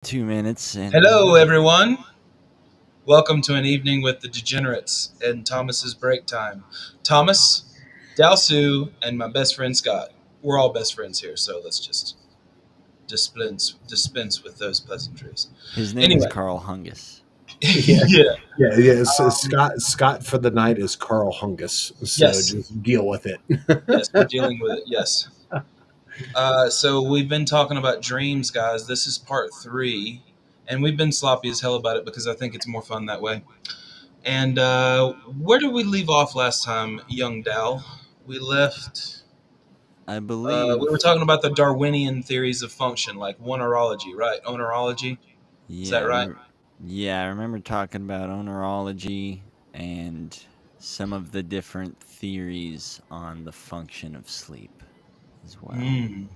2 minutes Hello, and everyone. Welcome to an evening with the degenerates and Thomas's break time. Thomas, Dalsu, and my best friend Scott. We're all best friends here, so let's just dispense with those pleasantries. his name is Anyway, Carl Hungus. Yeah, yeah, yeah. Scott for the night is Carl Hungus, so yes, just deal with it. yes, we're dealing with it. Yes. So we've been talking about dreams, guys. This is part three, and we've been sloppy as hell about it because I think it's more fun that way. And where did we leave off last time, young Dal? We left. I We were believe, talking about the Darwinian theories of function, like onerology, right? Onerology, is that yeah, right? I remember talking about onerology and some of the different theories on the function of sleep as well. Mm.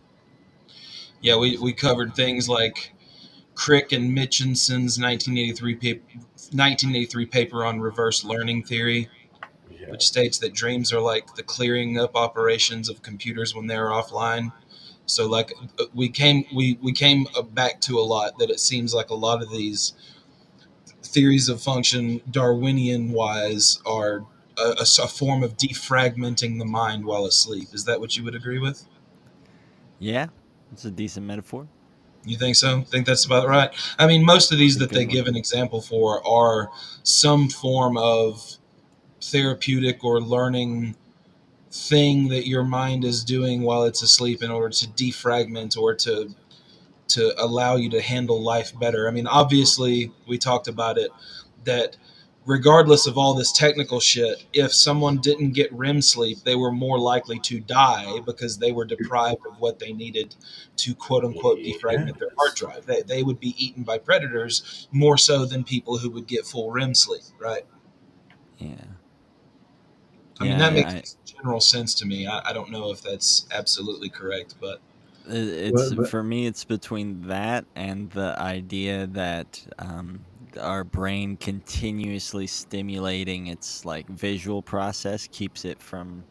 Yeah, we covered things like Crick and Mitchinson's 1983 paper on reverse learning theory, Yeah, which states that dreams are like the clearing up operations of computers when they're offline. So like we came back to a lot that it seems like a lot of these theories of function, Darwinian wise, are a form of defragmenting the mind while asleep. Is that what you would agree with? Yeah, it's a decent metaphor. You think so? Think that's about right? I mean, most of these It's a that good they one. give an example for are some form of therapeutic or learning thing that your mind is doing while it's asleep in order to defragment or to allow you to handle life better. I mean, obviously, we talked about it that regardless of all this technical shit, if someone didn't get REM sleep, they were more likely to die because they were deprived of what they needed to quote unquote defragment their hard yes. drive. They would be eaten by predators more so than people who would get full REM sleep, right? Yeah. I mean, that Yeah, makes general sense to me. I don't know if that's absolutely correct, but it's But for me it's between that and the idea that our brain continuously stimulating its like visual process keeps it from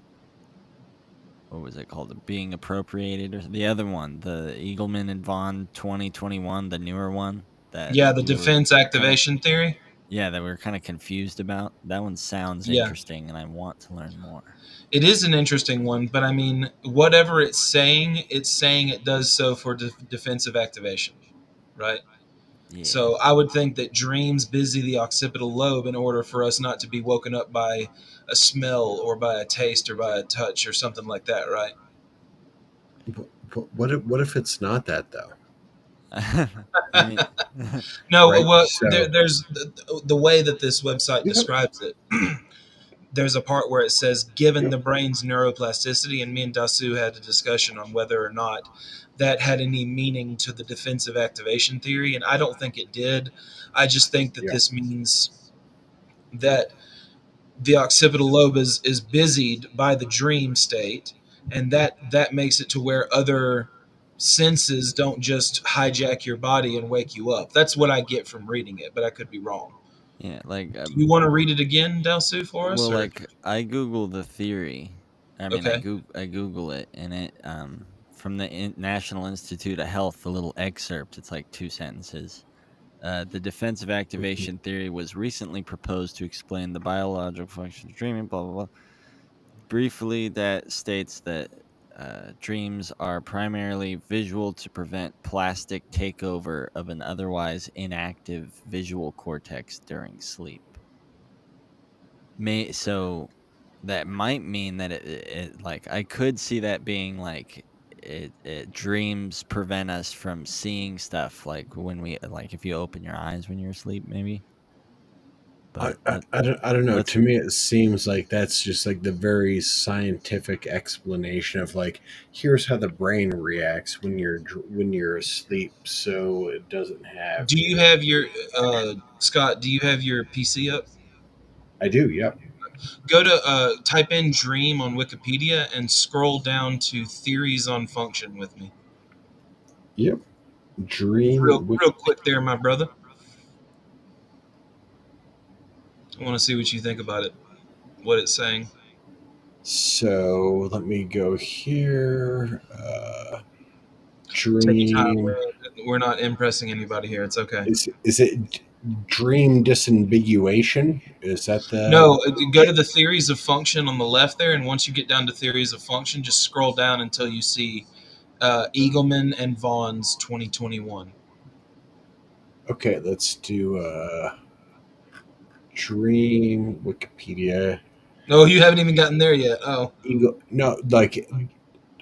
what was it called, being appropriated, or the other one, the Eagleman and Vaughn 2021, the newer one that yeah, the we were defense kind of, activation theory. yeah, that we were kind of confused about. That one sounds Yeah, interesting and I want to learn more. it is an interesting one, but I mean, whatever it's saying it does so for defensive activation, right? Yeah. So I would think that dreams busy the occipital lobe in order for us not to be woken up by a smell or by a taste or by a touch or something like that, right? what if it's not that though? I mean, No, Right. well, So there's the way that this website yep, describes it. There's a part where it says, given the brain's neuroplasticity, and me and Dasu had a discussion on whether or not that had any meaning to the defensive activation theory, and I don't think it did. I just think that yeah. this means that the occipital lobe is busied by the dream state, and that makes it to where other senses don't just hijack your body and wake you up. That's what I get from reading it, but I could be wrong. yeah, like Do you want to read it again, Delsu, for us, well, or like I Google the theory. I mean, okay? I Google it, and it from the National Institute of Health, a little excerpt. It's like two sentences. The defensive Mhm. activation theory was recently proposed to explain the biological function of dreaming. Blah blah blah. Briefly, that states that dreams are primarily visual to prevent plastic takeover of an otherwise inactive visual cortex during sleep. So that might mean that like I could see that being like it dreams prevent us from seeing stuff like when we like if you open your eyes when you're asleep maybe. I, But I, I, don't, I don't know. let's To me, it seems like that's just like the very scientific explanation of like, here's how the brain reacts when you're asleep, so it doesn't have Do you any. have your Scott? Do you have your PC up? I do. Yep. Go to type in dream on Wikipedia and scroll down to theories on function with me, Yep. real Dream. real quick there, my brother. I want to see what you think about it. What it's saying. So let me go here. Take your time Dream. with it. we're not impressing anybody here. It's okay. Is it dream disambiguation? Is that the No, go to the theories of function on the left there, and once you get down to theories of function, just scroll down until you see Eagleman and Vaughn's 2021. okay? Let's do dream Wikipedia. No, you haven't even gotten there yet. Oh, Eagle, no, like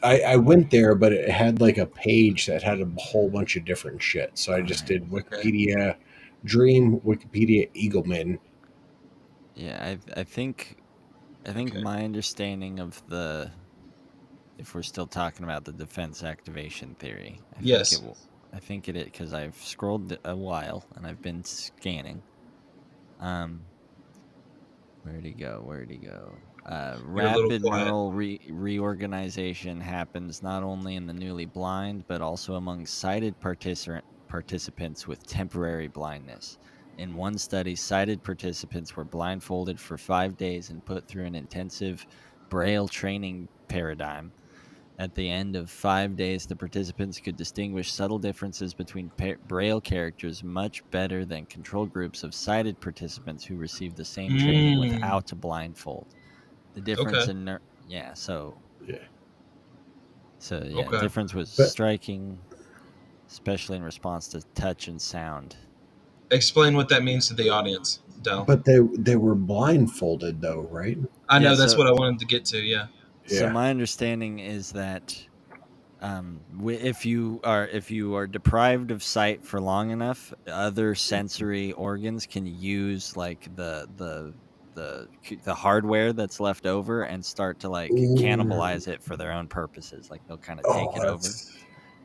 I went there, but it had like a page that had a whole bunch of different shit. So I All just right. did okay. Wikipedia, Dream, Wikipedia, Eagleman. Yeah, I think Okay. my understanding of the if we're still talking about the defense activation theory, I think it Yes, will. I think it because I've scrolled a while and I've been scanning. Um, where'd he go? Where'd he go? you're a little Rapid quiet. neural reorganization happens not only in the newly blind, but also among sighted participants with temporary blindness. In one study, sighted participants were blindfolded for 5 days and put through an intensive braille training paradigm. At the end of 5 days, the participants could distinguish subtle differences between Braille characters much better than control groups of sighted participants who received the same training Mm, without a blindfold. The difference okay. in yeah, Yeah, yeah, Okay. difference was but striking, especially in response to touch and sound. Explain what that means to the audience, Dell. they were blindfolded though, right? I Yeah, know that's what I wanted to get to. Yeah. Yeah. my understanding is that if you are deprived of sight for long enough, other sensory organs can use like the hardware that's left over and start to like Ooh. cannibalize it for their own purposes. Like they'll kind of take Oh, it over, that's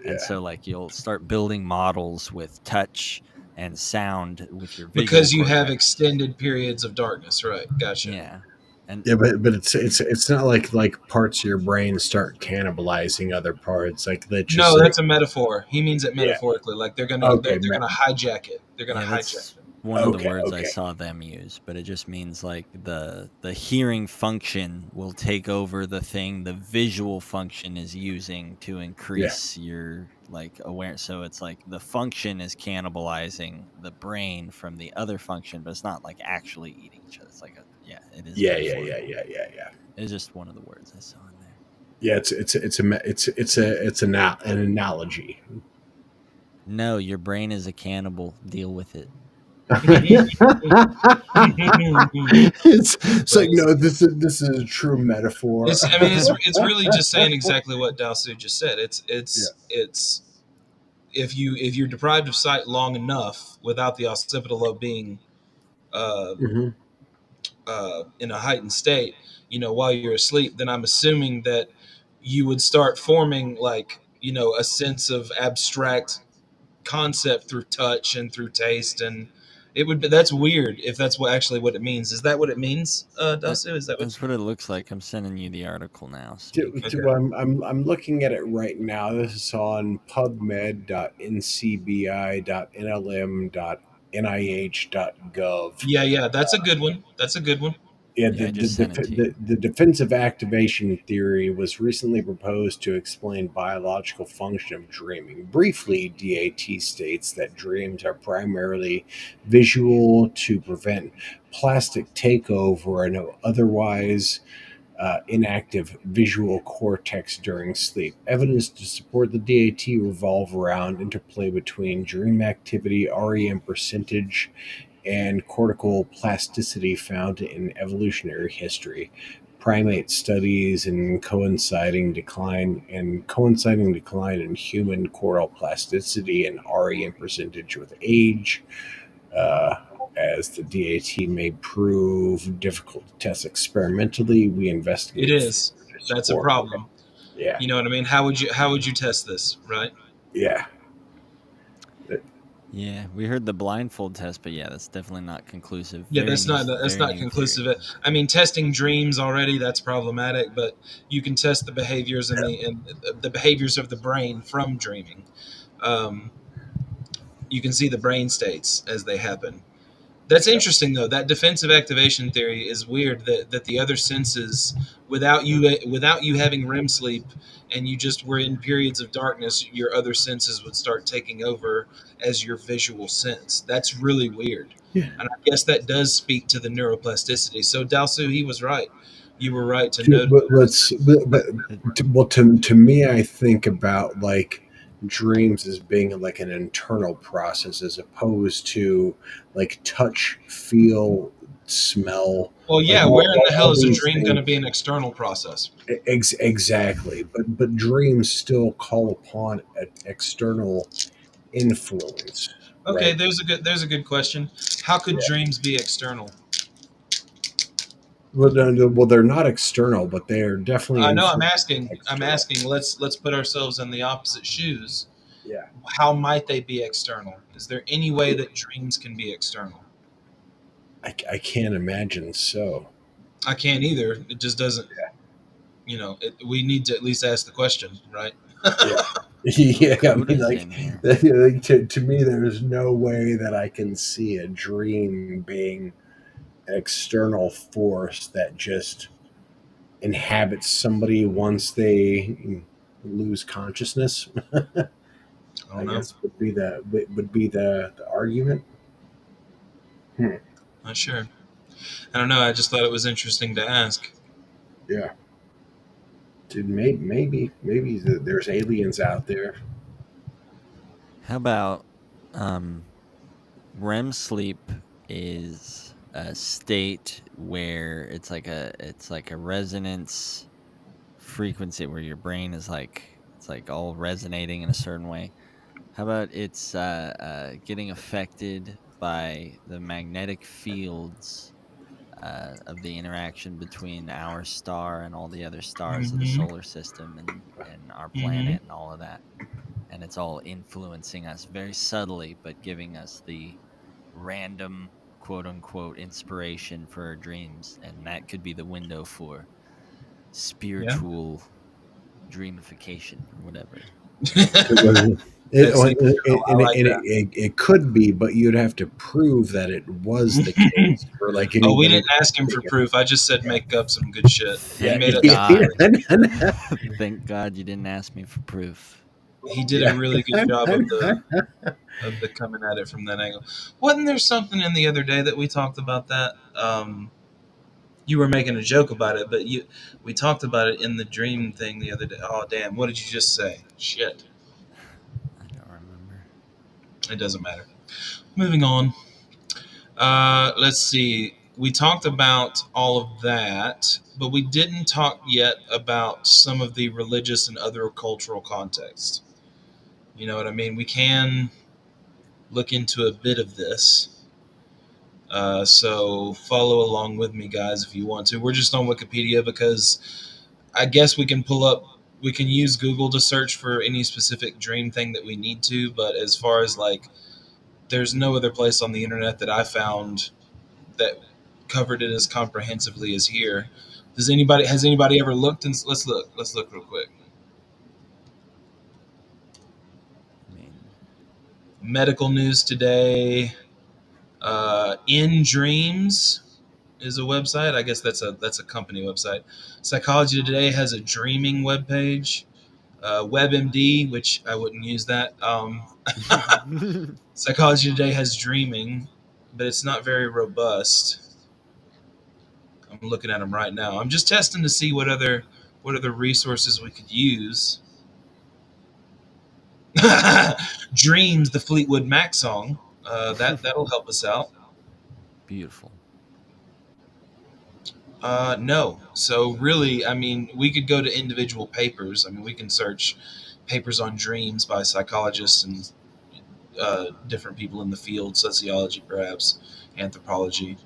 and yeah. so like you'll start building models with touch and sound with your visual Because you have cortex. extended periods of darkness, right? Gotcha. Yeah, and Yeah, but it's not like parts of your brain start cannibalizing other parts. Like that's just No, like that's a metaphor. He means it yeah. metaphorically. Like Okay, they're gonna hijack it. They're gonna yeah, hijack that's it. one of the okay, words I okay. saw them use, but it just means like the hearing function will take over the thing the visual function is using to Yeah. increase your like awareness. So it's like the function is cannibalizing the brain from the other function, but it's not like actually eating each other. It's like a yeah, it is Yeah, yeah, yeah, metaphorical. yeah, yeah, yeah. It's just one of the words I saw in there. Yeah, it's an analogy. No, your brain is a cannibal. Deal with it. It's like Brains. no, this is a true metaphor. It's. I mean, it's really just saying exactly what Dalsu just said. Yeah. It's if you're deprived of sight long enough without the occipital lobe being uh, Hmm. in a heightened state, while you're asleep, then I'm assuming that you would start forming like a sense of abstract concept through touch and through taste, and it would be that's weird if that's what it means. Is that what it means, That Dasu? Is that what that's what it looks like. I'm sending you the article now, so you can. okay. I'm looking at it right now. This is on pubmed.ncbi.nlm.nih.gov. Yeah, that's a good one. That's a good one. Yeah, Yeah, I just sent it to you. the defensive activation theory was recently proposed to explain biological function of dreaming. Briefly, DAT states that dreams are primarily visual to prevent plastic takeover and otherwise inactive visual cortex during sleep. Evidence to support the DAT revolve around interplay between dream activity, REM percentage, and cortical plasticity found in evolutionary history. Primate studies and coinciding decline in human cortical plasticity and REM percentage with age. Uh, as the DAT may prove difficult to test experimentally, we It investigate is. further to That's a support. Okay. problem. Yeah. You know what I mean? How would you test this, right? Yeah. Yeah, we heard the blindfold test, but yeah, that's definitely not conclusive. Yeah, that's Very not new theory. conclusive. I mean, testing dreams already that's problematic, but you can test the behaviors and the behaviors of the brain from dreaming. Um, you can see the brain states as they happen. That's Yep. interesting though. That defensive activation theory is weird. That the other senses, without you having REM sleep, and you just were in periods of darkness, your other senses would start taking over as your visual sense. That's really weird, Yeah. and I guess that does speak to the neuroplasticity. So Dalsu, he was right. You were right to note. But let's It, well to me, I think about like dreams as being like an internal process as opposed to like touch, feel, smell, Well, like yeah. Where in the hell all is a these dream going to be things. an external process? Exactly, but dreams still call upon an external influence, Okay, right? there's a good question. How could Yeah. dreams be external? Well, well, they're not external, but they are definitely I know. influencing I'm external. asking. Let's put ourselves in the opposite shoes. Yeah. How might they be external? Is there any way that dreams can be external? I can't imagine so. I can't either. It just doesn't. We need to at least ask the question, right? Yeah. Yeah, I mean, Coda's like, in here. like to me, there's no way that I can see a dream being an external force that just inhabits somebody once they lose consciousness. I don't I know. guess would be the argument. Hmm. Not sure. I don't know. I just thought it was interesting to ask. Yeah, dude, maybe there's aliens out there. How about REM sleep is a state where it's like a resonance frequency where your brain is like it's like all resonating in a certain way. How about it's getting affected by the magnetic fields of the interaction between our star and all the other stars of the Mm-hmm. solar system and our Mm-hmm. planet and all of that, and it's all influencing us very subtly, but giving us the random quote unquote inspiration for our dreams, and that could be the window for Yeah. spiritual dreamification or whatever. It, That's and the internal. I like that. it could be, but you'd have to prove that it was the case for like Oh, we anybody didn't to ask him for take it. proof. I just said make up some good shit. He Thank made up some Yeah, God. theory. Thank God you didn't ask me for proof. He did a yeah. really good job of the coming at it from that angle. Wasn't there something in the other day that we talked about that? You were making a joke about it, but we talked about it in the dream thing the other day. Oh damn! What did you just say? Shit! I don't remember. It doesn't matter. Moving on. Let's see. We talked about all of that, but we didn't talk yet about some of the religious and other cultural context. You know what I mean? We can look into a bit of this. So follow along with me, guys, if you want to. We're just on Wikipedia because I guess we can use Google to search for any specific dream thing that we need to. But as far as like, there's no other place on the internet that I found that covered it as comprehensively as here. Has anybody ever looked? And let's look real quick. I mean, Medical news today. In Dreams is a website. I guess that's a company website. Psychology Today has a dreaming webpage. WebMD, which I wouldn't use that. Psychology Today has dreaming, but it's not very robust. I'm looking at them right now. I'm just testing to see what other resources we could use. Dreams, the Fleetwood Mac song. That'll help us out. beautiful. No. So really, I mean, we could go to individual papers. I mean, we can search papers on dreams by psychologists and different people in the field, sociology, perhaps anthropology.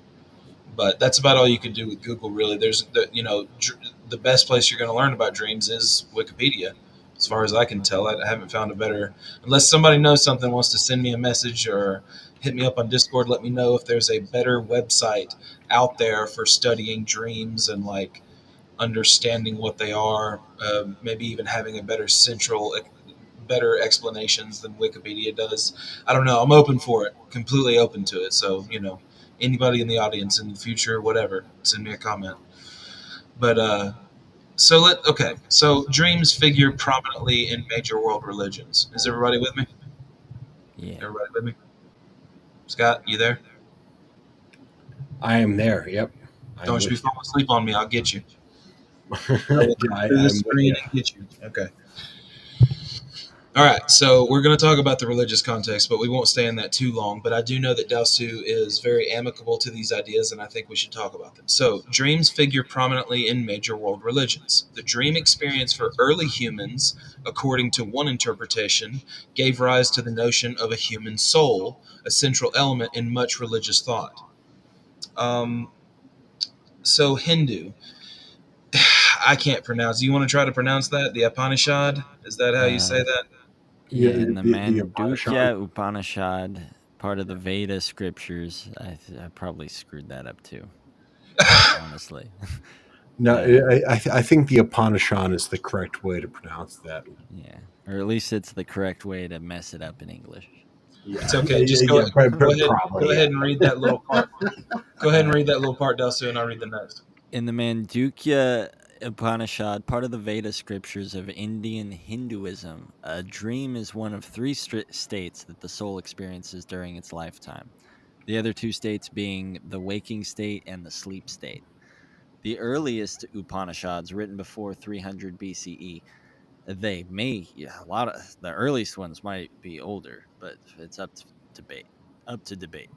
But that's about all you can do with Google. Really, the best place you're going to learn about dreams is Wikipedia. As far as I can tell, I haven't found a better. Unless somebody knows something, wants to send me a message or hit me up on Discord, let me know if there's a better website out there for studying dreams and like understanding what they are. Maybe even having a better explanations than Wikipedia does. I don't know. I'm open for it. Completely open to it. So Anybody in the audience in the future, whatever, send me a comment. But so dreams figure prominently in major world religions. Is everybody with me? Yeah. Everybody with me? Scott, you there? I am there. Yep, I'm Don't you with you. fall asleep on me. I'll get you. I will come through the I'm with screen you. and get you. Okay. All right, so we're going to talk about the religious context, but we won't stay in that too long. But I do know that Dao is very amicable to these ideas, and I think we should talk about them. So, dreams figure prominently in major world religions. The dream experience for early humans, according to one interpretation, gave rise to the notion of a human soul, a central element in much religious thought. Um, so, Hindu, I can't pronounce. Do you want to try to pronounce that? The Upanishad? Is that how you say Uh, that? yeah, Yeah, in the the Upanishad. Mandukya Upanishad, part of the Veda scriptures, I probably screwed that up too, honestly. No, uh, I think the Upanishad is the correct way to pronounce that. yeah, or at least it's the correct way to mess it up in English. It's Yeah, okay. Just yeah, go ahead probably, yeah. and read that little part. Go ahead and Uh, read that little part, Delsu, and I'll read the next. in the Mandukya Upanishad, part of the Veda scriptures of Indian Hinduism, a dream is one of three states that the soul experiences during its lifetime. The other two states being the waking state and the sleep state. The earliest Upanishads, written before 300 BCE, they may yeah, a lot of the earliest ones might be older, but it's up to debate. Up to debate.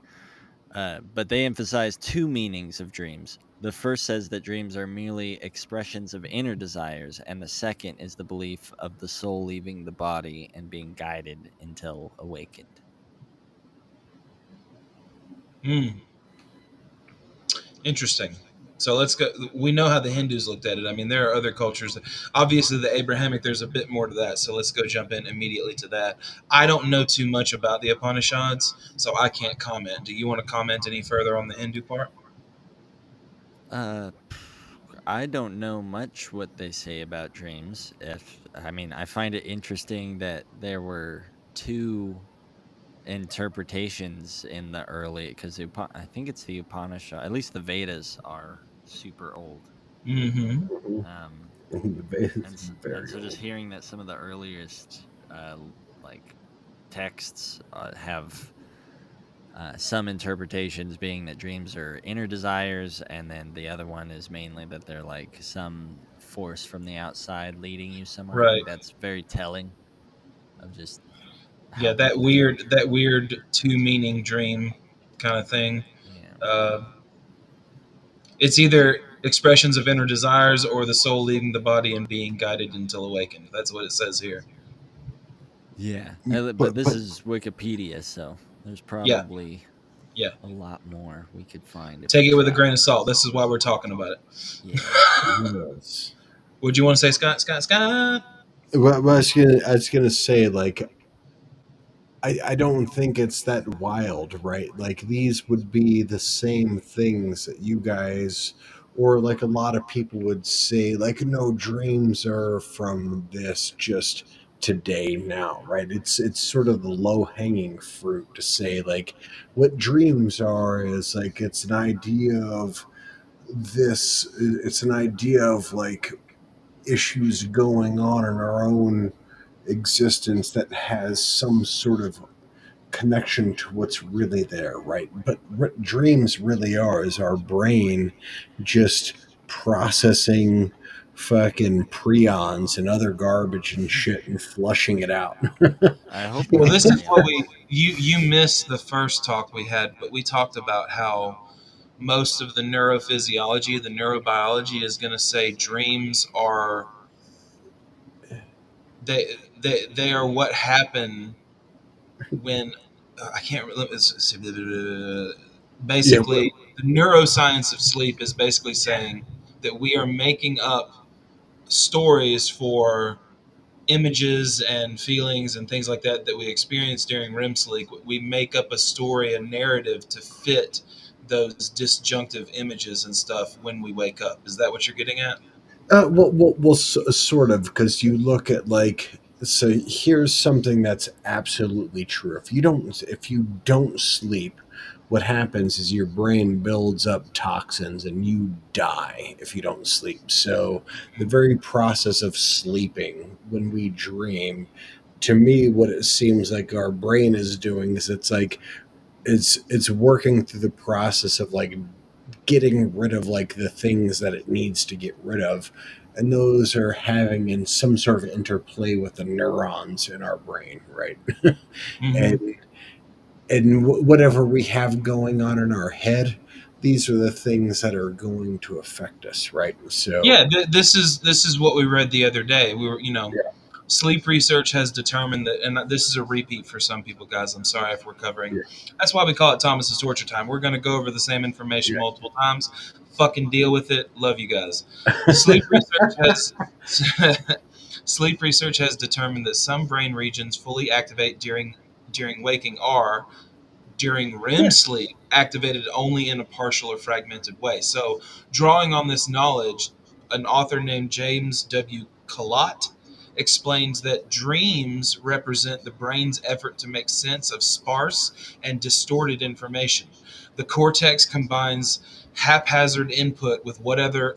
But they emphasize two meanings of dreams. The first says that dreams are merely expressions of inner desires, and the second is the belief of the soul leaving the body and being guided until awakened. Hmm, interesting. So let's go. We know how the Hindus looked at it. I mean, there are other cultures. Obviously, the Abrahamic, there's a bit more to that. So let's go jump in immediately to that. I don't know too much about the Upanishads, so I can't comment. Do you want to comment any further on the Hindu part? Uh, I don't know much what they say about dreams. If I mean, I find it interesting that there were two interpretations in the early because I think it's the Upanishad. At least the Vedas are super old. Mm-hmm. Mhm. Um, It's and very so just old. hearing that some of the earliest like texts have some interpretations being that dreams are inner desires, and then the other one is mainly that they're like some force from the outside leading you somewhere. I Right. think that's very telling of just Yeah, how people think. that weird two meaning dream kind of thing. Yeah. Uh, it's either expressions of inner desires or the soul leaving the body and being guided until awakened. That's what it says here. Yeah. But But this but is Wikipedia, so there's Yeah, probably yeah. a lot more we could find if we Take it with a grain tried. of salt. This is why we're talking about it. Yeah. yes. Would you want to say, Scott? Scott? Scott? Well, I was gonna say, like, I don't think it's that wild, right? Like, these would be the same things that you guys, or like a lot of people would say, like, no, dreams are from this just today now, right? It's sort of the low hanging fruit to say, like, what dreams are is like it's an idea of this, it's an idea of like issues going on in our own existence that has some sort of connection to what's really there, right? But what dreams really are is our brain just processing fucking prions and other garbage and shit and flushing it out. I hope Well, not this is what prions. you missed the first talk we had, but we talked about how most of the neurophysiology, the neurobiology, is going to say dreams are they are what happen when I can't. Yeah, Basically, the neuroscience of sleep is basically saying that we are making up stories for images and feelings and things like that that we experience during REM sleep. We make up a story, a narrative to fit those disjunctive images and stuff when we wake up. Is that what you're getting at? sort of, because you look at like So here's something that's absolutely true. If you don't sleep, what happens is your brain builds up toxins and you die if you don't sleep. So the very process of sleeping when we dream, to me what it seems like our brain is doing is it's working through the process of like getting rid of like the things that it needs to get rid of, and those are having in some sort of interplay with the neurons in our brain, right? Hmm. and whatever we have going on in our head, these are the things that are going to affect us, right? So Yeah, this is what we read the other day. We were, sleep research has determined that, and this is a repeat for some people, guys. I'm sorry if we're covering. yeah, That's why we call it Thomas's torture time. We're going to go over the same information yeah, multiple times. Fucking deal with it. Love you guys. Sleep research has sleep research has determined that some brain regions fully activate during waking are during REM yeah, sleep activated only in a partial or fragmented way. So, drawing on this knowledge, an author named James W. Collott explains that dreams represent the brain's effort to make sense of sparse and distorted information. The cortex combines haphazard input with whatever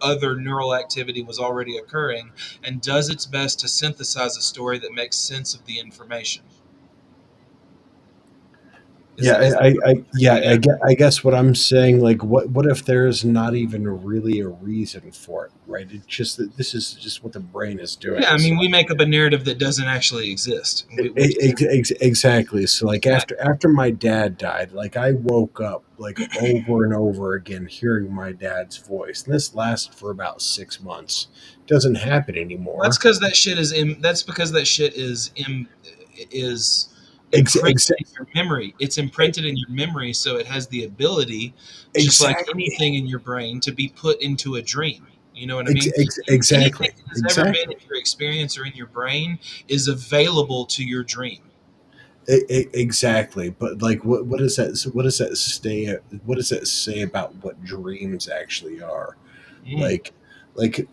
other neural activity was already occurring and does its best to synthesize a story that makes sense of the information. yeah. Is that what you're getting at? I guess what I'm saying, like, what if there's not even really a reason for it, right? It's just that this is just what the brain is Yeah, doing. I So mean, we make up a narrative that doesn't actually exist. We just Exactly. So like exactly. after my dad died, like I woke up like over and over again hearing my dad's voice. And this lasted for about 6 months. Doesn't happen Well, that's anymore. because that shit is that's because that shit is Ex- imprinted ex- in your memory. It's imprinted in your memory, so it has the ability, just like exactly. anything in your brain, to be put into a dream. You know what I mean? Anything Exactly. that has ever been Exactly. in your experience or in your brain is available to your dream. Exactly. But like what does that say about what dreams actually are? Mm. Like like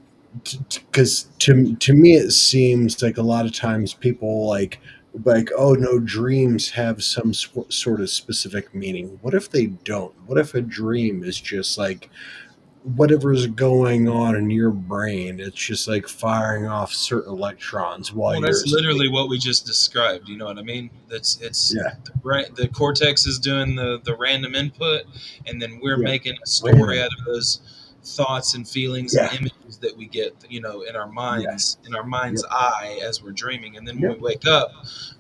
because to me it seems like a lot of times people like, oh no, dreams have some sort of specific meaning. What if they don't? What if a dream is just like whatever's going on in your brain, it's just like firing off certain electrons while Well, you're that's asleep? literally what we just described. You know what I mean? That's it's Yeah, the cortex is doing the random input, and then we're yeah, making a story random. out of those thoughts and feelings and Yeah, images that we get, yeah, in our mind's yep, eye as we're dreaming. And then when we yep. wake up,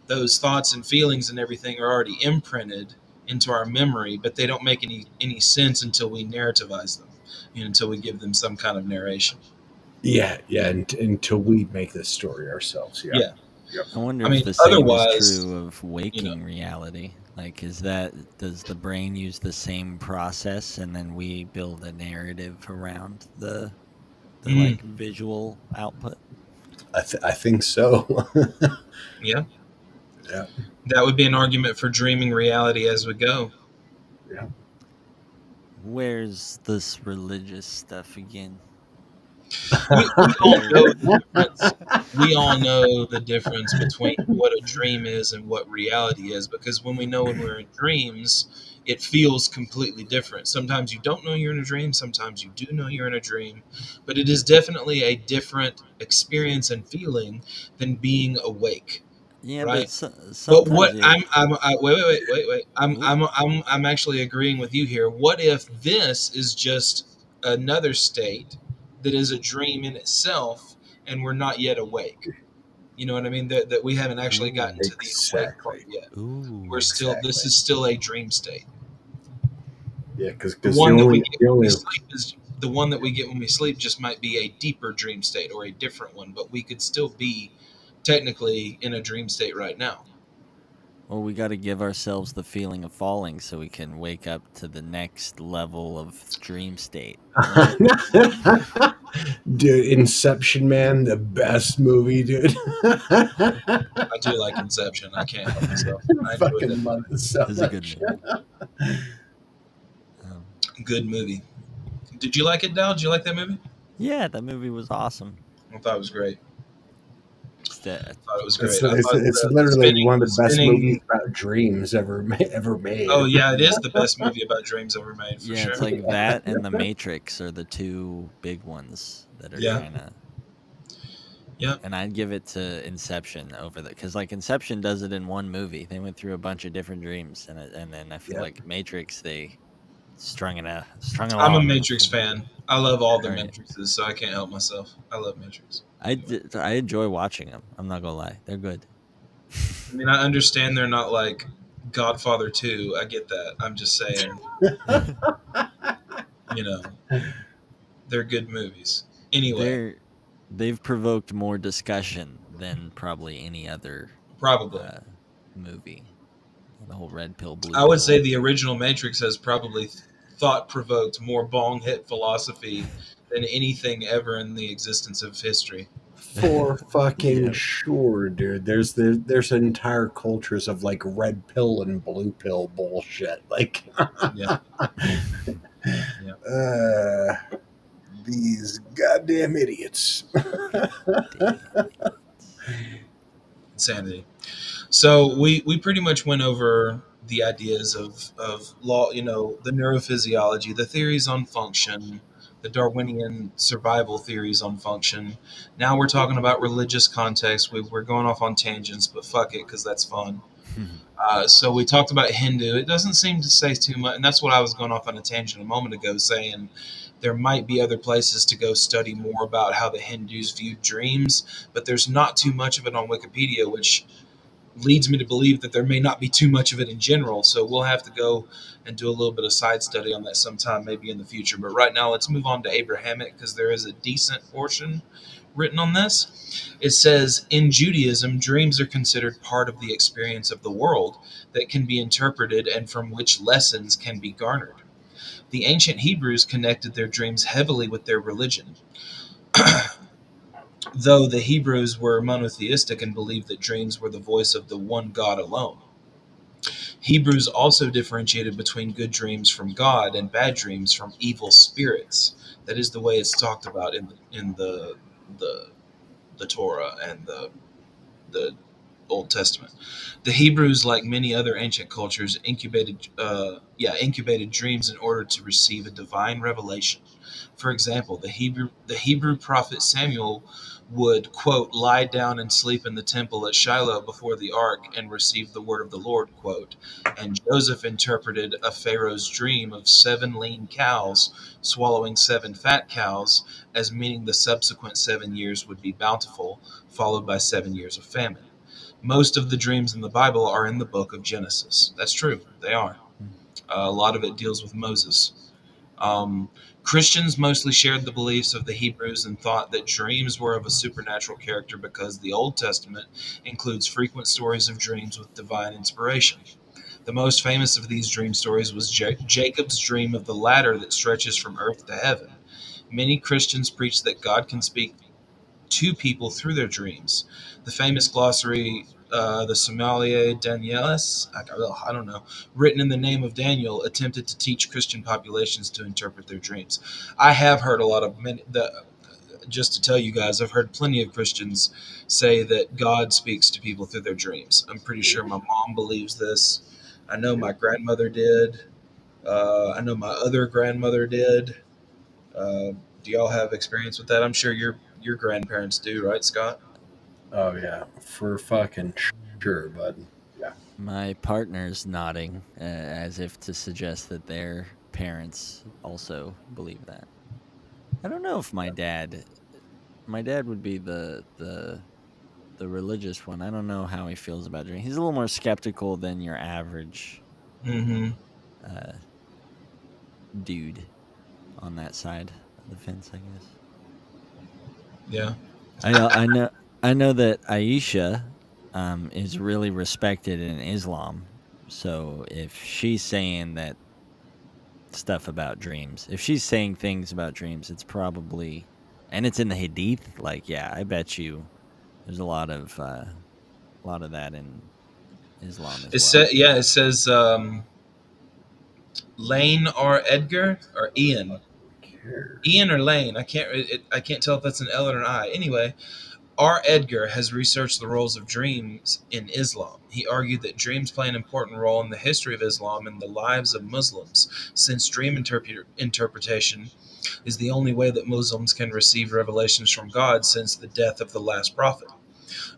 those thoughts and feelings and everything are already imprinted into our memory, but they don't make any sense until we narrativize them, until we give them some kind of narration. Yeah, yeah, until we make this story ourselves. Yeah, Yeah, yep. I wonder I if mean, the same is otherwise, true of you know. waking reality. Like, does the brain use the same process, and then we build a narrative around the Mm, like visual output? I think so. yeah. Yeah, That would be an argument for dreaming reality as we go. yeah. Where's this religious stuff again? We all Where know the difference. We all know the difference between what a dream is and what reality is, because when we're in dreams, it feels completely different. Sometimes you don't know you're in a dream, sometimes you do know you're in a dream, but it is definitely a different experience and feeling than being awake, yeah, but right? But sometimes what it. wait. Oop, I'm actually agreeing with you here. What if this is just another state that is a dream in itself, and we're not yet awake? You know what I mean? That we haven't actually gotten ooh, to the awake part Exactly, yet. ooh. This exactly. is still a dream state. Yeah, The because one that we get the when we only sleep is the one that we get when we sleep just might be a deeper dream state or a different one, but we could still be technically in a dream state right now. Well, we got to give ourselves the feeling of falling so we can wake up to the next level of dream state, right? dude, Inception, man, the best movie, dude. I do like Inception. I can't help myself. I I enjoyed that fucking love it so It's a good much. movie. Um, good movie. Did you like it, Dal? Did you like that movie? yeah, that movie was awesome. I thought it was great. That Thought it was It's great. I it's thought it's the literally spinning, one of the the best movies spinning. about dreams ever Oh made. yeah, it is the best movie about dreams ever made for yeah, it's sure. like that and The Matrix are the two big ones that are Yeah, kind of. yeah, And I'd give it to Inception over the because like Inception does it in one movie. They went through a bunch of different dreams, and then I feel Yep. like Matrix they strung it I'm a along. Matrix fan. I love all the All right, Matrixes, so I can't help myself. I love Matrix. Anyway, I enjoy watching them. I'm not gonna lie, they're good. I mean, I understand they're not like Godfather 2. I get that. I'm just saying, you know, they're good movies. Anyway, they're they've provoked more discussion than probably any other probably. uh, movie. The whole red pill, blue I would say pill. the original Matrix has probably thought provoked more bong hit philosophy than anything ever in the existence of history. For fucking Yeah. sure, dude. There's entire cultures of like red pill and blue pill bullshit. Like, Yeah, yeah. uh, these goddamn idiots. Damn it. Insanity. So we pretty much went over the ideas of law, the neurophysiology, the theories on function, the Darwinian survival theories on function. Now we're talking about religious context. We're going off on tangents, but fuck it, because that's fun. So we talked about Hindu. It doesn't seem to say too much, and that's what I was going off on a tangent a moment ago, saying there might be other places to go study more about how the Hindus viewed dreams, but there's not too much of it on Wikipedia, which leads me to believe that there may not be too much of it in general. So we'll have to go and do a little bit of side study on that sometime, maybe in the future. But right now, let's move on to Abrahamic because there is a decent portion written on this. It says in Judaism, dreams are considered part of the experience of the world that can be interpreted and from which lessons can be garnered. The ancient Hebrews connected their dreams heavily with their religion, though the Hebrews were monotheistic and believed that dreams were the voice of the one God alone. Hebrews also differentiated between good dreams from God and bad dreams from evil spirits. That is the way it's talked about the the Torah and the Old Testament. The Hebrews, like many other ancient cultures, incubated dreams in order to receive a divine revelation. For example, the Hebrew prophet Samuel would quote lie down and sleep in the temple at Shiloh before the ark and receive the word of the Lord quote. And Joseph interpreted a Pharaoh's dream of 7 lean cows swallowing 7 fat cows as meaning the subsequent 7 years would be bountiful, followed by 7 years of famine. Most of the dreams in the Bible are in the book of Genesis. That's true. They are. A lot of it deals with Moses. Um, Christians mostly shared the beliefs of the Hebrews and thought that dreams were of a supernatural character because the Old Testament includes frequent stories of dreams with divine inspiration. The most famous of these dream stories was Jacob's dream of the ladder that stretches from earth to heaven. Many Christians preach that God can speak to people through their dreams. The famous glossary, the Sommelier Danielis, I don't know, written in the name of Daniel, attempted to teach Christian populations to interpret their dreams. I have heard a lot of just to tell you guys, I've heard plenty of Christians say that God speaks to people through their dreams. I'm pretty sure my mom believes this. I know my grandmother did. I know my other grandmother did. Uh, do y'all have experience with that? I'm sure your grandparents do, right, Scott? Oh yeah, for fucking sure, bud. Yeah. My partner's nodding as if to suggest that their parents also believe that. I don't know if my dad would be the religious one. I don't know how he feels about dreams. He's a little more skeptical than your average Mm-hmm. uh, dude on that side of the fence, I guess. Yeah. I know I know that Aisha is really respected in Islam. So if she's saying that stuff about dreams, if she's saying things about dreams, it's probably and it's in the Hadith. Like, yeah, I bet you there's a lot of that in Islam as well. It says Lane R. Edgar or Ian. Fucking cares. Ian or Lane. I can't tell if that's an L or an I. Anyway, R. Edgar has researched the roles of dreams in Islam. He argued that dreams play an important role in the history of Islam and the lives of Muslims, since dream interpretation is the only way that Muslims can receive revelations from God since the death of the last prophet.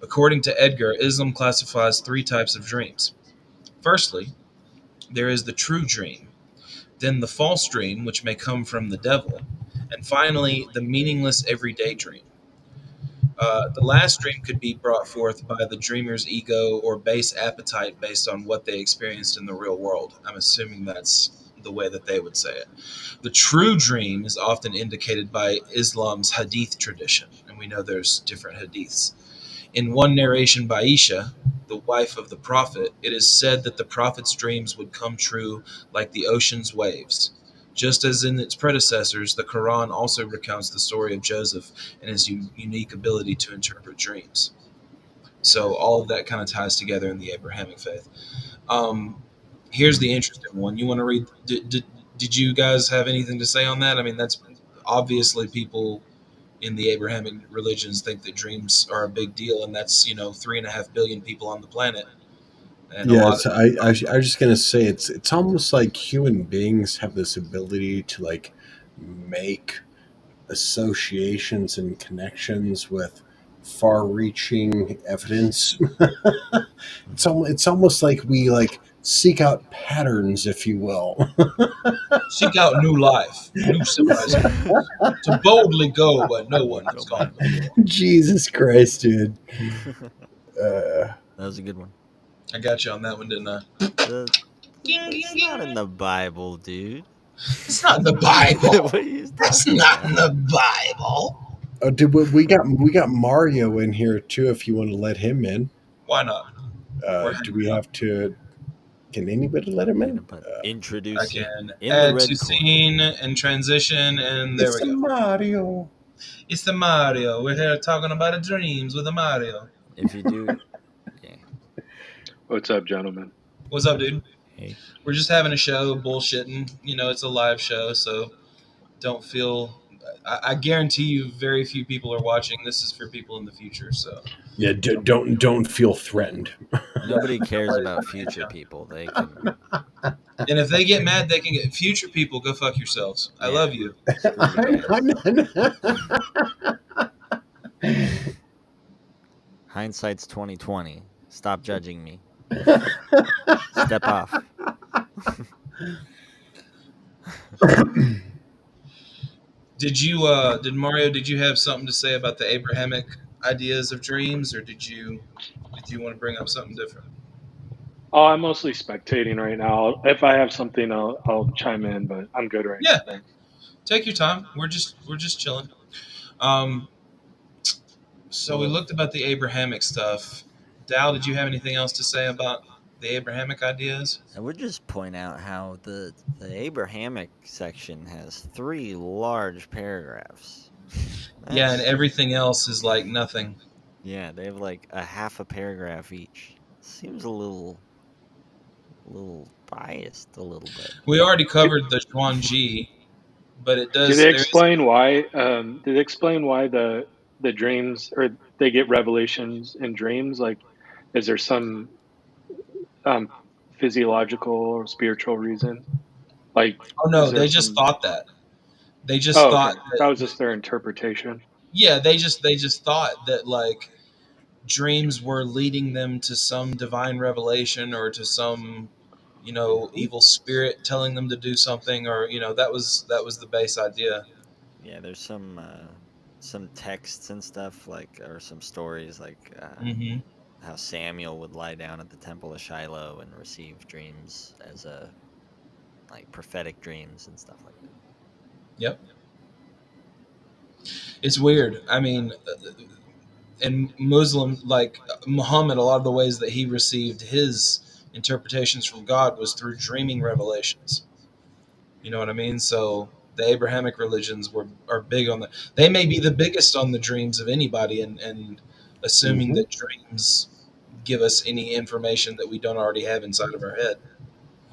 According to Edgar, Islam classifies three types of dreams. Firstly, there is the true dream, then the false dream, which may come from the devil, and finally, the meaningless everyday dream. The last dream could be brought forth by the dreamer's ego or base appetite based on what they experienced in the real world. I'm assuming that's the way that they would say it. The true dream is often indicated by Islam's hadith tradition, and we know there's different hadiths. In one narration by Isha, the wife of the Prophet, it is said that the Prophet's dreams would come true like the ocean's waves. Just as in its predecessors, the Quran also recounts the story of Joseph and his unique ability to interpret dreams. So all of that kind of ties together in the Abrahamic faith. Um, Here's the interesting one. You want to read? Did you guys have anything to say on that? I mean, that's obviously people in the Abrahamic religions think that dreams are a big deal, and that's 3.5 billion people on the planet, and a lot of Yes, I was just gonna say it's almost like human beings have this ability to like make associations and connections with far-reaching evidence. It's almost like we like seek out patterns, if you will. seek out new life, new civilizations, to boldly go where no Boldly one go has gone back. before. Jesus Christ, dude. Uh, That was a good one. I got you on that one, didn't I? The, Ging, ging, that's not in ging. the Bible, dude. It's not in the What Bible. are you That's talking not in about? the Bible. oh, dude, we got Mario in here too. If you want to let him in, Why not? We're do hanging we out. have to? Can anybody let him Hit in? a button. I Introducing can in the add to red corner. scene and transition, and there It's we a go. Mario. It's the Mario. We're here talking about the dreams with the Mario. If you do, yeah. What's up, gentlemen? What's up, dude? Hey, We're just having a show, bullshitting. It's a live show, so don't feel. I guarantee you, very few people are watching. This is for people in the future, so Yeah, don't feel threatened. yeah, nobody cares nobody's about gonna get future you. people. They can, And if they get mad, they can get future people. Go fuck yourselves. I yeah. love you. Screw you guys. Hindsight's 2020. Stop judging me. Step off. Did you? Did Mario? Did you have something to say about the Abrahamic ideas of dreams, or did you want to bring up something different? Oh, I'm mostly spectating right now. If I have something, I'll chime in, but I'm good right Yeah, now. Thanks. take your time. We're just chilling. Um, so we Well, looked about the Abrahamic stuff. Dal, did you have anything else to say about the Abrahamic ideas? I would just point out how the Abrahamic section has three large paragraphs. Yeah, and That's everything else is like nothing. yeah, they have like a half a paragraph each. Seems a little biased a little bit. We already Do, covered the Xuan Ji, but it do does. they There is. explain why? Do they explain why the dreams or they get revelations in dreams? Like, is there some um, physiological or spiritual reason? Like, Oh is no, there they just some? thought that. They just Oh, okay. thought that. That was just their interpretation. Yeah, they just thought that like dreams were leading them to some divine revelation or to some Hmm. evil spirit telling them to do something, or that was the base idea. Yeah, there's some texts and stuff like or some stories like Hmm. how Samuel would lie down at the temple of Shiloh and receive dreams as a like prophetic dreams and stuff like that. Yep. It's weird. I mean, in Muslim, like Muhammad, a lot of the ways that he received his interpretations from God was through dreaming revelations. You know what I mean? So the Abrahamic religions are big on the. They may be the biggest on the dreams of anybody, and assuming Hmm. that dreams give us any information that we don't already have inside of our head.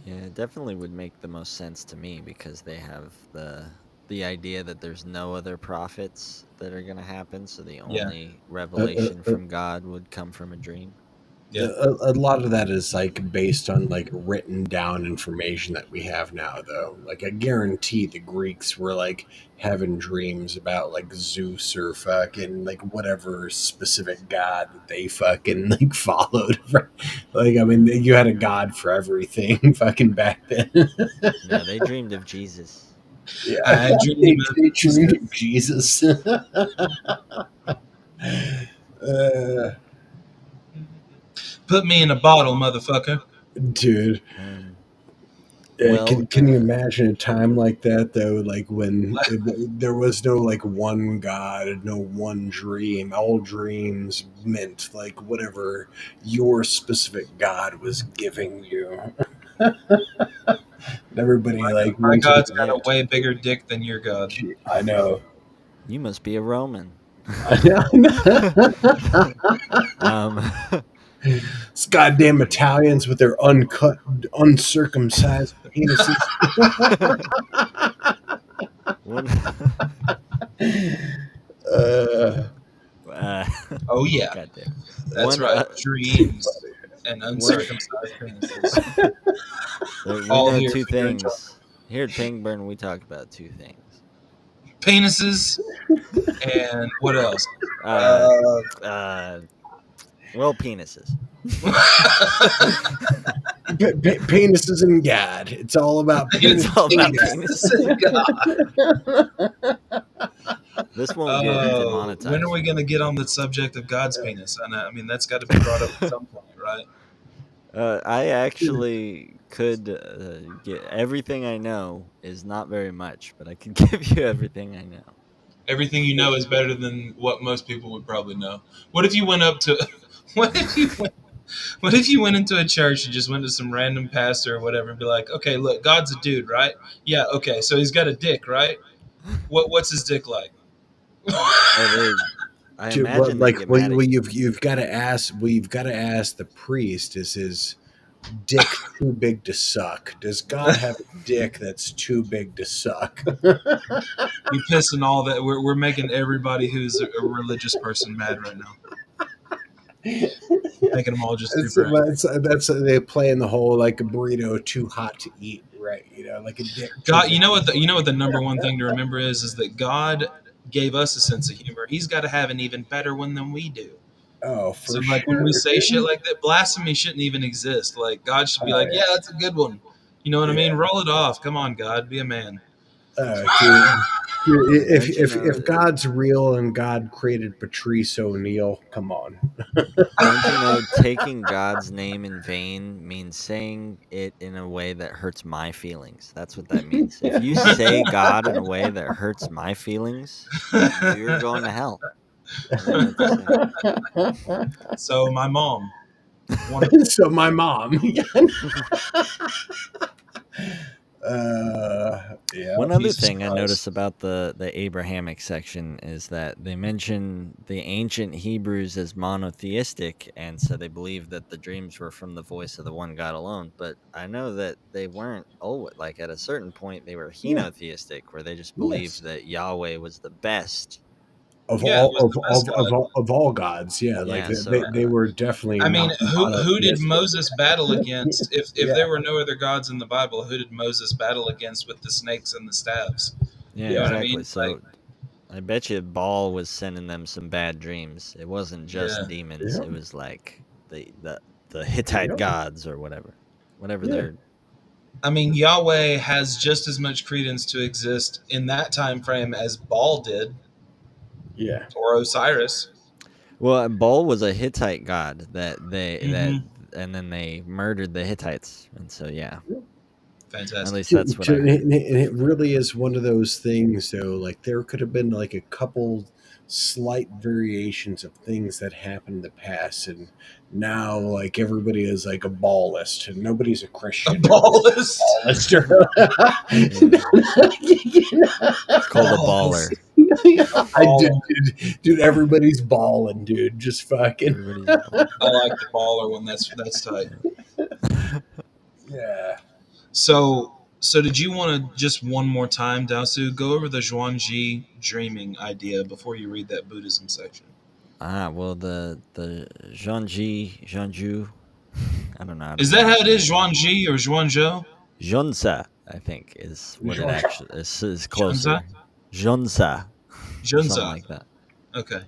Yeah, it definitely would make the most sense to me because they have the the idea that there's no other prophets that are going to happen, so the Yeah, only Uh, uh, revelation uh, from God would come from a dream. yeah, a lot of that is like based on like written down information that we have now, though. Like I guarantee the Greeks were like having dreams about like Zeus or fucking like whatever specific god that they fucking like followed. Like I mean, you had a god for everything fucking back then. Yeah, they dreamed of Jesus. Yeah, I dream of they Jesus. dreamed of Jesus. uh, Put me in a bottle, motherfucker. dude. Um, well, Can you imagine a time like that though? Like when Le- there was no like one God, no one dream. All dreams meant like whatever your specific God was giving you. And everybody like My went to God's yeah, got a way bigger dick than your God. I know. you must be a Roman. I know. um, It's goddamn Italians with their uncut, uncircumcised penises. one, Uh, uh, Oh yeah, God damn. that's One, right. too Dreams and one. uncircumcised penises, We all know here two for your enjoyment. things here at Pingburn. We talk about two things. Penises and what else? Uh, Uh, uh, well, penises. Penises and God. It's all about It's all penises and about penises penises. and God. This won't get When are demonetized, we will going to it? get on the subject of God's penis? I mean, that's got to be brought up at some point, right? I actually could get everything I know is not very much, but I could give you everything I know. Everything you know is better than what most people would probably know. What if you went up to, what if you went, what if you went into a church and just went to some random pastor or whatever and be like, okay, look, God's a dude, right? Yeah, okay, so he's got a dick, right? What's his dick like? Oh, they. I to what imagine they like get mad at you. you've got to ask you've got to ask the priest, is his dick too big to suck? Does God have a dick that's too big to suck? You pissing all that. We're making everybody who's a religious person mad right now. Making them all just super angry. That's they play in the whole like a burrito too hot to eat, right? You know, like a dick too God, big. you know what the number one thing to remember is that God gave us a sense of humor. He's got to have an even better one than we do. Oh, So for like when we sure, say shit dude. like that, blasphemy shouldn't even exist. Like God should be Oh like, yeah, that's a good one. You know what I yeah, mean? yeah. Roll it off. Come on, God, be a man. Dude. Dude, Don't you know? if God's real and God created Patrice O'Neill, come on. Don't you know? Taking God's name in vain means saying it in a way that hurts my feelings. That's what that means. If you say God in a way that hurts my feelings, you're going to hell. I don't know what to say. So my mom, wonderful. So my mom. Yeah. One other Jesus thing I notice Christ. about the Abrahamic section is that they mention the ancient Hebrews as monotheistic, and so they believe that the dreams were from the voice of the one God alone. But I know that they weren't. Oh, like at a certain point, they were Yeah. henotheistic, where they just believed Yes. that Yahweh was the best. Yeah, it was the best God. Of all gods, yeah, like Yeah. So they were definitely I mean, not who did monotheistic. Moses battle against? If Yeah, there were no other gods in the Bible, who did Moses battle against with the snakes and the staves? yeah, You know what yeah, I exactly. mean? Like, So I bet you Baal was sending them some bad dreams. It wasn't just yeah. demons. yeah, It was like the Hittite yeah, gods or whatever yeah, they're. I mean, Yahweh has just as much credence to exist in that time frame as Baal did, yeah. or Osiris. Well, Baal was a Hittite god Mm-hmm. and then they murdered the Hittites, and so yeah, at Fantastic. least that's what I And heard. it really is one of those things, though. Like there could have been like a couple slight variations of things that happened in the past, and now like everybody is like a ballist, and nobody's a A Christian. Everybody's ballist. a ballist. Yeah, it's called a Ballist. baller. A I did, baller. dude. Everybody's balling, dude. Just fucking. Everybody's a baller. I like the baller one. That's tight. Yeah. Yeah. So So did you want to just one more time, Daosu, go over the Zhuangzi dreaming idea before you read that Buddhism section? Well, the Zhanju, I don't know how to Is that how pronounce it the is, name. Zhuangzi or Zhuangzhou? Junsa, I think, is what it Genre. actually is Zhunza? closer. Junsa, or something Zhunza. like that. Okay.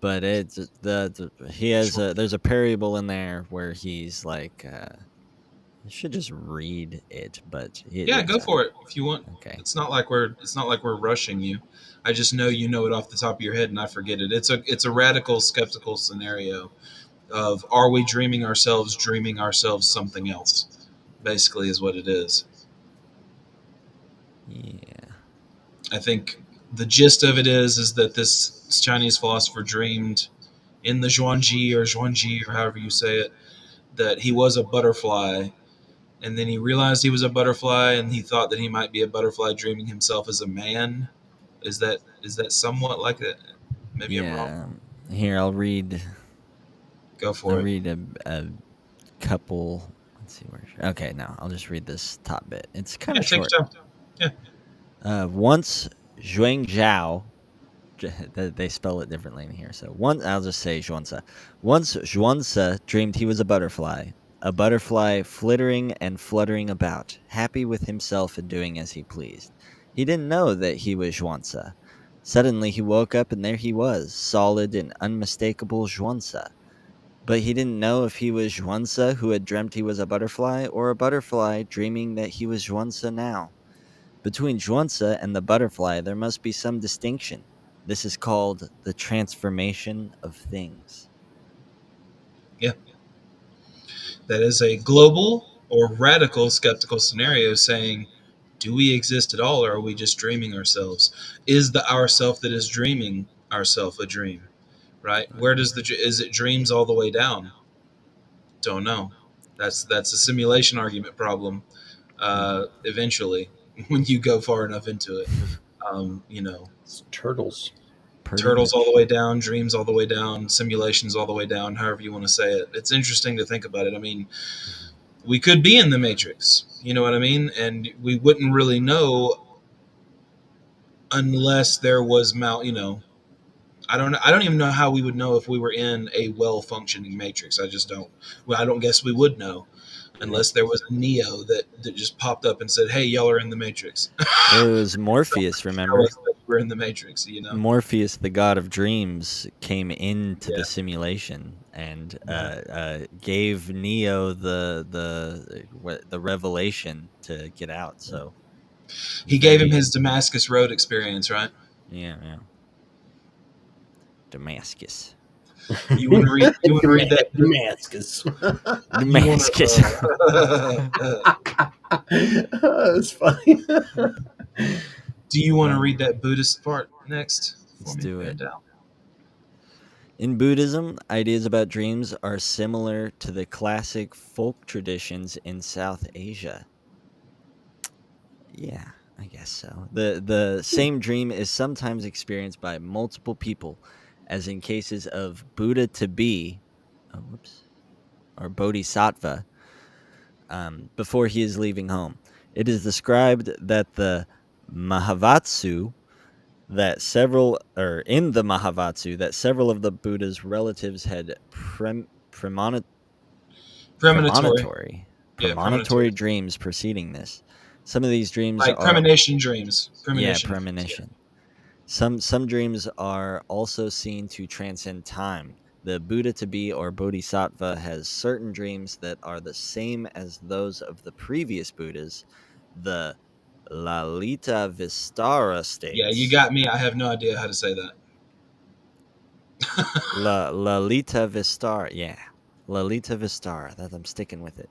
But it's he has a there's a parable in there where he's like, I should just read it, but Yeah, it's go for it if you want. okay. It's not like we're rushing you. I just know you know it off the top of your head and I forget it. It's a radical skeptical scenario of are we dreaming ourselves something else? Basically is what it is. Yeah, I think the gist of it is that this Chinese philosopher dreamed in the Zhuangzi or however you say it that he was a butterfly, and then he realized he was a butterfly, and he thought that he might be a butterfly, dreaming himself as a man. Is that somewhat like that? Maybe I'm wrong. yeah. Here, Go I'll for it. read a couple. Let's see where. Okay, no, I'll just read this top bit. It's kind Yeah, of take short. your time. Yeah, Once Zhuang Zhao, they spell it differently in here. So one, I'll just say Zhuanzi. Once Zhuanzi dreamed he was a butterfly flittering and fluttering about, happy with himself and doing as he pleased. He didn't know that he was Zhuanzi. Suddenly he woke up and there he was, solid and unmistakable Zhuanzi. But he didn't know if he was Zhuanzi who had dreamt he was a butterfly, or a butterfly dreaming that he was Zhuanzi now. Between Zhuanzi and the butterfly, there must be some distinction. This is called the transformation of things. yeah. That is a global or radical skeptical scenario saying, do we exist at all, or are we just dreaming ourselves? Is the ourself that is dreaming ourself a dream? Right? Where does the is it dreams all the way down? Don't know. That's a simulation argument problem. Mhm. Eventually, when you go far enough into it, you know, It's turtles. Pretty turtles all the much. way down, dreams all the way down, simulations all the way down. However you want to say it, it's interesting to think about it. I mean, Mhm. we could be in the matrix. You know what I mean? And we wouldn't really know unless there was mal. I don't even know how we would know if we were in a well functioning matrix. I just don't. Well, I don't guess we would know Well, unless there was a Neo that just popped up and said, "Hey, y'all are in the matrix." well, it was Someone Morpheus, show remember? us that we're in the matrix. Morpheus, the god of dreams, came into the Yeah. simulation and Mhm. gave Neo the revelation to get out. So He gave him very his Damascus Road experience, right? yeah. Damascus. You want to read? You want to read that? Damascus. You want Damascus. to? That's funny. Do you want to read um, that Buddhist part next for let's me, do it. Vandal? In Buddhism, ideas about dreams are similar to the classic folk traditions in South Asia. Yeah, I guess so. The same dream is sometimes experienced by multiple people, as in cases of Buddha to be, oh, whoops, or Bodhisattva, before he is leaving home. It is described that the Mahavatsu in the Mahavatsu that several of the Buddha's relatives had Premonitory. Yeah, premonitory premonitory. dreams preceding this. Some of these dreams Like are premonition dreams. yeah, Premonition dreams. Yeah. premonition. Some dreams are also seen to transcend time. The Buddha to be or Bodhisattva has certain dreams that are the same as those of the previous Buddhas, the Lalita Vistara Yeah, you states. got me. I have no idea how to say that. Lalita Vistara, yeah, Lalita Vistara. That I'm sticking with it.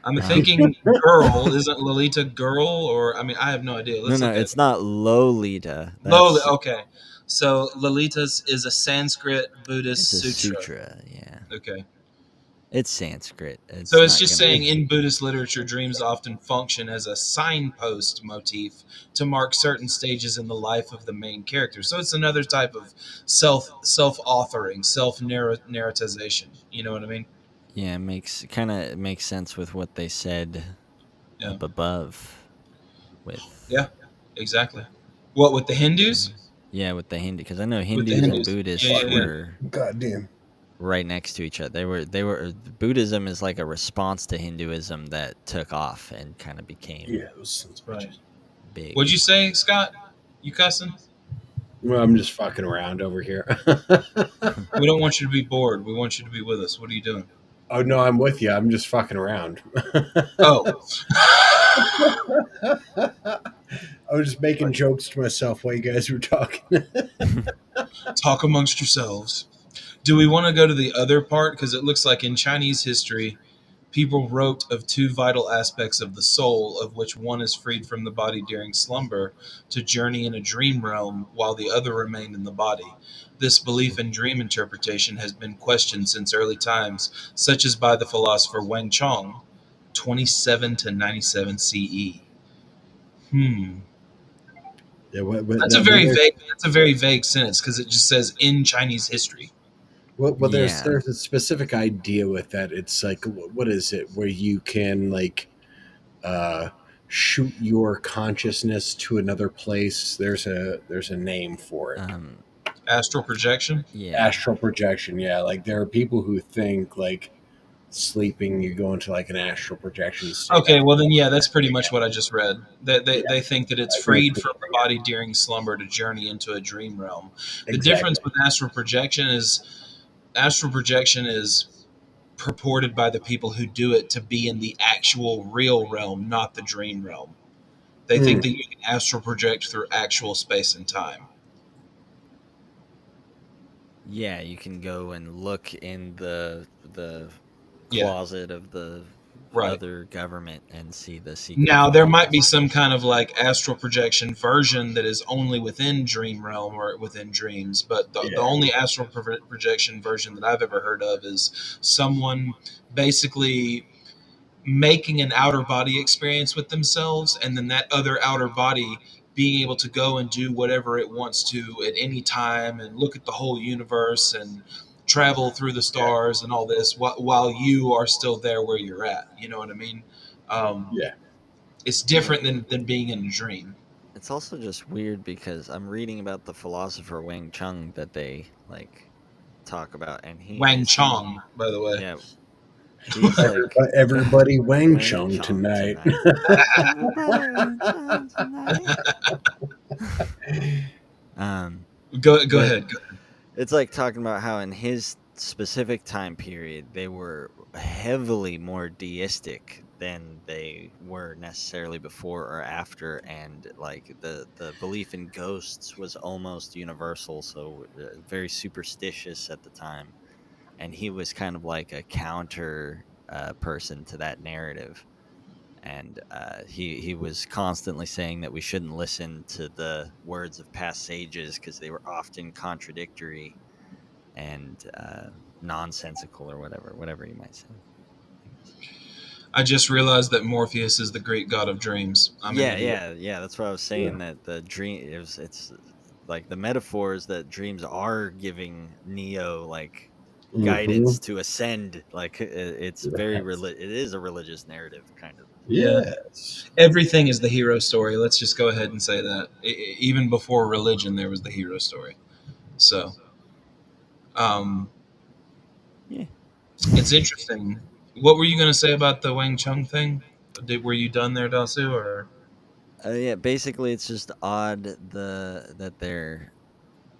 I'm um, thinking girl. Isn't Lolita girl? Or, I mean, I have no idea. no, Let's no, look at it's not Lolita. Lolita. That's Okay. So Lolita's is a Sanskrit it's Buddhist a sutra. sutra. Yeah, Okay. it's Sanskrit. So It's it's not just gonna. saying in Buddhist literature, dreams often function as a signpost motif to mark certain stages in the life of the main character. So it's another type of self authoring, self narratization. You know what I mean? Yeah, makes kind of makes sense with what they said. Yeah. up above with Yeah. Exactly. What with the Hindus? yeah, with the Hindu, because I know With the Hindus and Hindus. Yeah, Buddhists yeah, yeah. Fucking were goddamn. right next to each other. They were Buddhism is like a response to Hinduism that took off and kind of became Yeah, those sons of Right. bitches. What'd big. you say, Scott? You cussing? Well, I'm just fucking around over here. We don't want you to be bored. We want you to be with us. What are you doing? Oh no, I'm with you. I'm just fucking around. Oh. I was just making jokes to myself while you guys were talking. Talk amongst yourselves. Do we want to go to the other part? Because it looks like in Chinese history, people wrote of two vital aspects of the soul, of which one is freed from the body during slumber to journey in a dream realm, while the other remained in the body. This belief in dream interpretation has been questioned since early times, such as by the philosopher Wang Chong, 27 to 97 CE. Hmm. Yeah, That's a very vague. That's a very vague sentence because it just says in Chinese history. Yeah. there's a specific idea with that. It's like what is it where you can like uh, shoot your consciousness to another place? There's a name for it. Um Astral projection. yeah. Astral projection. Yeah, like there are people who think like sleeping you go into like an astral projection state. Okay, That's well then, yeah, that's pretty much what I just read. yeah, They think that it's that's freed from the body during slumber to journey into a dream realm. The difference exactly. with astral projection is purported by the people who do it to be in the actual real realm, not the dream realm. They think Mm, that you can astral project through actual space and time. Yeah, you can go and look in the Yeah, closet of the right. other government and see the secret Now, there might be files. some kind of like astral projection version that is only within dream realm or within dreams, but the yeah, only astral projection version that I've ever heard of is someone basically making an outer body experience with themselves, and then that other outer body being able to go and do whatever it wants to at any time and look at the whole universe and travel through the yeah, stars and all this while you are still there where you're at. You know what I mean? Um, yeah. it's different than being in a dream. It's also just weird because I'm reading about the philosopher Wang Chung that they like talk about, and he Wang is he Chong, by the way. yeah, he's like Everybody Wang Wang Chung Chung tonight. tonight. Everybody Wang Chung tonight. um, Go but ahead. Go. it's like talking about how in his specific time period they were heavily more deistic than they were necessarily before or after, and like the belief in ghosts was almost universal, so very superstitious at the time, and he was kind of like a counter person to that narrative, and he was constantly saying that we shouldn't listen to the words of past sages because they were often contradictory and nonsensical, or whatever you might say, I guess. I just realized that Morpheus is the Greek god of dreams. I'm an Yeah, idiot. yeah. That's what I was Yeah. saying. That the dream it's like the metaphors that dreams are giving Neo like Mm-hmm. guidance to ascend. Like it's very Yes. it is a religious narrative kind of. Yeah. Yes. Everything is the hero story. Let's just go ahead and say that. Even before religion, there was the hero story. So, um, Yeah. it's interesting. What were you going to say about the Wang Chung thing? Were you done there, Dasu? Or Yeah, basically it's just odd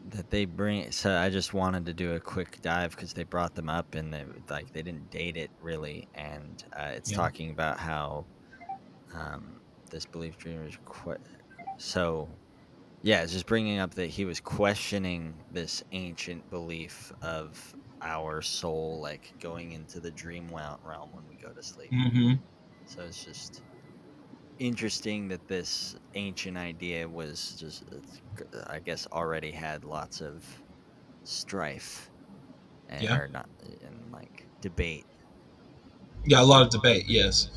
that they bring, so I just wanted to do a quick dive because they brought them up and they didn't date it really, and it's yeah, talking about how this belief dreamer is so yeah, it's just bringing up that he was questioning this ancient belief of our soul like going into the realm when we go to sleep. mm-hmm. So it's just interesting that this ancient idea was just I guess already had lots of strife and Yeah, or not and like debate. yeah. A lot of debate. Yes.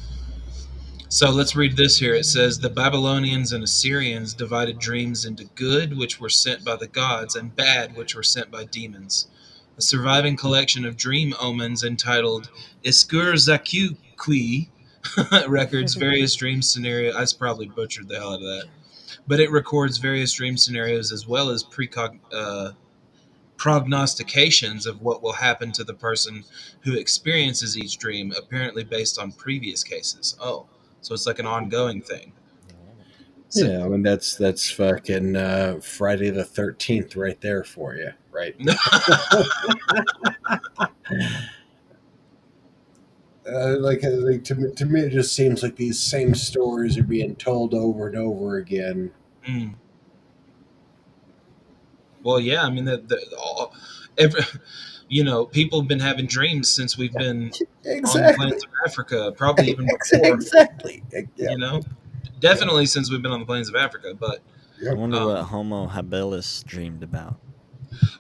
So let's read this here. It says the Babylonians and Assyrians divided dreams into good, which were sent by the gods, and bad, which were sent by demons. A surviving collection of dream omens entitled Iskur Zakukwi records various dream scenarios. I probably butchered the hell out of that, but it records various dream scenarios as well as prognostications of what will happen to the person who experiences each dream, apparently based on previous cases. Oh, so it's like an ongoing thing. Oh. So, Yeah, I mean that's fucking Friday the 13th right there for you, right? Like to me, it just seems like these same stories are being told over and over again. mm. Well, yeah, I mean every, people have been having dreams since we've been on the Exactly, plains of Africa, probably even before. exactly. Yeah, You know, yeah, definitely since we've been on the plains of Africa. But I yep. wonder what um, Homo habilis dreamed about.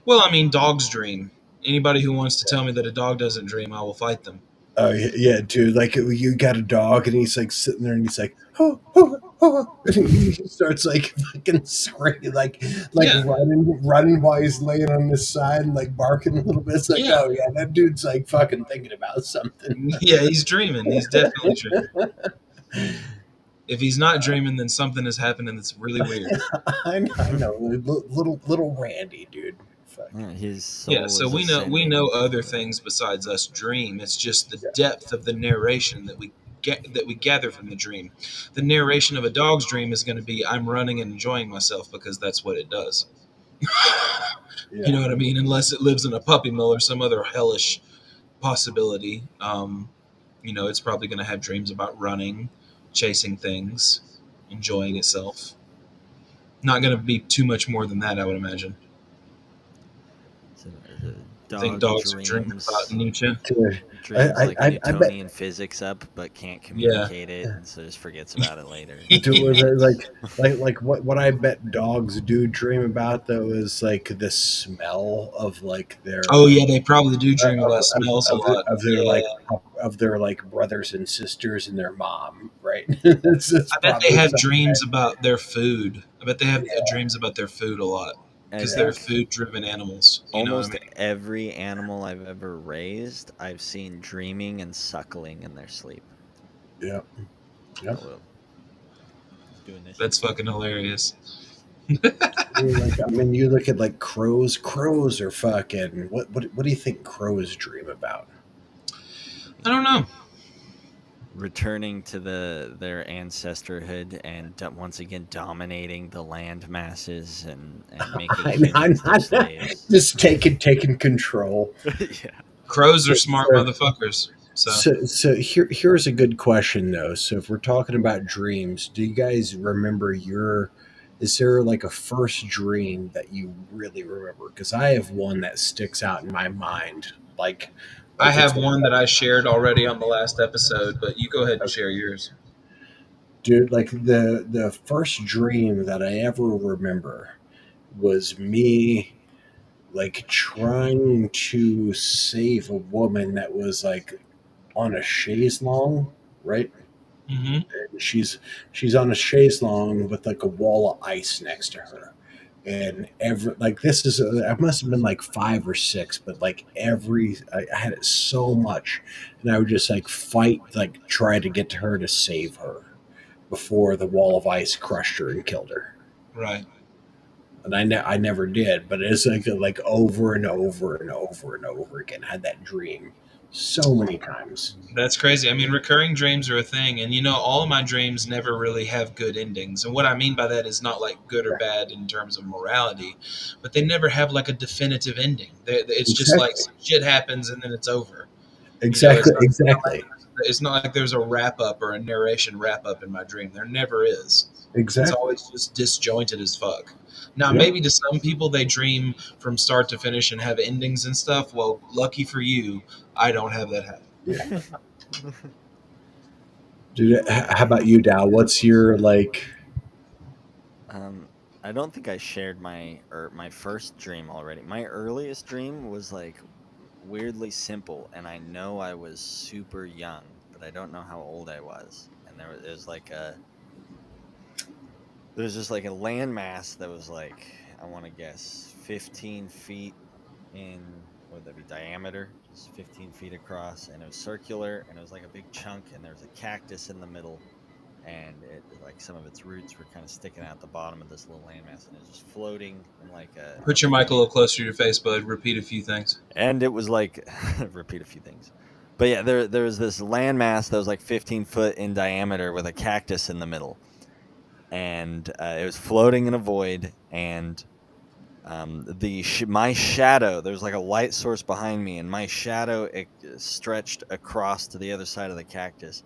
well, I mean, dogs dream. Anybody who wants to tell me that a dog doesn't dream, I will fight them. Oh yeah, dude. Like you got a dog, and he's like sitting there, and he's like, oh, oh, oh, and he starts like fucking screaming, like Yeah, running while he's laying on his side, and like barking a little bit. It's like, yeah, oh yeah, that dude's like fucking thinking about something. yeah. He's dreaming. He's definitely dreaming. If he's not dreaming, then something is happening that's really weird. I know, little Randy, dude. Fuck. Yeah, his Yeah, soul so is we know ascending other to the. things besides us dream. It's just the Yeah, depth of the narration that we gather from the dream. The narration of a dog's dream is going to be I'm running and enjoying myself because that's what it does. You yeah. know what I mean? Unless it lives in a puppy mill or some other hellish possibility. It's probably going to have dreams about running, chasing things, enjoying itself. Not going to be too much more than that, I would imagine. So the You think dog dogs are dreaming about dreams Nietzsche? Dude, dreams like I bet. Newtonian physics up, but can't Yeah. communicate it, and so just forgets about it later. Do like what I bet dogs do dream about though is like the smell of like Oh their yeah, they probably do dream about smells a lot. Yeah, of their like brothers and sisters and their mom, right? It's I bet they probably have something dreams that, about their food. I bet they have yeah, dreams about their food a lot I because they're think food-driven animals. You know what I almost mean? every animal I've ever raised, I've seen dreaming and suckling in their sleep. yeah, yeah. Oh, well, he's doing this. That's fucking hilarious. I mean, you look at like crows. Crows are fucking. What do you think crows dream about? I don't know. Returning to their ancestorhood and once again dominating the land masses and making I'm humans their not slaves. just taking control. Yeah. Crows are So, smart so, motherfuckers. So so here's a good question though. So if we're talking about dreams, do you guys remember your? Is there like a first dream that you really remember? Because I have one that sticks out in my mind, I like it's have one that I shared already on the last episode, but you go ahead and share yours. dude. Like the first dream that I ever remember was me like trying to save a woman that was like on a chaise longue, right? Mm-hmm. She's on a chaise longue with like a wall of ice next to her, and every like this is I must have been like 5 or 6, but like I had it so much, and I would just like fight, like try to get to her to save her before the wall of ice crushed her and killed her. Right. And I never did, but it's like over and over and over and over again. I had that dream so many times. That's crazy. I mean, recurring dreams are a thing, and all of my dreams never really have good endings. And what I mean by that is not like good or Yeah, bad in terms of morality, but they never have like a definitive ending. It's just like exactly, some shit happens and then it's over. exactly, It's not like exactly, there's a wrap up or a narration wrap up in my dream. There never is. It's exactly. always just disjointed as fuck. Now, Yep. maybe to some people they dream from start to finish and have endings and stuff. Well, lucky for you, I don't have that happen. Yeah. Dude, how about you, Dow? What's your like? um, I don't think I shared my first dream already. My earliest dream was like weirdly simple, and I know I was super young, but I don't know how old I was. And there was just like a landmass that was like, I want to guess 15 feet in, what would that be, diameter, was 15 feet across, and it was circular, and it was like a big chunk, and there was a cactus in the middle, and it like some of its roots were kind of sticking out the bottom of this little landmass, and it was just floating in like a Put your mic a little closer to your face, bud. Repeat a few things. and it was like repeat a few things. But yeah, there was this landmass that was like 15 foot in diameter with a cactus in the middle, and it was floating in a void. And my shadow, there was like a light source behind me, and my shadow stretched across to the other side of the cactus.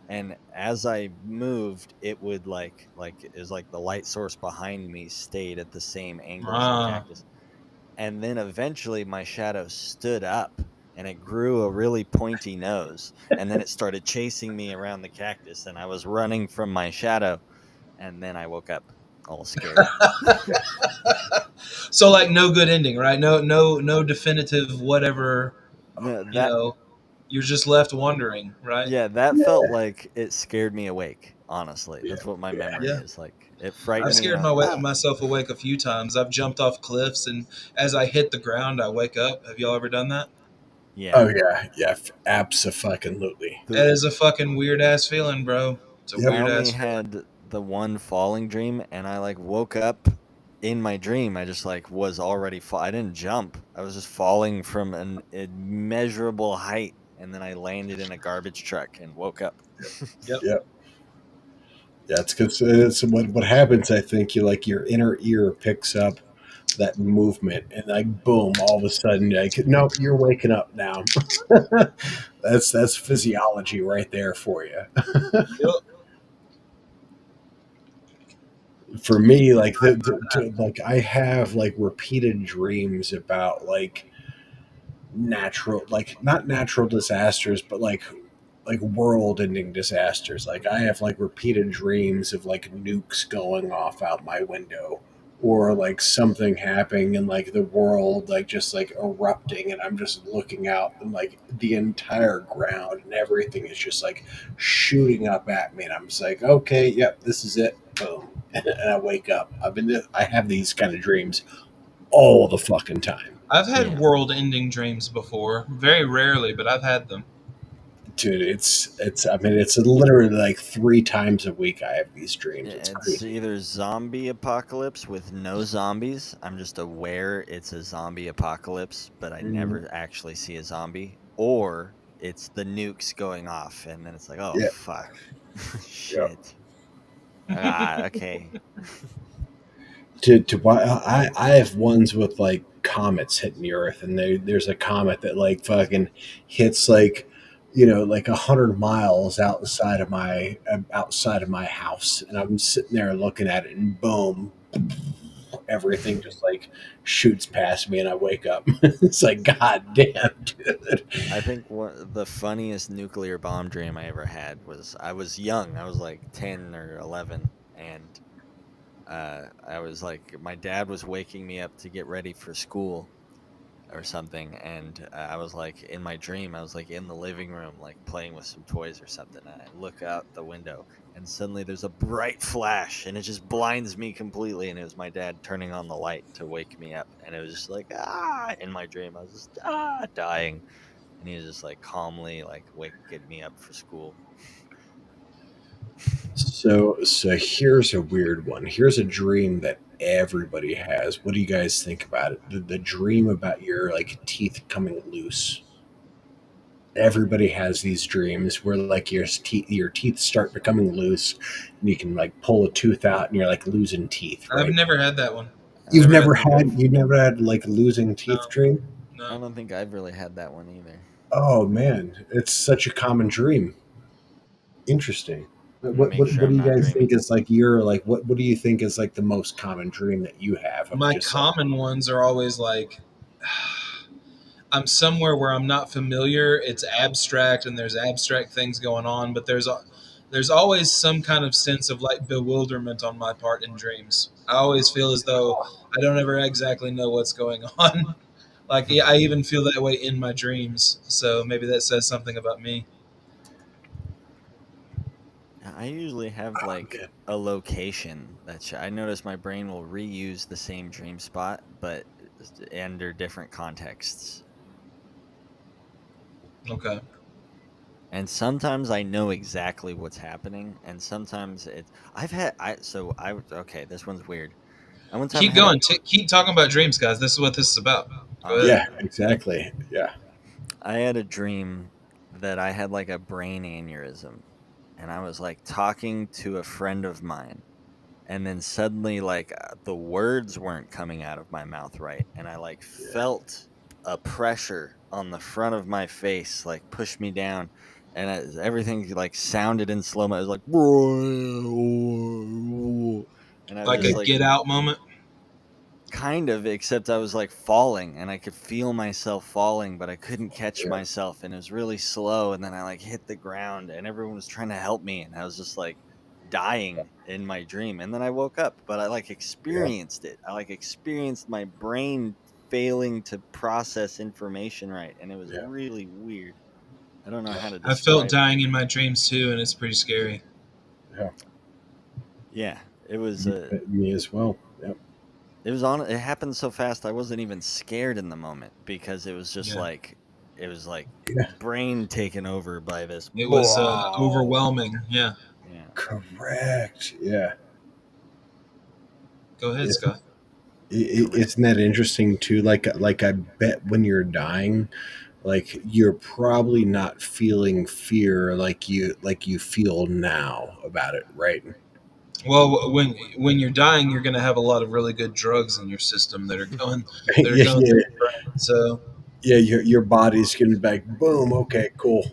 And as I moved, it would like it was like the light source behind me stayed at the same angle as the Ah, cactus. And then eventually my shadow stood up, and it grew a really pointy nose, and then it started chasing me around the cactus, and I was running from my shadow, and then I woke up all scared. so like no good ending, right? No definitive whatever. No, You that know, you're just left wondering, right? yeah, that felt Yeah, like it scared me awake. Honestly, yeah, that's what my yeah. memory Yeah. is like. It I've frightened me, and scared I was like, ah, myself awake a few times. I've jumped off cliffs, and as I hit the ground, I wake up. Have y'all ever done that? yeah. Oh yeah, yeah, abso-fucking-lutely. That The is a fucking weird ass feeling, bro. It's a Yep. I weird only ass feeling. had the one falling dream, and I like woke up in my dream. I just like was already I didn't jump. I was just falling from an immeasurable height, and then I landed in a garbage truck and woke up. Yep. Yep. Yeah, it's because it's what happens. I think you like your inner ear picks up that movement, and like boom, all of a sudden, like nope, you're waking up now. That's physiology right there for you. Yep. For me, like like I have like repeated dreams about like natural, like not natural disasters, but like world-ending disasters. Like I have like repeated dreams of like nukes going off out my window, or like something happening in like the world, like just like erupting, and I'm just looking out, and like the entire ground and everything is just like shooting up at me, and I'm just like, okay, yep, this is it. Boom, and I wake up. I have these kind of dreams all the fucking time. I've had Yeah, world-ending dreams before. Very rarely, but I've had them. Dude, it's I mean it's literally like 3 times a week I have these dreams. It's it's crazy. either zombie apocalypse with no zombies. I'm just aware it's a zombie apocalypse, but I Mhm. never actually see a zombie, or it's the nukes going off, and then it's like, oh Yeah, fuck, yeah. shit. Ah, okay. To why I have ones with like comets hitting the earth, and there's a comet that like fucking hits like like 100 miles outside of my house, and I'm sitting there looking at it, and boom, everything just like shoots past me, and I wake up. It's like god damn, dude. I think the funniest nuclear bomb dream I ever had was I was young. I was like 10 or 11, and I was like my dad was waking me up to get ready for school or something, and I was like in my dream, I was like in the living room like playing with some toys or something, and I look out the window, and suddenly there's a bright flash, and it just blinds me completely, and it was my dad turning on the light to wake me up, and it was just like ah in my dream. I was just dying, and he was just like calmly like waking me up for school. So here's a weird one. Here's a dream that everybody has. What do you guys think about it? The dream about your like teeth coming loose. Everybody has these dreams where like your teeth start becoming loose, and you can like pull a tooth out, and you're like losing teeth, I've right? never had that one. I You've Never had don't never that. think had I've you've never had like losing teeth No. dream? I No. don't think I've really had that one either. Oh man, it's such a common dream. Interesting. I'm gonna What make what sure what do I'm you not guys think dreaming. is like your like what do you think is like the most common dream that you have of My just like common ones are always like I'm somewhere where I'm not familiar. It's abstract, and there's abstract things going on, but there's always some kind of sense of like bewilderment on my part in dreams. I always feel as though I don't ever exactly know what's going on. Like yeah, I even feel that way in my dreams. So maybe that says something about me. I usually have oh like man. a location that I notice my brain will reuse the same dream spot, but under different contexts. Okay. And sometimes I know exactly what's happening, and sometimes it's okay, this one's weird. I one time Keep had a going. Keep talking about dreams, guys. This is what this is about. all Go ahead. right. Yeah, exactly. Yeah. I had a dream that I had like a brain aneurysm, and I was like talking to a friend of mine, and then suddenly like the words weren't coming out of my mouth right, and I like Yeah. felt a pressure on the front of my face like push me down, and everything like sounded in slow mo. It was like and I was Like just a Yeah. like get out moment. kind of, except I was like falling and I could feel myself falling, but I couldn't catch Yeah. myself, and it was really slow, and then I like hit the ground and everyone was trying to help me, and I was just like dying in my dream. And then I woke up, but I like Yeah. experienced it. I like experienced my brain failing to process information right, and it was Yeah. really weird. I don't know how to I felt describe it. dying in my dreams too, and it's pretty scary. Yeah. Yeah, it was Me as well. Yeah. it happened so fast I wasn't even scared in the moment, because it was just Yeah. like it was like Yeah. brain taken over by this. It was overwhelming. Yeah. Yeah. Correct. Yeah. Go ahead, It's, Scott. Correct. isn't that interesting too? Like I bet when you're dying, like you're probably not feeling fear like you feel now about it, right? Well, when you're dying, you're going to have a lot of really good drugs in your system that are Yeah, going through yeah, your brain. So yeah. Your body's gonna be like, boom. Okay, cool.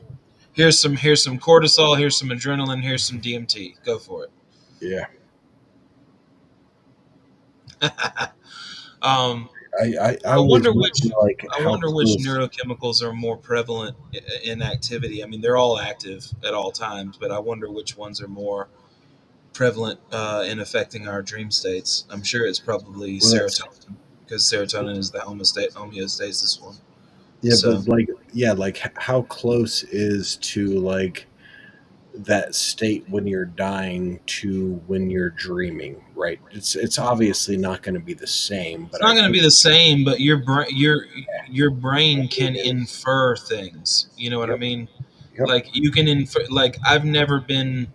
here's some cortisol, here's some adrenaline, here's some DMT. Go for Yeah. it. I I always wonder wonder which like I how wonder which close. neurochemicals are more prevalent in activity. I mean, they're all active at all times, but I wonder which ones are more prevalent in affecting our dream states. I'm sure it's probably Well, that's serotonin because serotonin is the homeostasis one. yeah, So but like yeah, like how close is to like that state when you're dying to when you're dreaming, right? It's obviously not going to be the same, it's but I not going to think be the same, but your brain can it is. infer things. You know what I Yep, mean? yep, Like you can infer. Like I've never been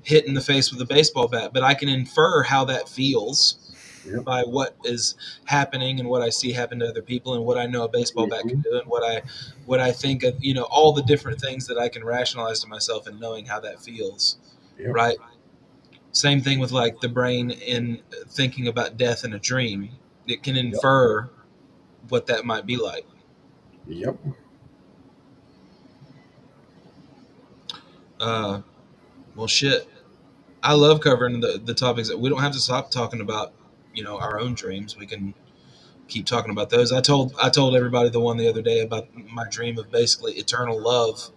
hit in the face with a baseball bat, but I can infer how that feels yep. by what is happening and what I see happen to other people and what I know a baseball bat can Hmm. do and what I think of, all the different things that I can rationalize to myself and knowing how that feels, Yep, right? Same thing with like the brain in thinking about death in a dream. It can yep, infer what that might be like. yep. Uh, well, shit. I love covering the topics that we don't have to stop talking about, our own dreams. We can keep talking about those. I told everybody the one the other day about my dream of basically eternal love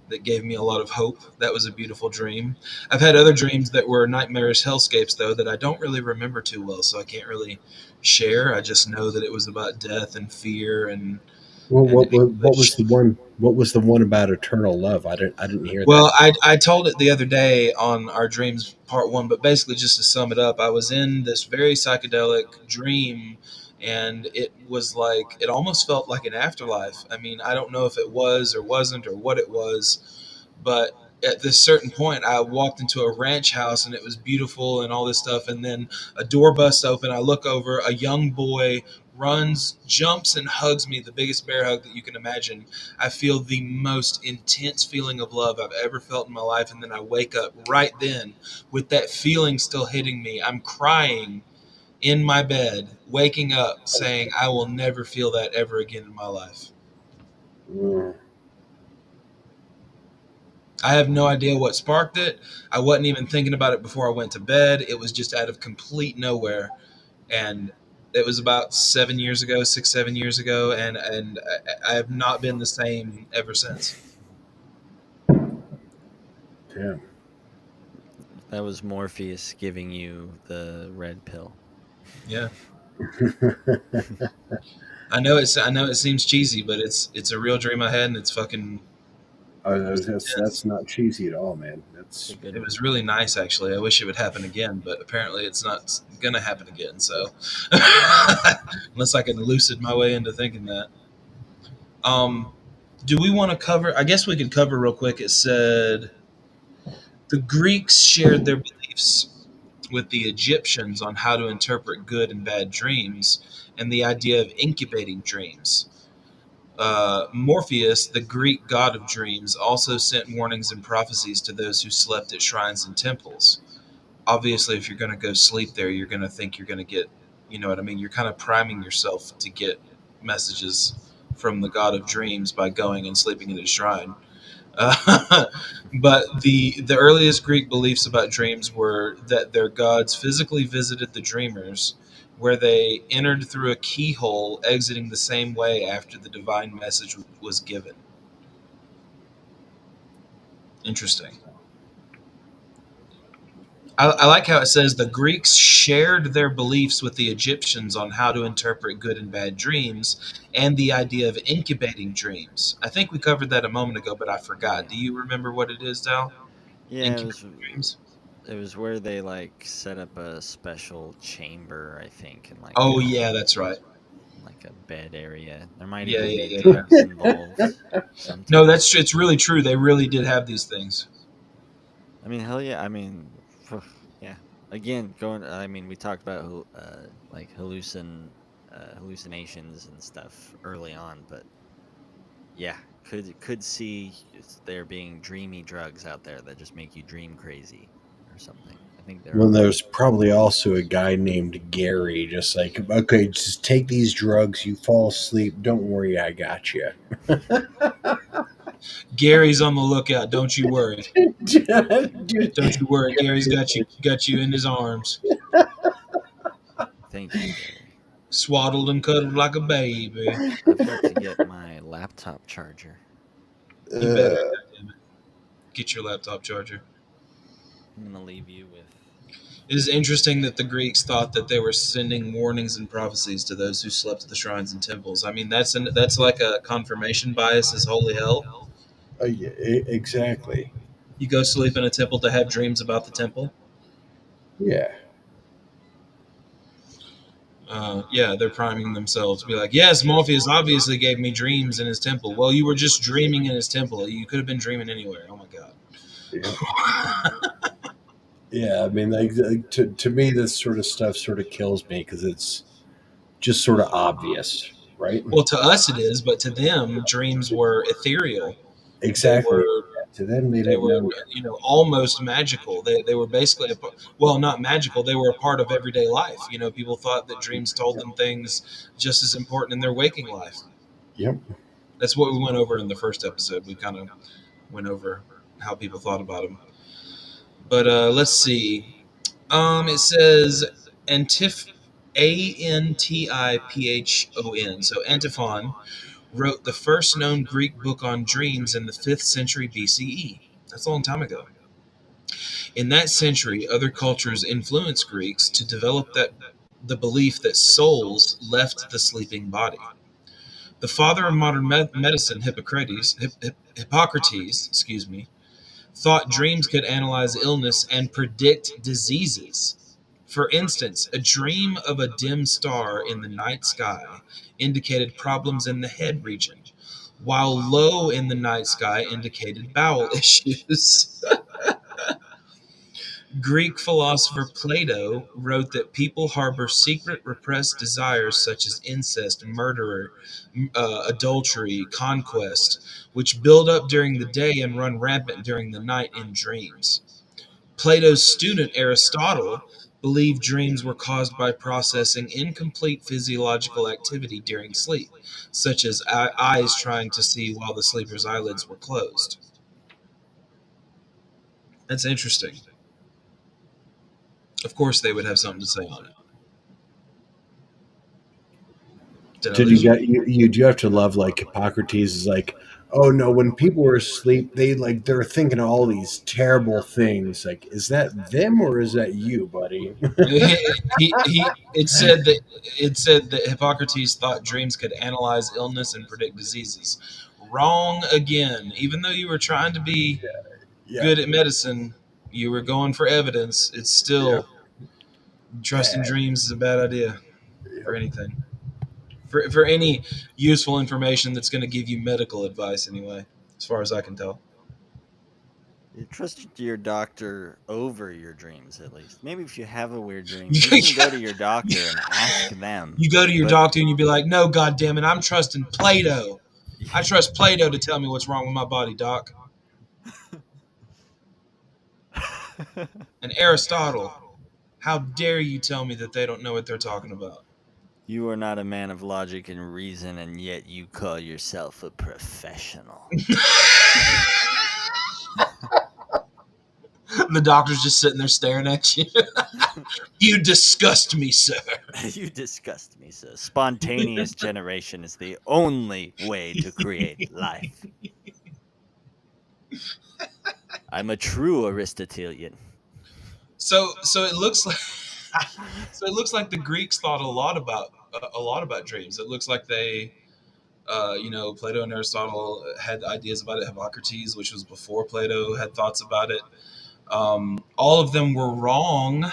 that gave me a lot of hope. That was a beautiful dream. I've had other dreams that were nightmarish hellscapes though that I don't really remember too well, so I can't really share. I just know that it was about death and fear Well, and what was anguish. the one? What was the one about eternal love? I didn't hear that. Well, I told it the other day on our dreams part one, but basically, just to sum it up, I was in this very psychedelic dream, and it was like, it almost felt like an afterlife. I mean, I don't know if it was or wasn't or what it was, but at this certain point, I walked into a ranch house and it was beautiful and all this stuff. And then a door busts open. I look over, a young boy runs, jumps, and hugs me, the biggest bear hug that you can imagine. I feel the most intense feeling of love I've ever felt in my life. And then I wake up right then with that feeling still hitting me. I'm crying in my bed, waking up saying, I will never feel that ever again in my life. Mm, I have no idea what sparked it. I wasn't even thinking about it before I went to bed. It was just out of complete nowhere. And it was about 7 years ago, 6, 7 years ago. And I have not been the same ever since. yeah. That was Morpheus giving you the red pill. Yeah. I know it seems cheesy, but it's a real dream I had, and it was That's intense. not cheesy at all, man. It's a That's good It one. was really nice, actually. I wish it would happen again, but apparently it's not gonna happen again. So, unless I can lucid my way into thinking that. Um, Do we want to cover? I guess we could cover real quick. It said the Greeks shared their beliefs with the Egyptians on how to interpret good and bad dreams and the idea of incubating dreams. Morpheus, the Greek god of dreams, also sent warnings and prophecies to those who slept at shrines and temples. Obviously, if you're going to go sleep there, you're going to think you're going to get, you know what I mean? You're kind of priming yourself to get messages from the god of dreams by going and sleeping at his shrine. Uh, but the earliest Greek beliefs about dreams were that their gods physically visited the dreamers, where they entered through a keyhole, exiting the same way after the divine message was given. Interesting. I like how it says the Greeks shared their beliefs with the Egyptians on how to interpret good and bad dreams and the idea of incubating dreams. I think we covered that a moment ago, but I forgot. Do you remember what it is, Dal? Yeah, Incubating dreams? it was where they like set up a special chamber, I think, Oh, yeah, that's right. in like a bed area. There might Yeah, even yeah, be yeah, yeah. drugs involved No, that's sometimes. true. It's really true. They really did have these things. I mean, hell yeah. I mean, yeah. Again, going. I mean, we talked about like hallucinations and stuff early on, but yeah, could see there being dreamy drugs out there that just make you dream crazy or something. I think there Well, are. there's probably also a guy named Gary, just like, okay, just take these drugs, you fall asleep, don't worry, I got you. Gary's on the lookout. Don't you worry. Dude, Don't you worry. Gary's got you in his arms, Thank you, Gary. swaddled and cuddled like a baby. I've got to get my laptop charger. You better, uh, goddammit, get your laptop charger. I'm gonna leave you with. It is interesting that the Greeks thought that they were sending warnings and prophecies to those who slept at the shrines and temples. I mean, that's like a confirmation bias is holy hell. yeah, exactly. You go sleep in a temple to have dreams about the temple. Yeah. Yeah, they're priming themselves to be like, yes, Morpheus obviously gave me dreams in his temple. Well, you were just dreaming in his temple. You could have been dreaming anywhere. Oh my Yeah. god. Yeah. I mean, like to me, this sort of stuff sort of kills me because it's just sort of obvious, right? Well, to us it is, but to them, dreams were ethereal. They Exactly. were To them, they they didn't were know. almost magical. They were basically well, not magical. They were a part of everyday life. People thought that dreams told them things just as important in their waking life. Yep. That's what we went over in the first episode. We kind of went over how people thought about them. But let's see. It says Antif Antiphon. So Antiphon wrote the first known Greek book on dreams in the 5th century BCE. That's a long time ago. In that century, other cultures influenced Greeks to develop the belief that souls left the sleeping body. The father of modern medicine, Hippocrates, excuse me, thought dreams could analyze illness and predict diseases. For instance, a dream of a dim star in the night sky indicated problems in the head region, while low in the night sky indicated bowel issues. Greek philosopher Plato wrote that people harbor secret repressed desires such as incest, murder, adultery, conquest, which build up during the day and run rampant during the night in dreams. Plato's student Aristotle believed dreams were caused by processing incomplete physiological activity during sleep, such as eyes trying to see while the sleeper's eyelids were closed. That's interesting. Of course, they would have something to say on it. Did I Did you lose you? get you do have to love like Hippocrates is like, oh no, when people were asleep, they're thinking all these terrible things. Like, is that them or is that you, buddy? It said that Hippocrates thought dreams could analyze illness and predict diseases. Wrong again. Even though you were trying to be Yeah. good at medicine, you were going for evidence. It's Yeah. still trusting Yeah. dreams is a bad idea Yeah. for anything. for any useful information that's going to give you medical advice anyway, as far as I can tell. You trust your doctor over your dreams, at least. Maybe if you have a weird dream, you can go Yeah. to your doctor and ask them. You go to your But doctor and you be like, "No, God damn it, I'm trusting Plato. I trust Plato to tell me what's wrong with my body, doc, and Aristotle. How dare you tell me that they don't know what they're talking about?" you are not a man of logic and reason, and yet you call yourself a professional. The doctor's just sitting there staring at you. You disgust me, sir. You disgust me, sir. Spontaneous generation is the only way to create life. I'm a true Aristotelian. So it looks like so it looks like the Greeks thought a lot about dreams. It looks like they Plato and Aristotle had ideas about it. Hippocrates, which was before Plato, had thoughts about it. All of them were wrong.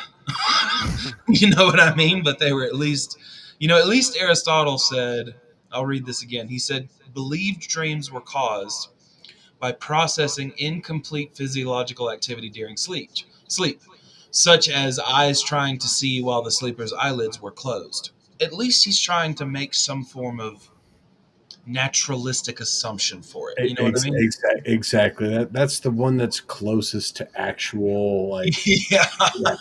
You know what I mean? But they were at least Aristotle said, I'll read this again. He said, believed dreams were caused by processing incomplete physiological activity during sleep, such as eyes trying to see while the sleeper's eyelids were closed. At least he's trying to make some form of naturalistic assumption for it. You know what I mean? Exactly. That's the one that's closest to actual like. Yeah. Yeah,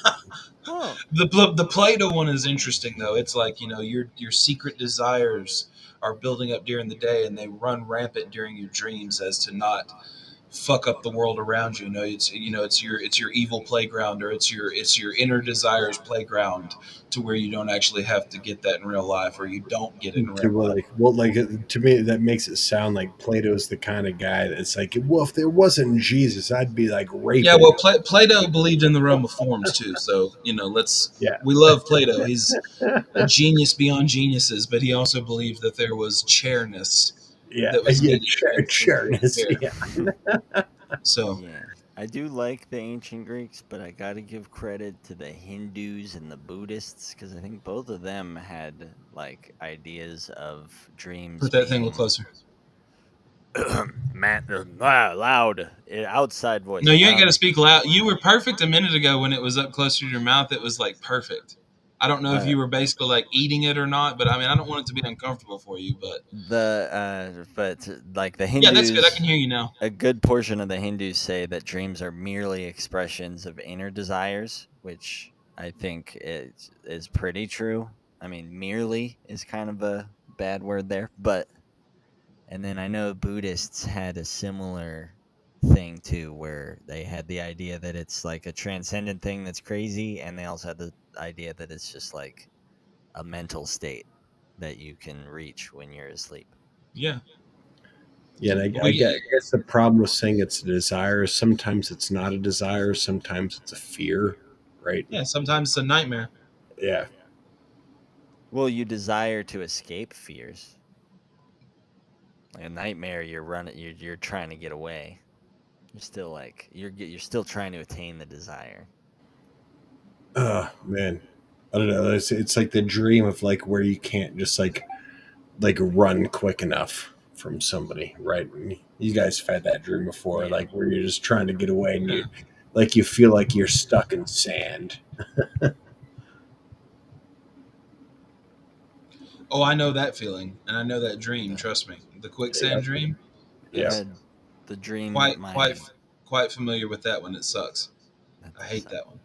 Well, The Plato one is interesting though. It's like your secret desires are building up during the day, and they run rampant during your dreams as to not fuck up the world around you. It's your evil playground, or it's your inner desires playground, to where you don't actually have to get that in real life, or you don't get it in to real well, life. to me that makes it sound like Plato's the kind of guy that's like, well, if there wasn't Jesus, I'd be like Yeah, raping. well, Plato believed in the realm of forms too. So let's Yeah, we love Plato. He's a genius beyond geniuses, but he also believed that there was chairness yeah, that was yeah. needed to make things Sharon go is. fair. Yeah, So yeah. I do like the ancient Greeks, but I got to give credit to the Hindus and the Buddhists because I think both of them had like ideas of dreams put that thing a little being closer. man loud outside voice. No, you ain't got to speak loud. You were perfect a minute ago when it was up closer to your mouth. It was like perfect. I don't know if Uh, you were basically like eating it or not, but I mean, I don't want it to be uncomfortable for you. But but like the yeah, that's good. I Hindus, can hear you now. a good portion of the Hindus say that dreams are merely expressions of inner desires, which I think is pretty true. I mean, merely is kind of a bad word there, but and then I know Buddhists had a similar thing too, where they had the idea that it's like a transcendent thing that's crazy, and they also had the idea that it's just like a mental state that you can reach when you're asleep. Yeah. yeah. And Well, I guess the problem with saying it's a desire is sometimes it's not a desire, sometimes it's a fear, right? yeah. Sometimes it's a nightmare. Yeah. Well, you desire to escape fears. Like a nightmare, you're running, you're trying to get away. You're still like you're still trying to attain the desire. Oh man, I don't know. It's like the dream of like where you can't just like run quick enough from somebody, right? You guys have had that dream before, Yeah. like where you're just trying to get away and Yeah. you feel like you're stuck in sand. Oh, I know that feeling, and I know that dream. The, Trust me, the quicksand Yep. dream. I've Yep. Yes, had the dream that quite quite my quite familiar with that one. It sucks. that I does hate suck. that one.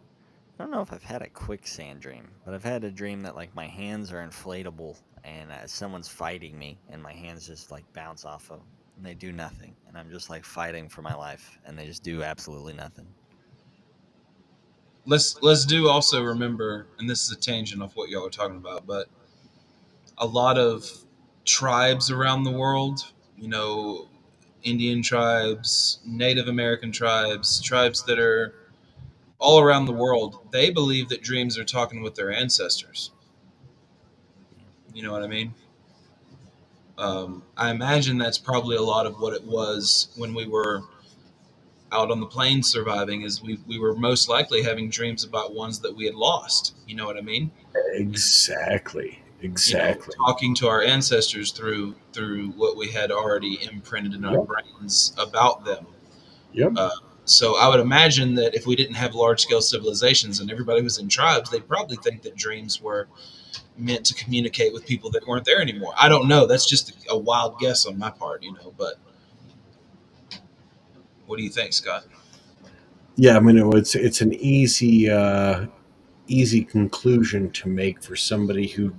I don't know if I've had a quicksand dream, but I've had a dream that like my hands are inflatable and someone's fighting me, and my hands just like bounce off of, and they do nothing, and I'm just like fighting for my life, and they just do absolutely nothing. Let's do also remember, and this is a tangent off what y'all are talking about, but a lot of tribes around the world, you know, Indian tribes, Native American tribes, tribes that are all around the world, they believe that dreams are talking with their ancestors. Yeah. You know what I mean? I imagine that's probably a lot of what it was when we were out on the plains surviving. Is we were most likely having dreams about ones that we had lost. You know what I mean? Exactly. You know, Exactly. talking to our ancestors through what we had already imprinted in our Yep. brains about them. Yep. Uh, so I would imagine that if we didn't have large scale civilizations and everybody was in tribes, they'd probably think that dreams were meant to communicate with people that weren't there anymore. I don't know. That's just a wild guess on my part, you know. But what do you think, Scott? Yeah. I mean, it's an easy conclusion to make for somebody who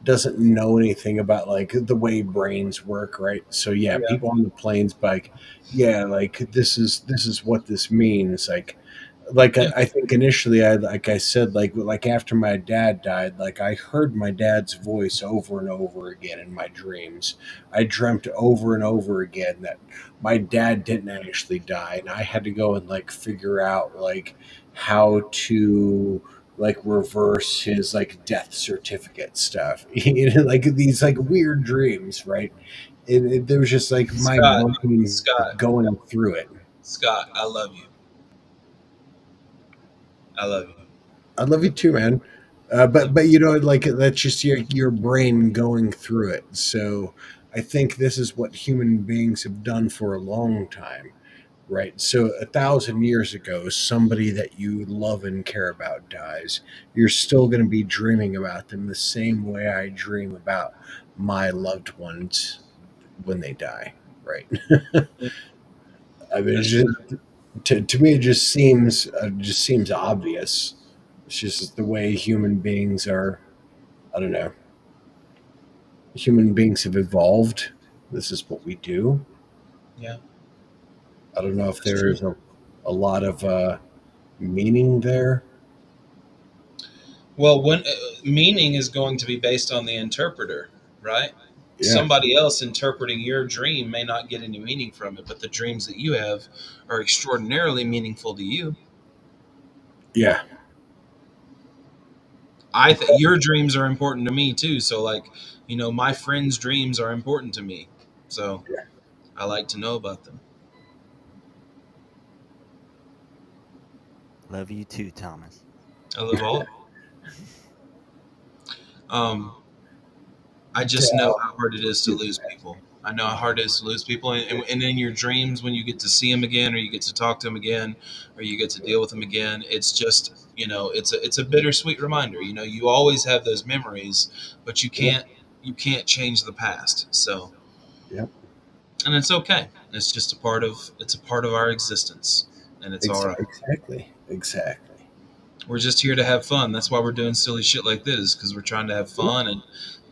doesn't know anything about like the way brains work, right? So yeah, Yeah. people on the planes like, yeah, like this is what this means. Like Yeah. I think initially I like I said like after my dad died, like I heard my dad's voice over and over again in my dreams. I dreamt over and over again that my dad didn't actually die, and I had to go and like figure out like how to like reverse his like death certificate stuff. You know, like these like weird dreams, right? There was just like my Scott, brain Scott, going through it. Scott, I love you. I love you. I love you too, man. I love But you know, like that's just your brain going through it. So I think this is what human beings have done for a long time, right? So 1,000 years ago, somebody that you love and care about dies. You're still going to be dreaming about them the same way I dream about my loved ones when they die, right? you. I mean, That's true. to me, it just seems obvious. It's just the way human beings are. I don't know. Human beings have evolved. This is what we do. Yeah, I don't know if that's true. there's a lot of meaning there. Well, when meaning is going to be based on the interpreter, right? Yeah, Somebody else interpreting your dream may not get any meaning from it, but the dreams that you have are extraordinarily meaningful to you. yeah, Your dreams are important to me too. So, like, you know, my friends' dreams are important to me. So yeah. I like to know about them. Love you too, Thomas. I love all of you. Um, I just know Dal, how hard it is to lose people. I know how hard it is to lose people, and in your dreams, when you get to see them again, or you get to talk to them again, or you get to deal with them again, it's just, you know, it's a bittersweet reminder. You know, you always have those memories, but yeah, you can't change the past. So, yeah. and it's okay. It's a part of our existence, and it's all right. Exactly, exactly. We're just here to have fun. That's why we're doing silly shit like this, because we're trying to have Yeah, fun and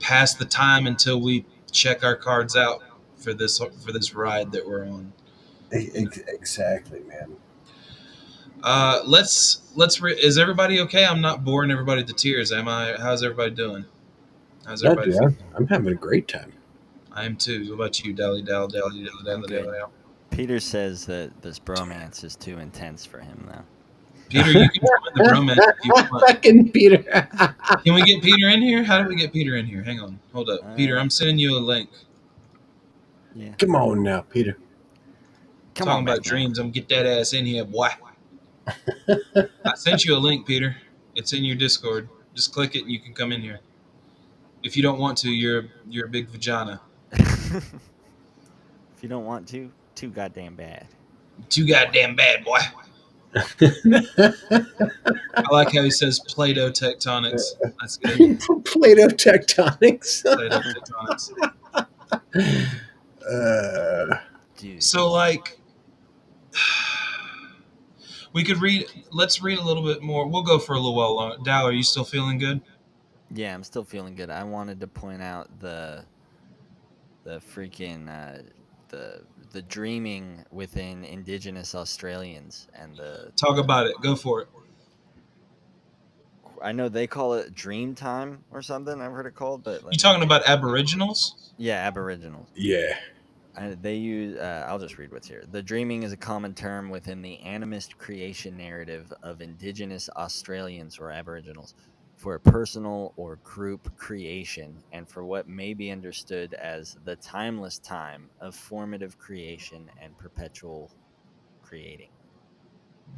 pass the time until we check our cards out for this ride that we're on. You know. exactly, man. Is everybody okay? I'm not boring everybody to tears, am I? How's everybody doing? How's No, everybody dude, feeling? I'm having a great time. I am too. What about you, Dally Dal Dally Dally I'm Dally good. Dally? Peter says that this bromance is too intense for him, though. Peter, you can join the bromance if you want. Fucking Peter. Can we get Peter in here? How do we get Peter in here? Hang on, hold up, Peter. Uh, I'm sending you a link. yeah. Come on now, Peter. Come Talking on about back now. dreams. I'm gonna get that ass in here, boy. I sent you a link, Peter. It's in your Discord. Just click it and you can come in here. If you don't want to, you're a big vagina. If you don't want to, too goddamn bad. Too goddamn bad, boy. I like how he says Play-Doh tectonics. That's good. Plato tectonics. Play-Doh tectonics. uh, Dude. So like we could read. Let's read a little bit more. We'll go for a little while longer. Dow, are you still feeling good? Yeah, I'm still feeling good. I wanted to point out the freaking the dreaming within indigenous Australians and Talk the about it. Go for it. I know they call it dream time or something. I've heard it called, but You let me talking about Aboriginals? yeah, Aboriginals. yeah. They use. I'll just read what's here. The dreaming is a common term within the animist creation narrative of Indigenous Australians or Aboriginals for a personal or group creation, and for what may be understood as the timeless time of formative creation and perpetual creating.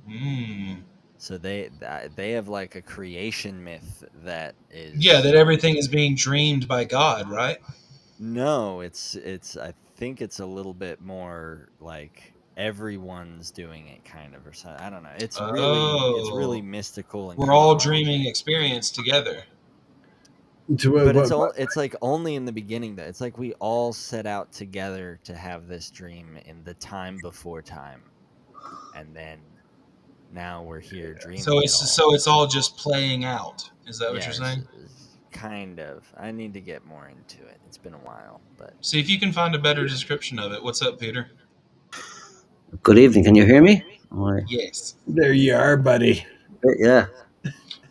Hmm. So they have like a creation myth that Yeah, is that everything is being dreamed by God, right? no, it's I think it's a little bit more like everyone's doing it kind of or something. I don't know. It's really Oh, mystical and we're all cosmology. dreaming experience together. To But what? it's like only in the beginning that it's like we all set out together to have this dream in the time before time, and then now we're here So dreaming it it's all. so it's all just playing out. Is that what Yeah, you're saying? it's kind of. I need to get more into it. It's been a while, but See if you can find a better description of it. What's up, Peter? Good evening. Can you hear me? Or, Yes. There you are, buddy. yeah.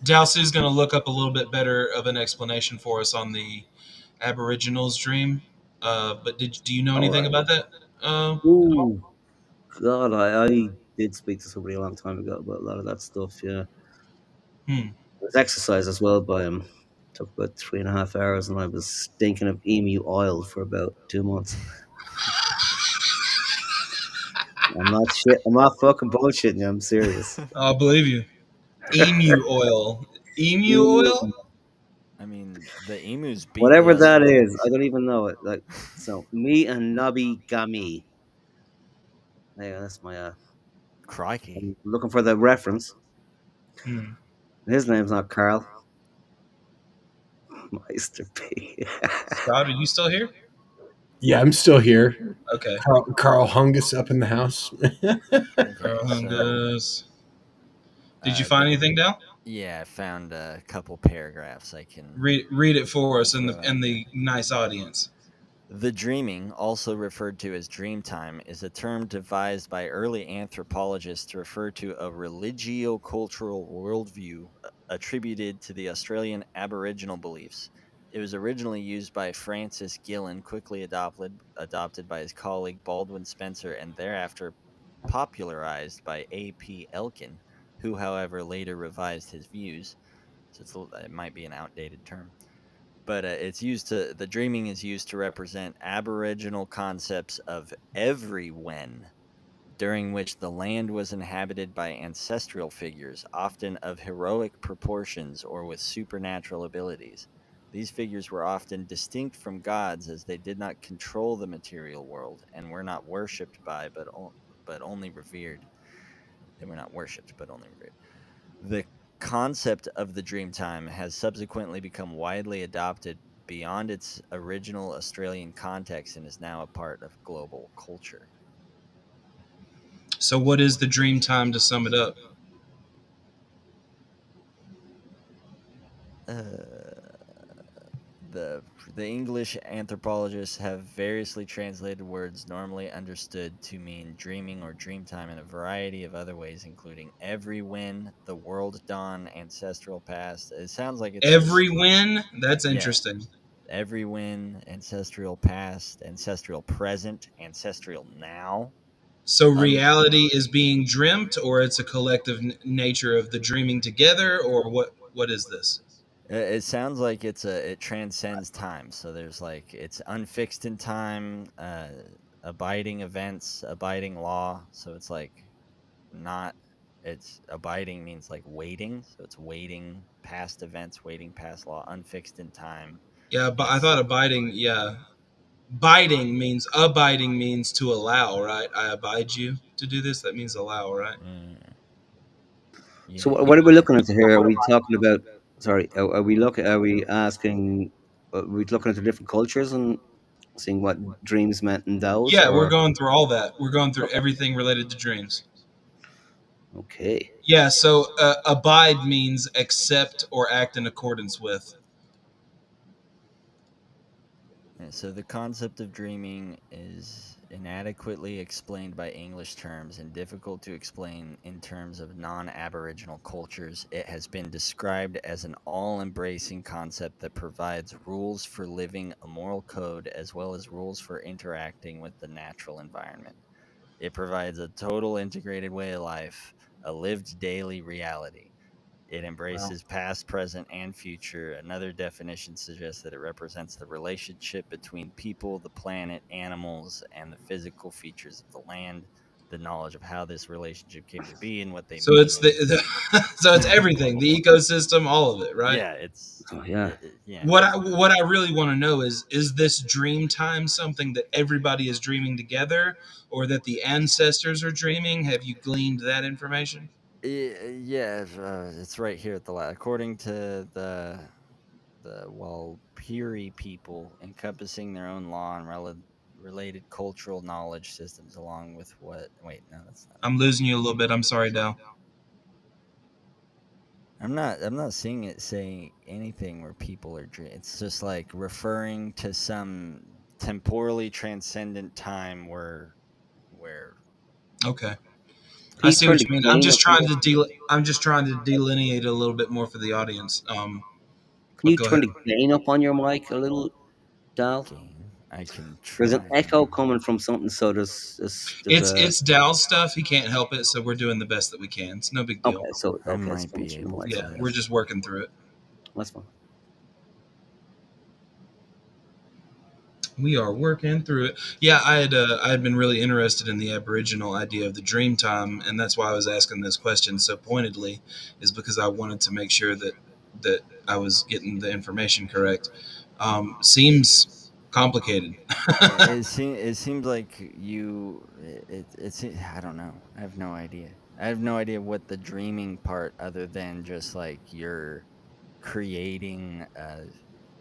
Dalsu's going to look up a little bit better of an explanation for us on the Aboriginals' dream. But do you know All anything right. about that at all? Ooh, God, I did speak to somebody a long time ago about a lot of that stuff. Yeah, Hmm. it was exercise as well. By took about 3.5 hours, and I was stinking of emu oil for about 2 months. I'm not shit. I'm not fucking bullshitting you. I'm serious. I'll believe you. Emu oil. Emu Emu, oil? I mean, the emus beat the whatever that is, I Australians. don't even know it. Like, so me and Nobby Gami. Yeah, that's my. Crikey. I'm looking for the reference. Hmm. His name's not Carl. Meister P. Scott, are you still here? Yeah, I'm still here. Okay. Carl Hungus up in the house. Okay, Carl so Hungus. Did you the find anything down? yeah, I found a couple paragraphs I can Read it for us throw in out there. the nice audience. The dreaming, also referred to as dream time, is a term devised by early anthropologists to refer to a religio-cultural worldview attributed to the Australian Aboriginal beliefs. It was originally used by Francis Gillen, quickly adopted by his colleague Baldwin Spencer, and thereafter popularized by A.P. Elkin, who, however, later revised his views. So it might be an outdated term, but the dreaming is used to represent aboriginal concepts of every when, during which the land was inhabited by ancestral figures, often of heroic proportions or with supernatural abilities. These figures were often distinct from gods, as they did not control the material world and were not worshipped by but only revered. They were not worshipped but only revered. The concept of the dream time has subsequently become widely adopted beyond its original Australian context and is now a part of global culture. So, what is the dream time to sum it up? Uh, the the English anthropologists have variously translated words normally understood to mean dreaming or dream time in a variety of other ways, including every when, the world dawn, ancestral past. It sounds like it's Every just win? That's yeah, interesting. every win, ancestral past, ancestral present, ancestral now. So, Un- reality is being dreamt, or it's a collective nature of the dreaming together, or what? What is this? it sounds like it transcends time. So there's like it's unfixed in time, abiding events, abiding law. So it's like not. It's abiding means like waiting. So it's waiting past events, waiting past law, unfixed in time. Yeah, but I It's thought abiding. Yeah, abiding means to allow, right? I abide you to do this. That means allow, right? So yeah, what are we looking into here? Are we talking about? Sorry, are we looking? Are we asking? Are we looking into different cultures and seeing what dreams meant in those? Yeah, we're Or going through all that. We're going through everything related to dreams. okay, Yeah, so abide means accept or act in accordance with. Yeah, so the concept of dreaming is inadequately explained by English terms and difficult to explain in terms of non-Aboriginal cultures. It has been described as an all-embracing concept that provides rules for living a moral code as well as rules for interacting with the natural environment. It provides a total integrated way of life, a lived daily reality. It Wow. embraces past, present, and future. Another definition suggests that it represents the relationship between people, the planet, animals, and the physical features of the land. the knowledge of how this relationship came to be and what they So it's mean. so it's everything, the ecosystem, all of it, right? Yeah, it's Oh yeah. yeah. What I really want to know is this dream time something that everybody is dreaming together, or that the ancestors are dreaming? Have you gleaned that information? Yeah, it's right here at the according to the Piri people, encompassing their own law and related cultural knowledge systems, along with what? Wait, no, that's not I'm it. losing you a little bit. I'm sorry, Dal. I'm not seeing it saying anything where people are it's just like referring to some temporally transcendent time where Okay, I Pete's see trying what to you mean. gain up on your. I'm just trying to delineate a little bit more for the audience. Can But you go ahead. turn the gain up on your mic a little, Dal? game I can There's an try. echo coming from something, so there's a. It's Dal's stuff. He can't help it, so we're doing the best that we can. It's no big deal. I Okay, it's might coming be through the able mic. Yeah, Okay, to. we're just working through it. that's fine. We are working through it. Yeah, I had been really interested in the Aboriginal idea of the dream time, and that's why I was asking this question so pointedly, is because I wanted to make sure that I was getting the information correct. Seems complicated. It seems like I don't know. I have no idea. I have no idea what the dreaming part, other than just like you're creating a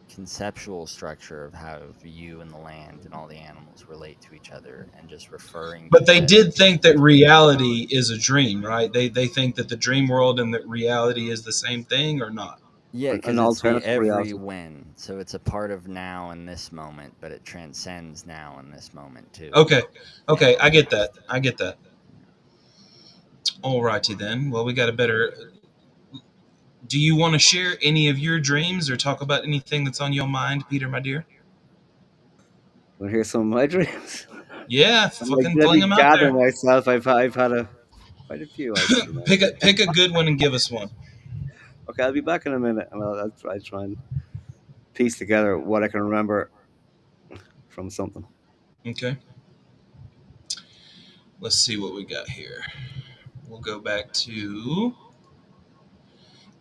conceptual structure of how you and the land and all the animals relate to each other, and just referring to But they that did as think that reality is a dream, right? They think that the dream world and that reality is the same thing, or not? yeah, An because it's the alternative every reality. when, so it's a part of now in this moment, but it transcends now in this moment too. Okay, Yeah, okay, I get that. I get that. Alrighty then. Well, we got a better. Do you want to share any of your dreams or talk about anything that's on your mind, Peter, my dear? Want to hear some of my dreams? Yeah, I'm like, fucking let fling me them out gather there. myself. I've had quite a few actually now. Pick a good one and give us one. Okay, I'll be back in a minute, and I'll try and piece together what I can remember from something. Okay, let's see what we got here. We'll go back to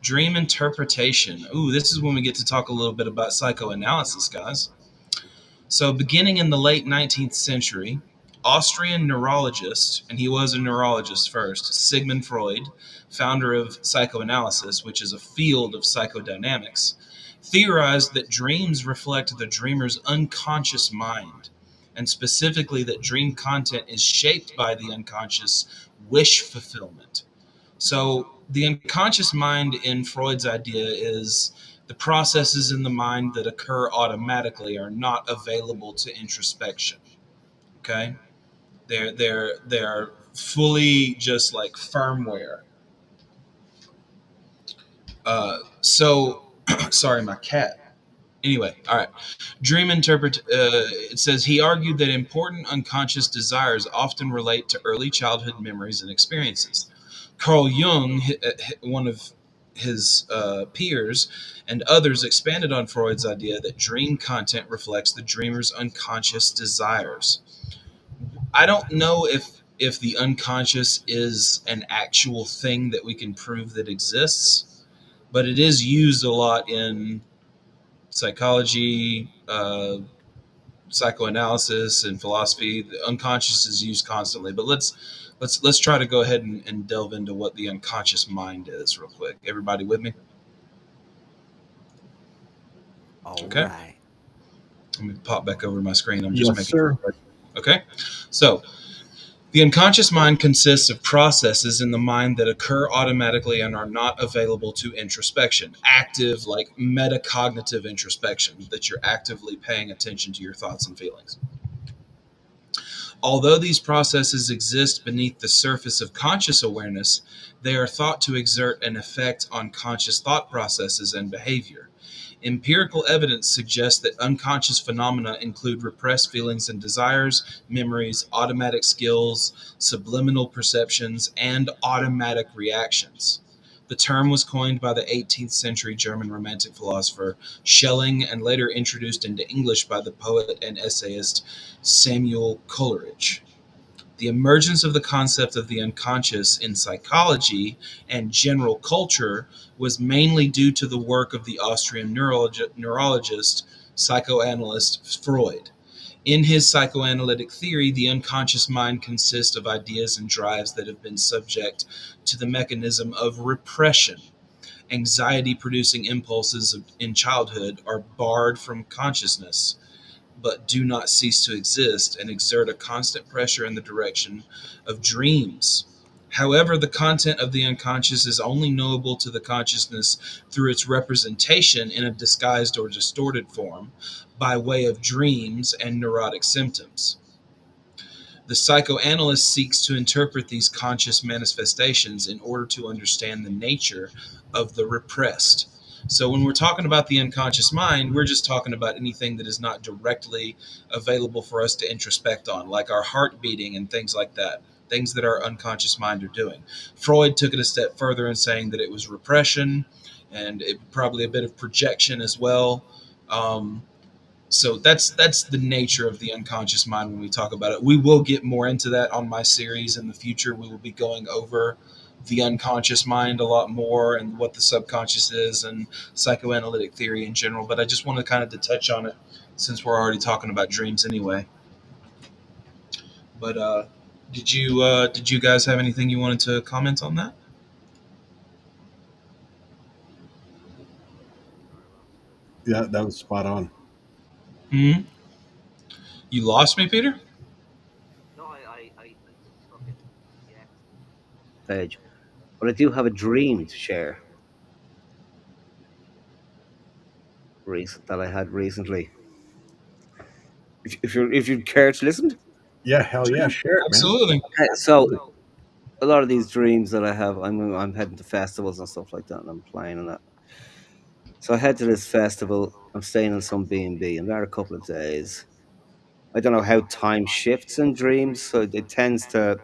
dream interpretation. Ooh, this is when we get to talk a little bit about psychoanalysis, guys. So, beginning in the late 19th century, Austrian neurologist, and he was a neurologist first, Sigmund Freud, founder of psychoanalysis, which is a field of psychodynamics, theorized that dreams reflect the dreamer's unconscious mind, and specifically that dream content is shaped by the unconscious wish fulfillment. So, the unconscious mind in Freud's idea is the processes in the mind that occur automatically are not available to introspection. Okay, they're fully just like firmware. So, sorry, my cat. Anyway, all right. Dream interpret. It says he argued that important unconscious desires often relate to early childhood memories and experiences. Carl Jung, one of his peers, and others expanded on Freud's idea that dream content reflects the dreamer's unconscious desires. I don't know if the unconscious is an actual thing that we can prove that exists, but it is used a lot in psychology, psychoanalysis, and philosophy. The unconscious is used constantly, but let's try to go ahead and delve into what the unconscious mind is real quick. Everybody with me? all Okay. right. Let me pop back over my screen. I'm just Yes, making sir. sure. Okay. So the unconscious mind consists of processes in the mind that occur automatically and are not available to introspection. Active, like metacognitive introspection, that you're actively paying attention to your thoughts and feelings. Although these processes exist beneath the surface of conscious awareness, they are thought to exert an effect on conscious thought processes and behavior. Empirical evidence suggests that unconscious phenomena include repressed feelings and desires, memories, automatic skills, subliminal perceptions, and automatic reactions. The term was coined by the 18th century German Romantic philosopher Schelling and later introduced into English by the poet and essayist Samuel Coleridge. The emergence of the concept of the unconscious in psychology and general culture was mainly due to the work of the Austrian neurologist, psychoanalyst Freud. In his psychoanalytic theory, the unconscious mind consists of ideas and drives that have been subject to the mechanism of repression. Anxiety producing impulses in childhood are barred from consciousness, but do not cease to exist and exert a constant pressure in the direction of dreams. However, the content of the unconscious is only knowable to the consciousness through its representation in a disguised or distorted form by way of dreams and neurotic symptoms. The psychoanalyst seeks to interpret these conscious manifestations in order to understand the nature of the repressed. So, when we're talking about the unconscious mind, we're just talking about anything that is not directly available for us to introspect on, like our heart beating and things like that, things that our unconscious mind are doing. Freud took it a step further in saying that it was repression and probably a bit of projection as well. Um, so that's the nature of the unconscious mind when we talk about it. We will get more into that on my series in the future. We will be going over the unconscious mind a lot more and what the subconscious is and psychoanalytic theory in general. But I just wanted kind of to touch on it since we're already talking about dreams anyway. But did you guys have anything you wanted to comment on that? Yeah, that was spot on. Hmm. You lost me, Peter. No, I got stuck in the X page, but I do have a dream to share that I had recently. If you care to listen. Yeah, hell yeah, Sure, share it, man. absolutely. Okay, so a lot of these dreams that I have, I'm heading to festivals and stuff like that, and I'm playing and that. So I head to this festival. I'm staying in some B&B, and there a couple of days. I don't know how time shifts in dreams, so it tends to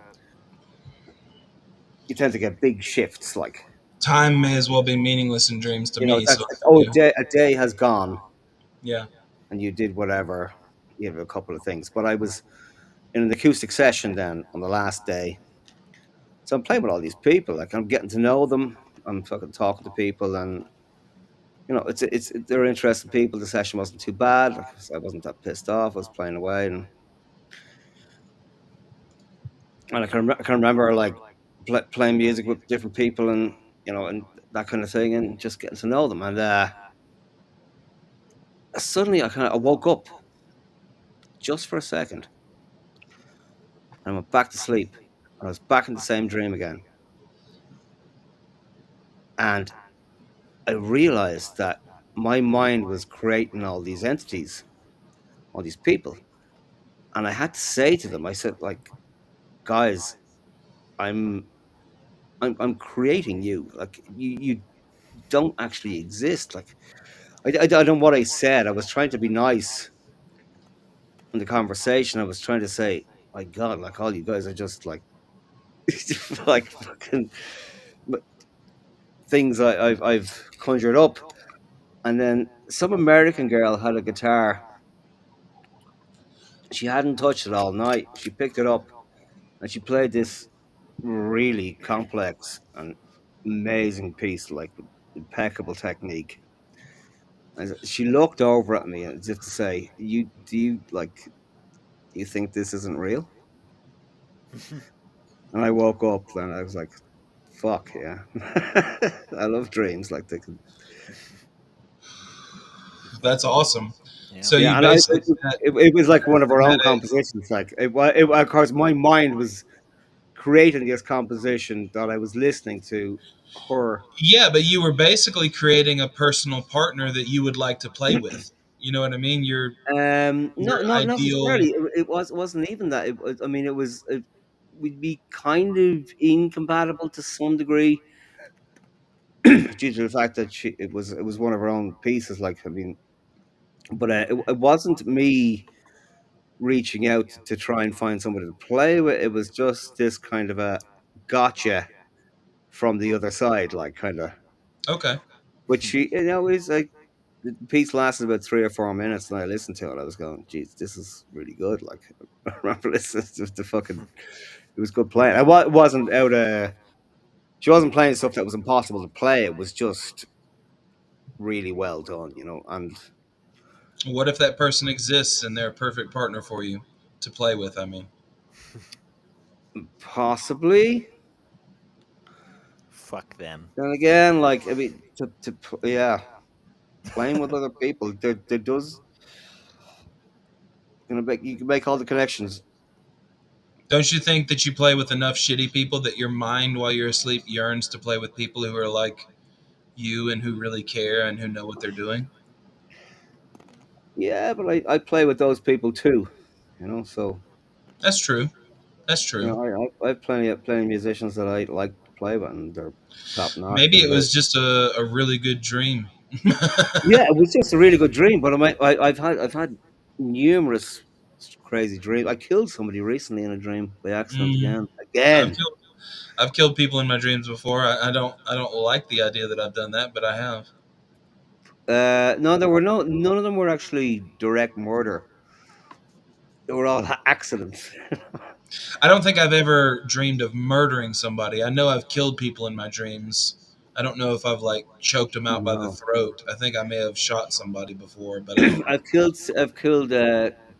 you tend to get big shifts, like Time may as well be meaningless in dreams to me. that's So like, oh, yeah, a day has gone, yeah. and you did whatever, you have a couple of things. But I was in an acoustic session then on the last day, so I'm playing with all these people, like I'm getting to know them. I'm fucking talking to people, and they're interesting people. The session wasn't too bad. Like I wasn't that pissed off. I was playing away, and I can remember like playing music with different people, and and that kind of thing, and just getting to know them. And suddenly, I woke up just for a second, and I went back to sleep, and I was back in the same dream again, and I realized that my mind was creating all these entities, all these people, and I had to say to them, I said, like, guys, I'm I'm creating you. Like you don't actually exist. Like I don't know what I said. I was trying to be nice in the conversation. I was trying to say, my God, like all you guys are just like like fucking things I've conjured up. And then some American girl had a guitar. She hadn't touched it all night. She picked it up and she played this really complex and amazing piece, like with impeccable technique. And she looked over at me as if to say, do you think this isn't real?" And I woke up and I was like, "Fuck yeah!" I love dreams. Like they can, That's awesome. Yeah. So yeah. you And basically it was like one of our had own a compositions. Like of course, my mind was creating this composition that I was listening to her. yeah, but you were basically creating a personal partner that you would like to play with. You know what I mean? Your Not ideal. necessarily. It wasn't even that. I mean, we'd be kind of incompatible to some degree due to the fact that it was one of her own pieces. Like I mean, but it wasn't me reaching out to try and find somebody to play with. It was just this kind of a gotcha from the other side, like kind of. Okay. Which she, is like. the piece lasted about 3 or 4 minutes, and I listened to it. I was going, "Geez, this is really good." Like, I remember listening to the fucking. It was good playing. It wasn't out of. She wasn't playing stuff that was impossible to play. It was just really well done, and What if that person exists and they're a perfect partner for you to play with? I mean, possibly. Fuck them. Then again, like I mean, yeah, playing with other people, there does make you can make all the connections. don't you think that you play with enough shitty people that your mind, while you're asleep, yearns to play with people who are like you and who really care and who know what they're doing? Yeah, but I play with those people too, So That's true. That's true. I have plenty of musicians that I like to play with, and they're top notch. Maybe it was just a really good dream. Yeah, it was just a really good dream. But I've had numerous crazy dreams. I killed somebody recently in a dream by accident Mm, again. I've Again. killed I've killed people in my dreams before. I don't like the idea that I've done that, but I have. No, none of them were actually direct murder. They were all accidents. I don't think I've ever dreamed of murdering somebody. I know I've killed people in my dreams. I don't know if I've like choked them out by the No, throat. I think I may have shot somebody before, but I don't. I've killed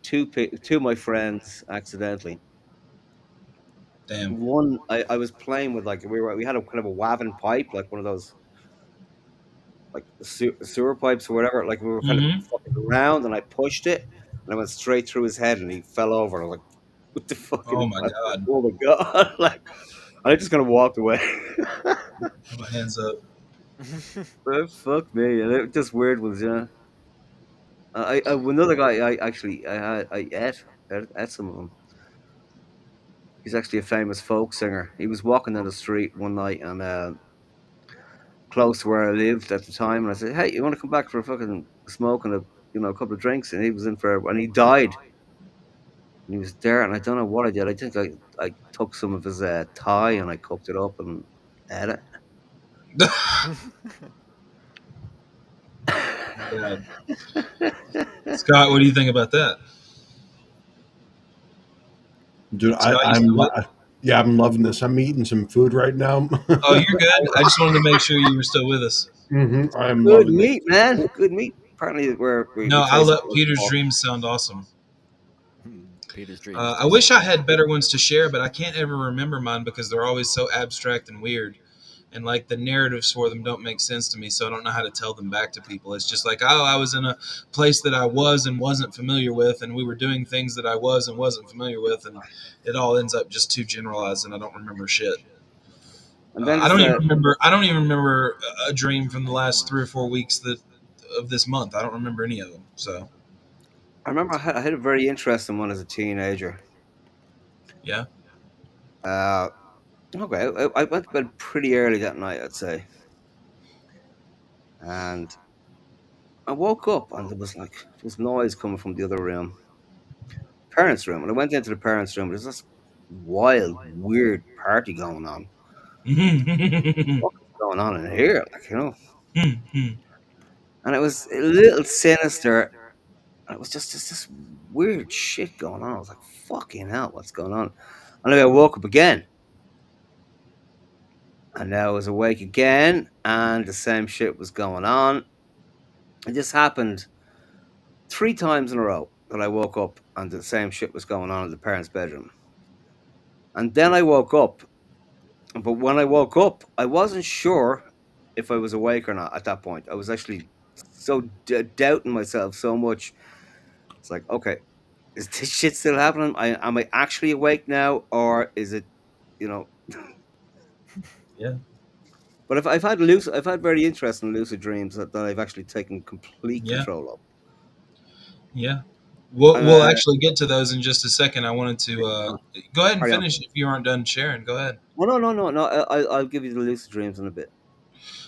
two of my friends accidentally. Damn. One, I was playing with like we had a kind of a wavin pipe, like one of those like sewer pipes or whatever. Like we were kind of Hmm. fucking around, and I pushed it, and I went straight through his head, and he fell over. And I was like, "What the Oh fucking? my god. Oh my god!" Like I just kind of walked away. Put my hands up. Fuck me, and it just weird was yeah. Another guy I ate some of them. He's actually a famous folk singer. He was walking down the street one night and close to where I lived at the time, and I said, "Hey, you want to come back for a fucking smoke and a couple of drinks?" And he was in for, and he died. And he was there, and I don't know what I did. I think I took some of his thigh and I cooked it up and ate it. God. Scott, what do you think about that? Dude, Scott, you still with? yeah, I'm loving this. I'm eating some food right now. Oh, you're good. I just wanted to make sure you were still with us. I'm Good loving it. meat, man. Good meat. Apparently, we No, I tasted love it Peter's before. dreams. Sound awesome. Peter's dreams I do wish sound I had awesome. better ones to share, but I can't ever remember mine because they're always so abstract and weird. And like the narratives for them don't make sense to me, so I don't know how to tell them back to people. It's just like, oh, I was in a place that I was and wasn't familiar with, and we were doing things that I was and wasn't familiar with, and it all ends up just too generalized, and I don't remember shit. And then I there's don't even the. remember. I don't even remember a dream from the last 3 or 4 weeks that of this month. I don't remember any of them. So I remember I had a very interesting one as a teenager. yeah. Uh, okay, I went to bed pretty early that night, I'd say, and I woke up and there was noise coming from the other room, parents' room, and I went into the parents' room. There's this wild, weird party going on. What is going on in here? And it was a little sinister. And it was just this weird shit going on. I was like, "Fucking hell, what's going on?" And then I woke up again, and now I was awake again, and the same shit was going on. It just happened 3 times in a row that I woke up and the same shit was going on in the parents' bedroom. And then I woke up, but when I woke up, I wasn't sure if I was awake or not at that point. I was actually so doubting myself so much. It's like, okay, is this shit still happening? Am I actually awake now, or is it, you know? Yeah. But I've had very interesting lucid dreams that I've actually taken complete Yeah. control of. Yeah. We'll Uh, actually get to those in just a second. I wanted to go ahead and Carry on. finish if you aren't done sharing. Go ahead. Oh no, no, no, no. I'll give you the lucid dreams in a bit.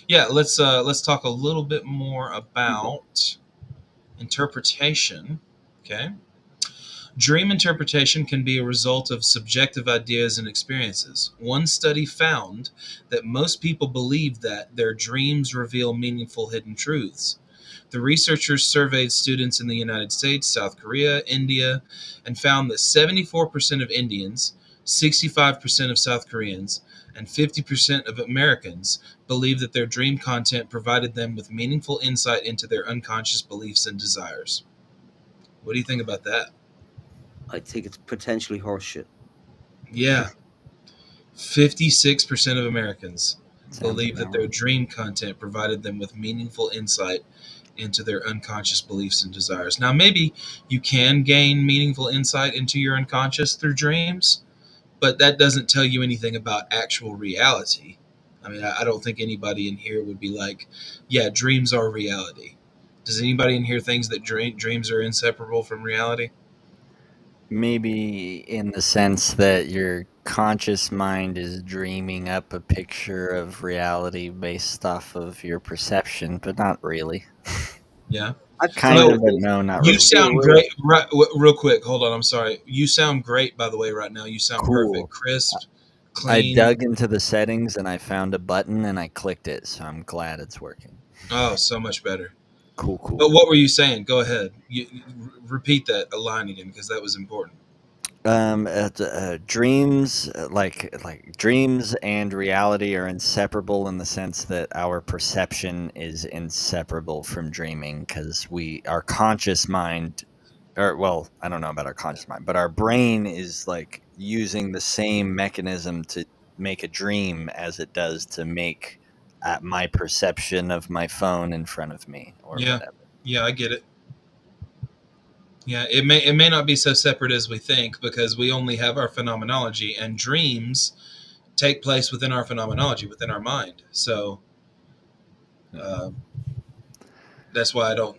Yeah, let's talk a little bit more about interpretation. Okay. Dream interpretation can be a result of subjective ideas and experiences. One study found that most people believe that their dreams reveal meaningful hidden truths. The researchers surveyed students in the United States, South Korea, India, and found that 74% of Indians, 65% of South Koreans, and 50% of Americans believe that their dream content provided them with meaningful insight into their unconscious beliefs and desires. What do you think about that? I think it's potentially horseshit. Yeah, 56% of Americans Sounds believe that about their dream content provided them with meaningful insight into their unconscious beliefs and desires. Now, maybe you can gain meaningful insight into your unconscious through dreams, but that doesn't tell you anything about actual reality. I mean, I don't think anybody in here would be like, yeah, dreams are reality. Does anybody in here think that dreams are inseparable from reality? maybe in the sense that your conscious mind is dreaming up a picture of reality based off of your perception, but not really. Yeah. I Kind think Well, of, that but no, not you really. sound great. Right, real quick, hold on. I'm sorry. You sound great, by the way. Right now, you sound perfect, Cool. crisp, I clean. dug into the settings and I found a button and I clicked it, so I'm glad it's working. Oh, so much better. Cool, cool. But what were you saying? Go ahead. Repeat that a line again because that was important. Dreams, like dreams and reality are inseparable in the sense that our perception is inseparable from dreaming because our conscious mind, or well, I don't know about our conscious mind, but our brain is like using the same mechanism to make a dream as it does to make my perception of my phone in front of me or Yeah, whatever. yeah, I get it. Yeah, it may not be so separate as we think because we only have our phenomenology, and dreams take place within our phenomenology, within our mind. So Yeah. uh, that's why I don't.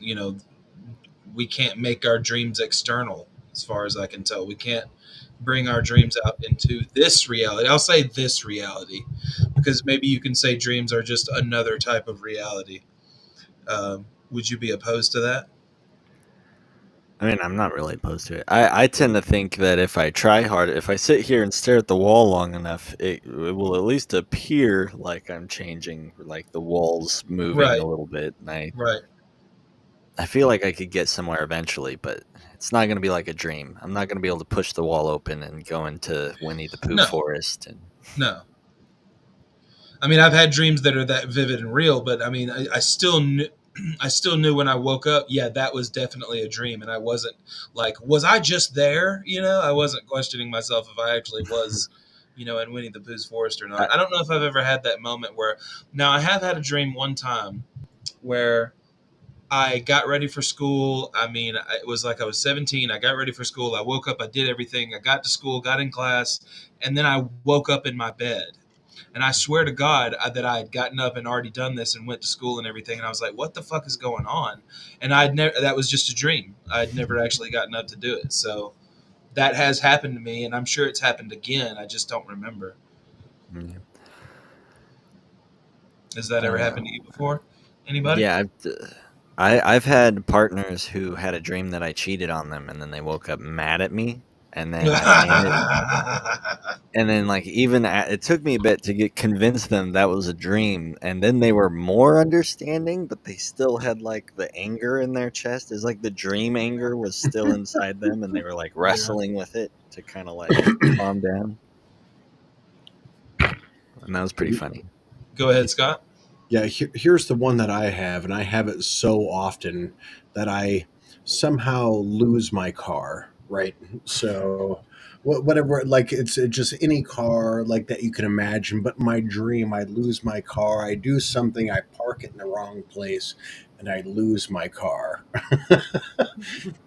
We can't make our dreams external, as far as I can tell. We can't bring our dreams out into this reality. I'll say this reality because maybe you can say dreams are just another type of reality. Would you be opposed to that? I mean, I'm not really opposed to it. I tend to think that if I try hard, if I sit here and stare at the wall long enough, it will at least appear like I'm changing, like the wall's moving a Right, little bit. And right. I feel like I could get somewhere eventually, but it's not going to be like a dream. I'm not going to be able to push the wall open and go into Winnie the Pooh No, forest. And no. I mean, I've had dreams that are that vivid and real, but I mean, I still knew, I still knew when I woke up, yeah, that was definitely a dream, and I wasn't like, was I just there? I wasn't questioning myself if I actually was, in Winnie the Pooh's forest or not. I, I don't know if I've ever had that moment where. Now, I have had a dream one time where I got ready for school. I mean, it was like I was 17. I got ready for school. I woke up. I did everything. I got to school, got in class, and then I woke up in my bed. And I swear to God that I had gotten up and already done this and went to school and everything. And I was like, what the fuck is going on? And I'd never, that was just a dream. I'd never actually gotten up to do it. So that has happened to me. And I'm sure it's happened again. I just don't remember. yeah. Has that ever Uh, happened to you before? Anybody? yeah, I've had partners who had a dream that I cheated on them, and then they woke up mad at me, and then I made it. And then, like, it took me a bit to get convince them that was a dream, and then they were more understanding, but they still had like the anger in their chest. It's like the dream anger was still inside them, and they were like Yeah. wrestling with it to kind of like calm down. And that was pretty funny. Go ahead, Scott. Yeah, here's the one that I have, and I have it so often that I somehow lose my car, right? So, whatever, like it's just any car like that you can imagine. But my dream, I lose my car. I do something, I park it in the wrong place, and I lose my car.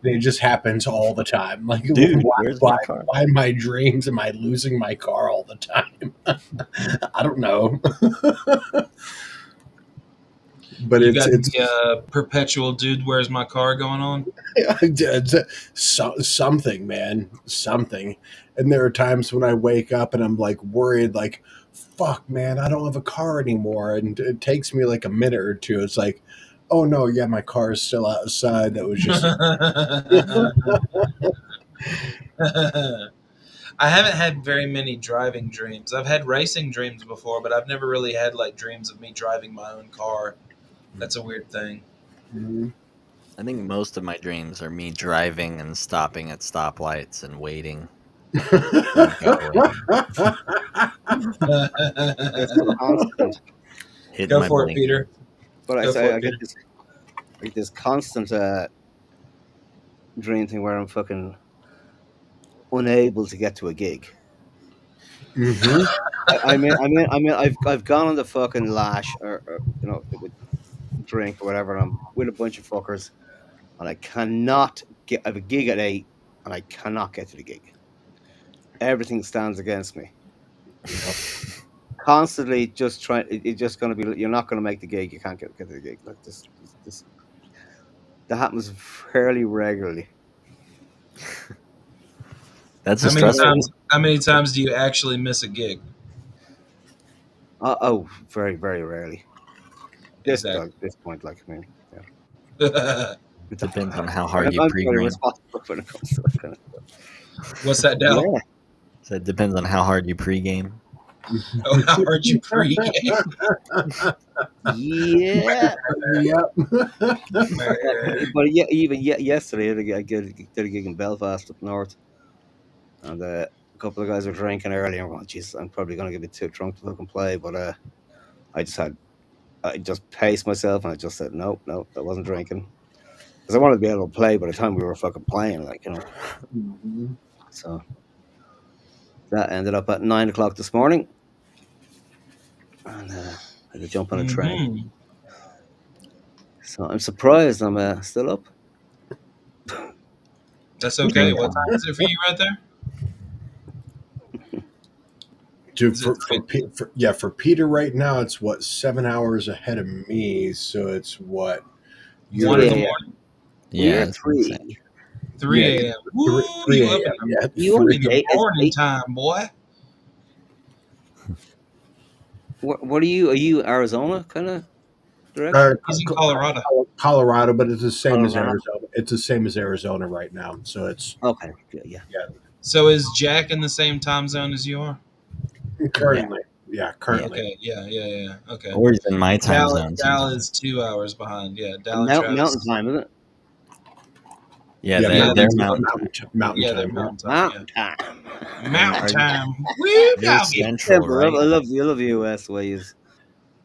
It just happens all the time. Like, Dude, where's my car? why in my dreams am I losing my car all the time? I don't know, but You it's got it's the perpetual dude, where's my car going on? it's something, man, something. And there are times when I wake up and I'm like worried, like, fuck, man, I don't have a car anymore. And it takes me like a minute or two. It's like, oh no, yeah, my car is still outside. That was just, I haven't had very many driving dreams. I've had racing dreams before, but I've never really had like dreams of me driving my own car. That's a weird thing. Mhm. I think most of my dreams are me driving and stopping at stoplights and waiting and going, It's constant. hitting Go my for it, blinker. Peter. But I Go say for I it, get Peter. this constant dream thing where I'm fucking unable to get to a gig. Mhm. I've gone on the fucking lash or with drink or whatever, and I'm with a bunch of fuckers, and I cannot get. I have a gig at 8, and I cannot get to the gig. Everything stands against me. Yep. Constantly, just trying. It's just going to be. You're not going to make the gig. You can't get to the gig. Like this. That happens fairly regularly. That's a How many stressful. Fairly. times? How many times do you actually miss a gig? Oh, very very rarely. Exactly. This point, like I mean, yeah. Depends on how hard you I'm very pregame. responsible when it comes to that kind of stuff. What's that, Dal? Yeah, So it depends on how hard you pregame. Oh, how hard you pregame? yeah. Yep. But yeah, even yesterday, did a gig in Belfast up north, and a couple of guys were drinking early, and I'm going, "Jesus, I'm probably going to get a bit too drunk to fucking play." But I just had, I just paced myself, and I just said, "No, no, I wasn't drinking," because I wanted to be able to play by the time we were fucking playing, like Mhm. So that ended up at 9 o'clock this morning, and I had to jump on a train. Hmm. So I'm surprised I'm still up. That's Dream okay. What time. time is it for you right there? Dude, Is it for Peter right now, it's what 7 hours ahead of me. So it's what 1 in you're the 3 a.m. morning? We Yeah, are that's insane. 3. yeah 3 a.m. three Woo! three You up in a.m. Yeah, the You you up? in three. the It's morning 8. time, boy. What are you? Are you Arizona kind of Uh, direction? He's in Colorado. Colorado, but it's the same as Colorado. Arizona. It's the same as Arizona right now. So it's Okay. Yeah. Yeah. yeah, So is Jack in the same time zone as you are? Yeah, currently, yeah, yeah. currently. Okay. Yeah. Okay. Or he's in my time Dal zone Dal sometimes. is 2 hours behind. Yeah. Dal and Mountain Travis. time, isn't it? Yeah, Yeah, Yeah, they're that's mountain time. mountain yeah. They're time. Yeah. mountain time. Yeah. Mountain time. And Mountain are you, time. Woo, you're doggy. central, Simple. right? I love the US ways.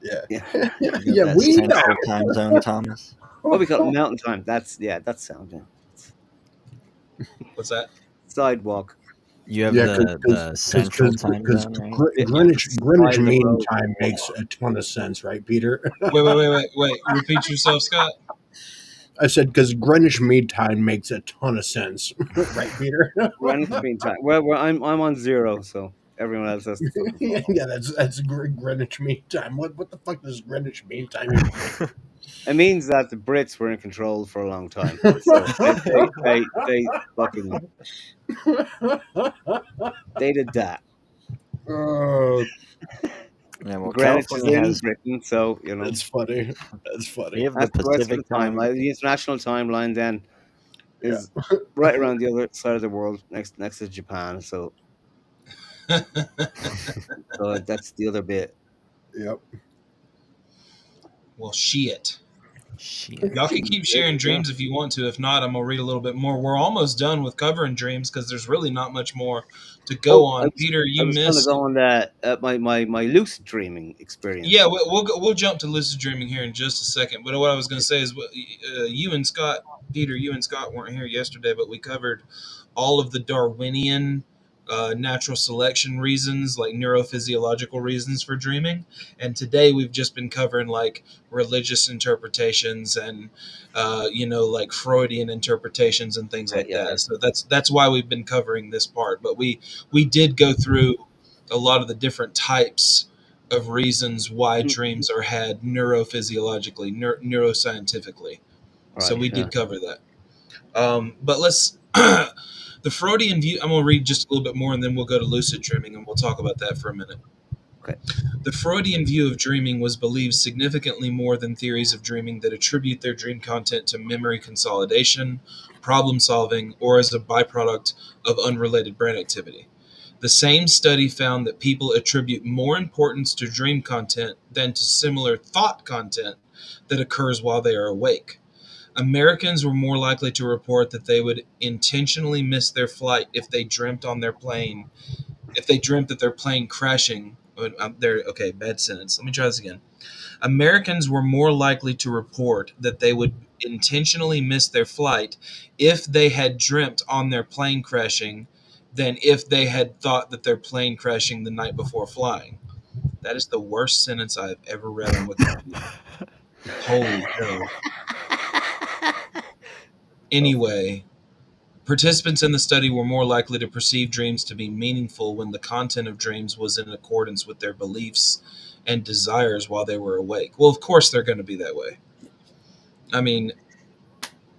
Yeah. Yeah. You got Yeah, that we central time zone, Thomas. What we call it know. mountain time. That's sound. Yeah. What's that? Sidewalk. You have Yeah, the central time because zone, right? Yeah. The Greenwich side of the Mean road. Time makes a ton of sense, right, Peter? Wait. Repeat yourself, Scott. I said because Greenwich Mean Time makes a ton of sense, right, Peter? Greenwich Mean Time. Well, I'm on 0, so everyone else has to fucking follow. Yeah, that's Greenwich Mean Time. What the fuck does Greenwich Mean Time even It means that the Brits were in control for a long time. So they fucking they did that. Oh, Yeah, well, Greenwich is California in has Britain, so that's funny. That's we funny. have the that's the rest of Pacific the time. timeline. The international timeline then Yeah. is right around the other side of the world, next to Japan. So that's the other bit. Yep. Well, shit. Shit. Y'all can keep sharing Yeah. dreams if you want to. If not, I'm gonna read a little bit more. We're almost done with covering dreams because there's really not much more to go Oh, on. Peter, I you was going to missed. go on that my lucid dreaming Yeah, experience. we'll jump to lucid dreaming here in just a second. But what I was going to say is, you and Scott, Peter, you and Scott weren't here yesterday, but we covered all of the Darwinian natural selection reasons, like neurophysiological reasons for dreaming. And today we've just been covering like religious interpretations and like Freudian interpretations and things Okay, like yeah, that. So that's why we've been covering this part. But we did go through a lot of the different types of reasons why yeah. dreams are had neurophysiologically, neuroscientifically. So Right. we Yeah. did cover that. But let's the Freudian view. I'm gonna read just a little bit more, and then we'll go to lucid dreaming, and we'll talk about that for a minute. Okay. The Freudian view of dreaming was believed significantly more than theories of dreaming that attribute their dream content to memory consolidation, problem solving, or as a byproduct of unrelated brain activity. The same study found that people attribute more importance to dream content than to similar thought content that occurs while they are awake. Americans were more likely to report that they would intentionally miss their flight if they dreamt on their plane, if they dreamt that their plane crashing. Okay, bad sentence. Let me try this again. Americans were more likely to report that they would intentionally miss their flight if they had dreamt on their plane crashing than if they had thought that their plane crashing the night before flying. That is the worst sentence I've ever read on Wikipedia. Holy hell. Go for it. Anyway, participants in the study were more likely to perceive dreams to be meaningful when the content of dreams was in accordance with their beliefs and desires while they were awake. Well, of course they're going to be that way. I mean,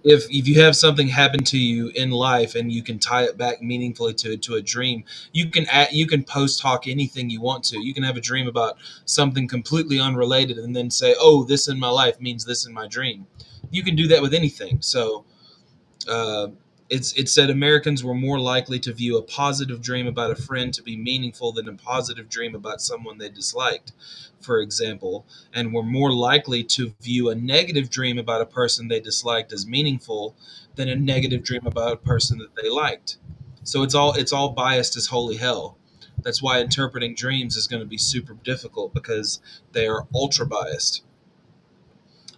if you have something happen to you in life and you can tie it back meaningfully to a dream, you can post hoc anything you want to. You can have a dream about something completely unrelated and then say, "Oh, this in my life means this in my dream." You can do that with anything. So uh, it said Americans were more likely to view a positive dream about a friend to be meaningful than a positive dream about someone they disliked, for example, and were more likely to view a negative dream about a person they disliked as meaningful than a negative dream about a person that they liked. So it's all biased as holy hell. That's why interpreting dreams is going to be super difficult because they are ultra biased.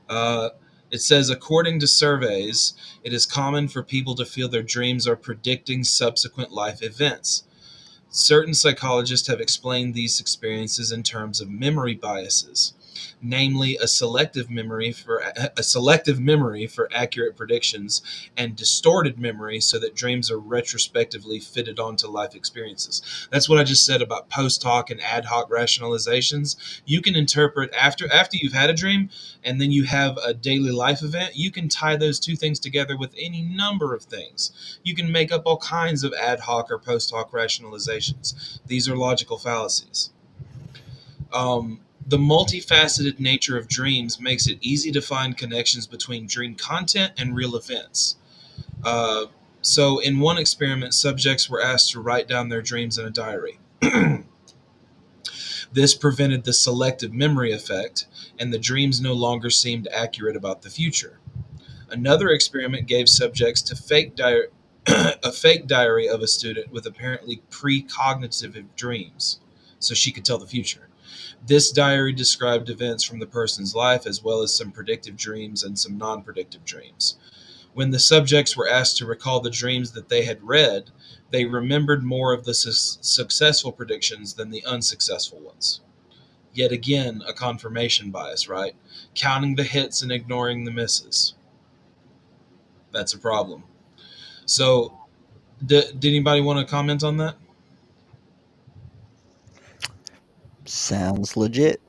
Uh, it says, according to surveys, it is common for people to feel their dreams are predicting subsequent life events. Certain psychologists have explained these experiences in terms of memory biases, namely a selective memory for accurate predictions and distorted memory so that dreams are retrospectively fitted onto life experiences. That's what I just said about post hoc and ad hoc rationalizations. You can interpret after you've had a dream and then you have a daily life event, you can tie those two things together with any number of things. You can make up all kinds of ad hoc or post hoc rationalizations. These are logical fallacies. The multifaceted nature of dreams makes it easy to find connections between dream content and real events. Uh, so, in one experiment, subjects were asked to write down their dreams in a diary. This prevented the selective memory effect, and the dreams no longer seemed accurate about the future. Another experiment gave subjects to a fake diary of a student with apparently precognitive dreams, so she could tell the future. This diary described events from the person's life as well as some predictive dreams and some non predictive dreams. When the subjects were asked to recall the dreams that they had read, they remembered more of the successful predictions than the unsuccessful ones. Yet again, a confirmation bias, right? Counting the hits and ignoring the misses. That's a problem. So, did anybody want to comment on that? Sounds legit.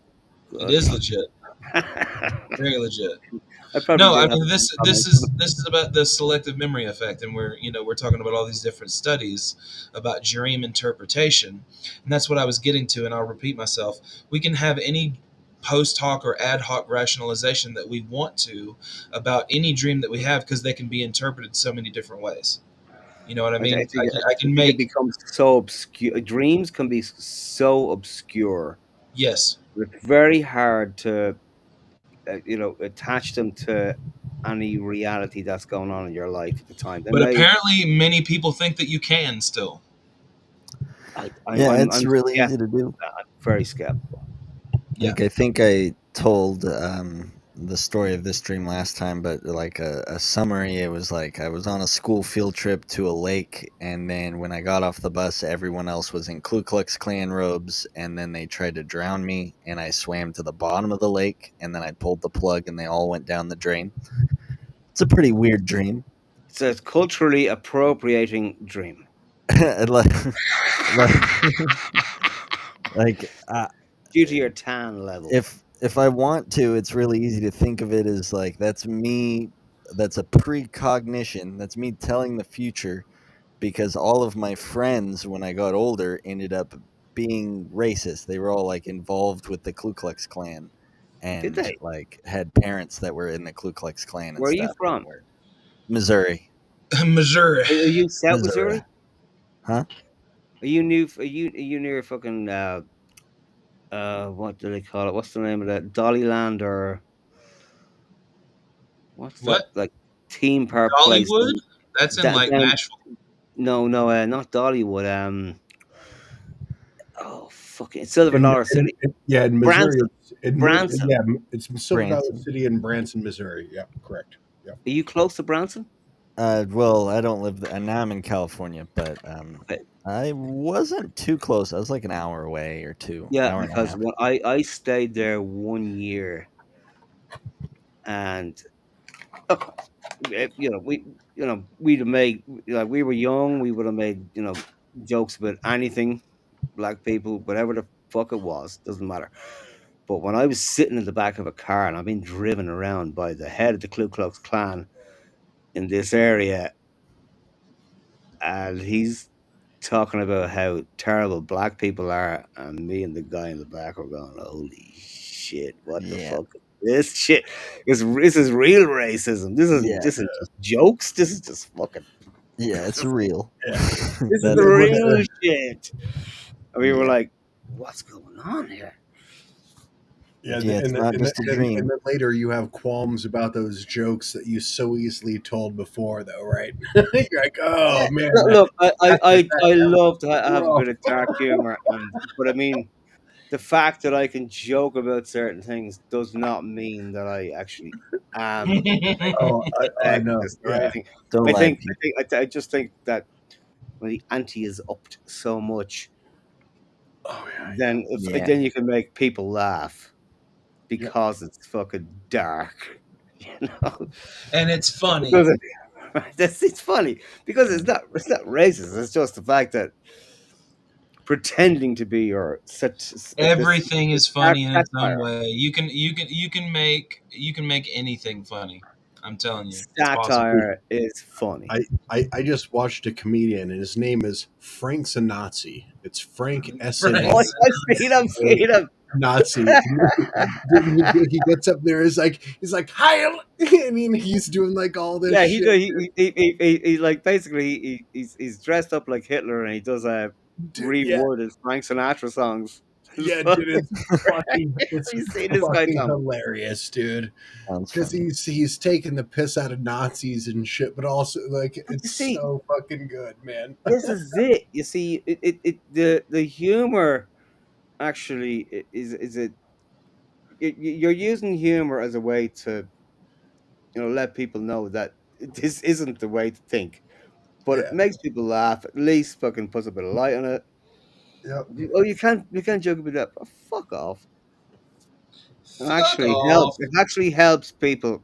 It Good. is legit, I very legit. probably No, I did have mean some this comments. is this is about the selective memory effect, and we're talking about all these different studies about dream interpretation, and that's what I was getting to. And I'll repeat myself: we can have any post hoc or ad hoc rationalization that we want to about any dream that we have because they can be interpreted so many different ways. You know what I mean? I I can think it make becomes so obscure. Dreams can be so obscure. yes, It's very hard to, attach them to any reality that's going on in your life at the time. They but may. apparently many people think that you can still. Yeah, it's I'm really easy to skeptical of do. that. I'm very skeptical. Yeah. Like, I think I told, the story of this dream last time, but, like, a summary, it was like I was on a school field trip to a lake, and then when I got off the bus, everyone else was in Ku Klux Klan robes, and then they tried to drown me, and I swam to the bottom of the lake, and then I pulled the plug, and they all went down the drain. It's a pretty weird dream. It's a culturally appropriating dream. Like like like, Due to your tan level. if I want to, it's really easy to think of it as like that's me. That's a precognition. That's me telling the future because all of my friends, when I got older, ended up being racist. They were all like involved with the Ku Klux Klan, Did and they? like had parents that were in the Ku Klux Klan and Where are you stuff. And from? were Missouri, Missouri. Are you South Missouri, Missouri? huh? Are you near fucking what do they call it? What's the name of that? Dollyland or What's that What? like theme park place Dollywood? That's in like down? Nashville. No, no, not Dollywood. Oh fucking Silver In, Dollar City, yeah, in Missouri, Branson, Branson. yeah, it's Silver Dollar Branson. City in Branson, Missouri. Yeah, correct. Yeah. Are you close to Branson? Well, I don't live and now I'm in California, but, Uh, I wasn't too close. I was like an hour away or 2, Yeah, hour and a because half. when I stayed there 1 year, and we'd have made like we were young, we would have made jokes about anything, black people, whatever the fuck it was, doesn't matter. But when I was sitting in the back of a car and I've been driven around by the head of the Ku Klux Klan in this area, and he's talking about how terrible black people are, and me and the guy in the back were going, "Holy shit! What the Yeah. fuck is this shit? This is real racism. This isn't Yeah. this is just jokes. This is just fucking. Yeah, This it's is, real. Yeah. this is And the That's then when real shit." And we were yeah. like, "What's going on here?" yeah, Yeah, it's not just a and dream. then later you have qualms about those jokes that you so easily told before, though, right? You're like, oh man, Look, I that love to was have a rough. bit of dark humor, but I mean, the fact that I can joke about certain things does not mean that I actually am Oh, I know. sexist or Yeah. anything. Don't I lie to think people. I just think that when the ante is upped so much, Oh yeah, yeah. Yeah. then you can make people laugh Yep. because it's fucking dark, you know. And it's funny. Because it's funny because it's not racist. It's just the fact that pretending to be or such this Everything is dark funny in its own satire. way. You can make anything funny. I'm telling you, it's possible. Satire is funny. I just watched a comedian, and his name is Frank Nazi. It's Frank Oh, Franks. I've seen him. Nazi. He gets up there. He's like Heil, I mean, he's doing like all this Yeah, shit. he like basically he's dressed up like Hitler and he does Dude, yeah, reworded Frank Sinatra songs. It's yeah, dude, fucking great. it's Have you seen this guy, fucking Tom? hilarious, dude. Sounds Because funny. he's taking the piss out of Nazis and shit, but also like But it's you see, so fucking good, man. this is it. You see, the humor actually is it. You're using humor as a way to let people know that this isn't the way to think, but it Yeah, makes people laugh. At least fucking puts a bit of light on it. yep. Oh, you can't joke about that. Oh, fuck off. It Fuck actually off. helps. It actually helps people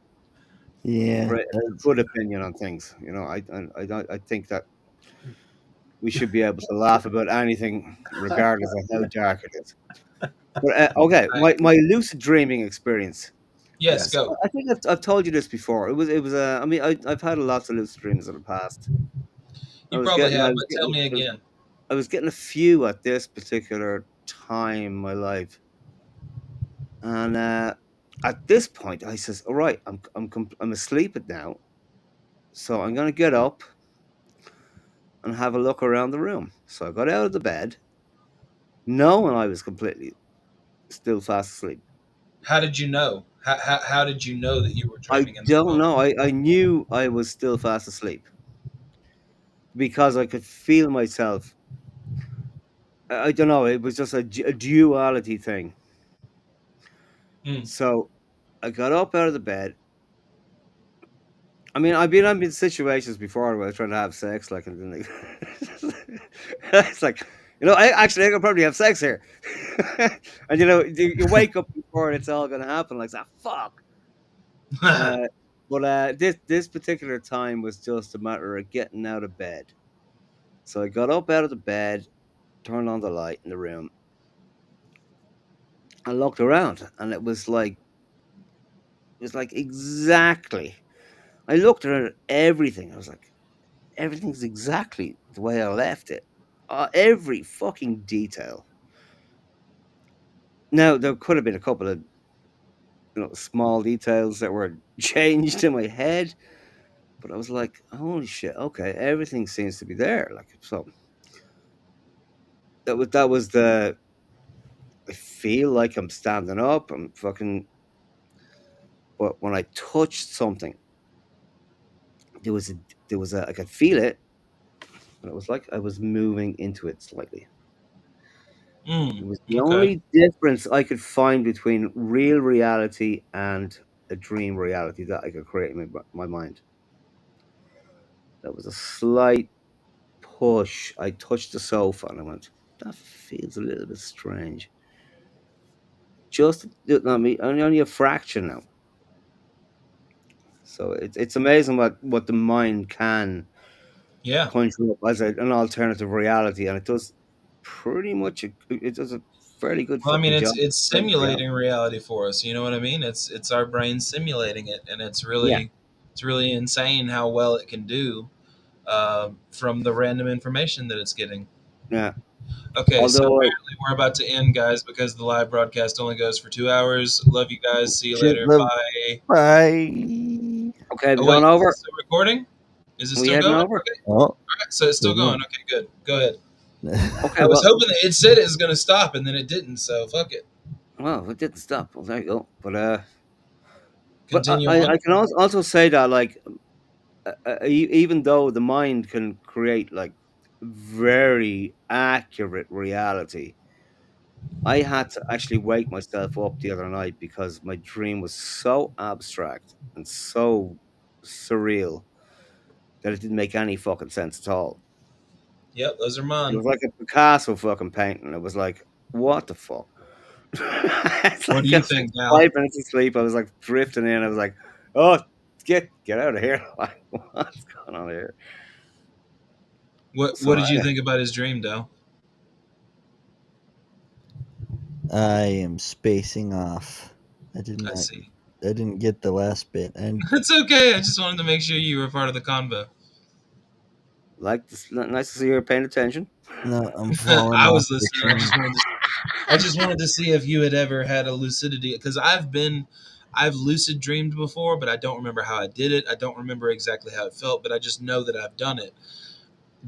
Yeah, create a that's good opinion on things. I think that we should be able to laugh about anything, regardless of how dark it is. But okay, I, my lucid dreaming experience. yes, Yes. go. I think I've told you this before. It was. I mean, I've had lots of lucid dreams in the past. I You was probably getting. I have, was but tell getting. me I was, again. I was getting a few at this particular time in my life, and at this point, I says, "All right, I'm asleep at now, so I'm gonna get up and have a look around the room." So I got out of the bed, knowing I was completely still fast asleep. How did you know? How did you know that you were I dreaming in that don't moment? know. I knew I was still fast asleep because I could feel myself. I don't know. It was just a duality thing. Hmm. So I got up out of the bed. I mean, I've been in situations before where I was trying to have sex, like, and then it's like, I could probably have sex here, and you wake up before it's all gonna happen, like, that. Fuck. Uh, but this particular time was just a matter of getting out of bed. So I got up out of the bed, turned on the light in the room, and looked around, and it was like exactly. I looked around at everything. I was like, everything's exactly the way I left it. Every fucking detail. Now there could have been a couple of small details that were changed in my head, but I was like, holy shit, okay, everything seems to be there. Like, so that was the. I feel like I'm standing up. I'm fucking. But when I touched something. there was a I could feel it, and it was like I was moving into it slightly. It Mm, was the okay. only difference I could find between real reality and a dream reality that I could create in my mind. There was a slight push. I touched the sofa and I went, that feels a little bit strange. Just, I mean, only a fraction now. So it's amazing what the mind can Yeah. conjure up as an alternative reality, and it does pretty much, it does a fairly good Well, I mean, fucking job it's of reality. simulating reality for us. You know what I mean? It's our brain simulating it, and Yeah, it's really insane how well it can do from the random information that it's getting. yeah. Okay, so Although, apparently we're about to end, guys, because the live broadcast only goes for 2 hours. Love you guys. See you Shit, later. love. Bye. Bye. okay, we Oh wait, going is it over? still recording? Is it We still heading going? over? Okay, Oh, all right. So it's still we're going. going. Okay, good. Go ahead. Okay, I was well, hoping that it said it was going to stop, and then it didn't. So fuck it. it didn't stop. Well, there you go. But Continue on. I can also say that, like, even though the mind can create like very accurate reality, I had to actually wake myself up the other night because my dream was so abstract and so surreal that it didn't make any fucking sense at all. Yep, those are It mine. was like a Picasso fucking painting. It was like, what the fuck? It's What do like you after think, Dal? 5 minutes of sleep, I was like drifting in. I was like, oh, get out of here! Like, what's going on here? What So did you think about his dream, Dal? I am spacing off. I did I not. see. I didn't get the last bit. And It's okay. I just wanted to make sure you were part of the convo. like, this, nice to see you're paying attention. no, I'm falling I off was the listening. train. I just wanted to see if you had ever had a lucidity because I've lucid dreamed before, but I don't remember how I did it. I don't remember exactly how it felt, but I just know that I've done it.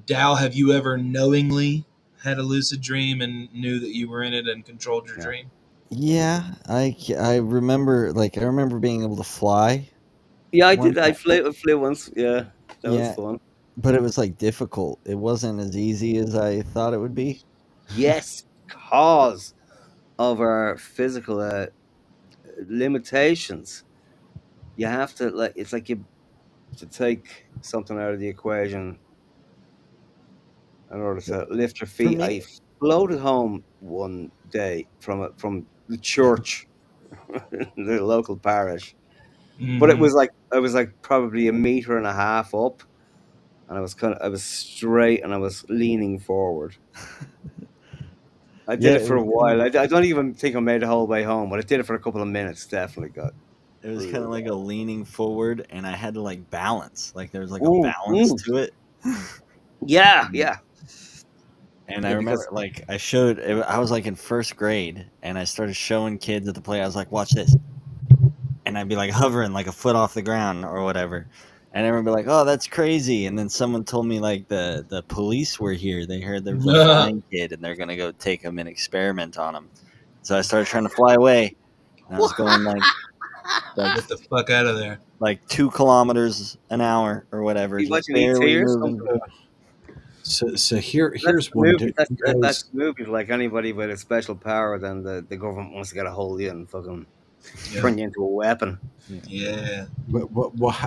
Dal, have you ever knowingly had a lucid dream and knew that you were in it and controlled your Yeah, dream? Yeah, I remember. Like I remember being able to fly yeah, I one did. time. I flew once. Yeah, that was Yeah, fun. but it was like difficult. It wasn't as easy as I thought it would be. Yes, because of our physical limitations. You have to, like, it's like you to take something out of the equation in order to lift your For feet. me, I floated home one day from the church, the local parish, but Mm-hmm. I was like probably a meter and a half up, and I was straight and I was leaning forward. I yeah, did it for a while. I don't even think I made the whole way home, but I did it for a couple of minutes. Definitely got it was kind real of like a bad. leaning forward, and I had to like balance. Like there was like a Mm, balance mm. to it. Yeah, Mm. yeah. And I Yeah, remember, because like, I was like in first grade, and I started showing kids at the play. I was like, "Watch this," and I'd be like hovering like a foot off the ground or whatever, and everyone would be like, "Oh, that's crazy!" And then someone told me like the police were here. They heard there was a flying kid, and they're gonna go take him and experiment on him. So I started trying to fly away, and I was going like Get the fuck out of there. 2 kilometers an hour or whatever, you just watching ET barely or moving. something. So That's here's the one. movie. Do you That's guys? the movie. Like, anybody with a special power, then the government wants to get a hold of you and fucking Yeah. turn you into a weapon. Yeah. Yeah.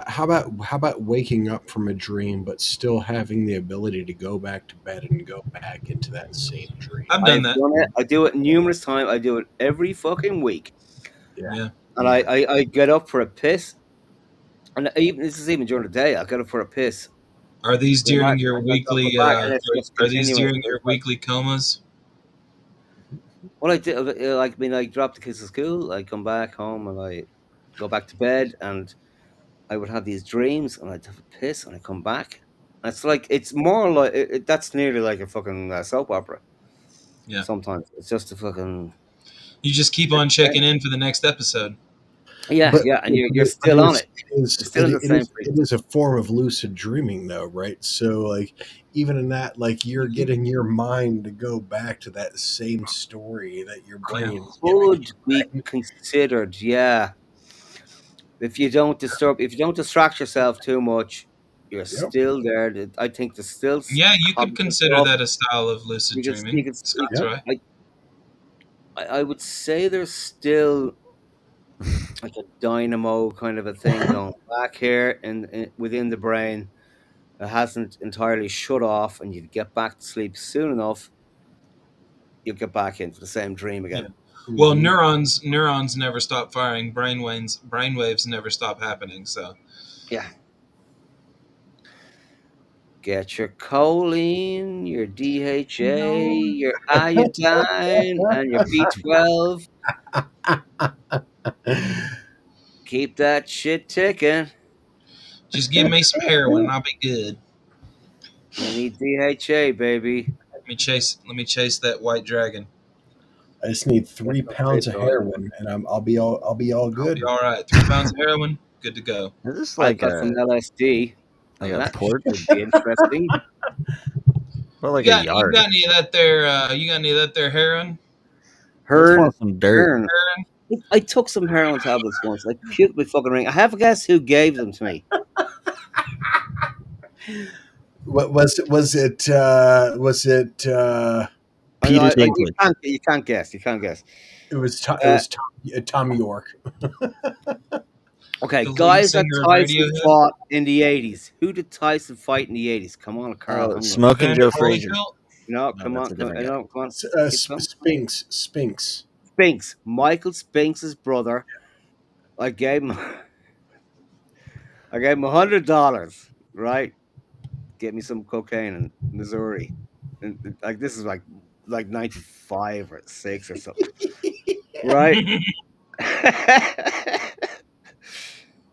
How about waking up from a dream but still having the ability to go back to bed and go back into that same dream? I've done I've that. done it. I do it numerous times. I do it every fucking week. Yeah, Yeah. And Yeah. I get up for a piss, and even this is even during the day. I get up for a piss. Are these Go back. during your I'll weekly come back, and it's just are these continuous. during It's your like, weekly comas? what I did, like, I mean, I drop the kids to school. I come back home and I go back to bed, and I would have these dreams, and I'd have a piss, and I come back. And it's like, it's more like that's nearly like a fucking soap opera. Yeah. Sometimes it's just a fucking You just keep on checking in for the next episode. yeah, but yeah, and you're but still on it. You're still in the same it frequency. is a form of lucid dreaming, though, right? So, like, even in that, like, you're You getting your mind to go back to that same story that your Yeah. brain is giving could you, be right? considered, yeah. If you don't distract yourself too much, You're Yep. still there. I think there's still Yeah, you could cognitive consider stuff. that a style of lucid You dreaming. can, Scott's Yep. right. I would say there's still like a dynamo kind of a thing going back here within the brain. It hasn't entirely shut off, and you get back to sleep soon enough, you'll get back into the same dream Yeah. again. Well, Hmm. neurons never stop firing. Brainwaves never stop happening. So Yeah. Get your choline, your DHA, no, your iodine, and your B12. Keep that shit ticking. just give me some heroin and I'll be good. You need DHA, baby. Let me chase that white dragon. I just need That's 3 pounds of going on. heroin, and I'll be all I'll be good. all right. 3 pounds of heroin, good to go. Is this I've got some LSD. like Now a that port should be interesting. or You like a got you yard? got any of that there? You got any of that there heroin? I just Hearn, want some dirt. Hearn. I took some heroin tablets once. I puked my fucking ring. I have a guess who gave them to me. What was it? Was it? Was it? I know. Peter You Dinklage. can't. You can't guess. You can't guess. It was. It Uh, was Tom York. okay, The lead guys that singer of Tyson Radiohead, fought in the '80s. Who did Tyson fight in the '80s? Come on, Carl. Oh, I'm gonna Smoking Evander Joe Frazier. Holyfield. no. No, Come that's on. a different guy. No, come on. Keep going. Spinks. Spinks. Spinks. Michael Spinks' brother. I gave him. I gave him $100. Right. Get me some cocaine in Missouri. And like this is like 95 or 6 or something. Right?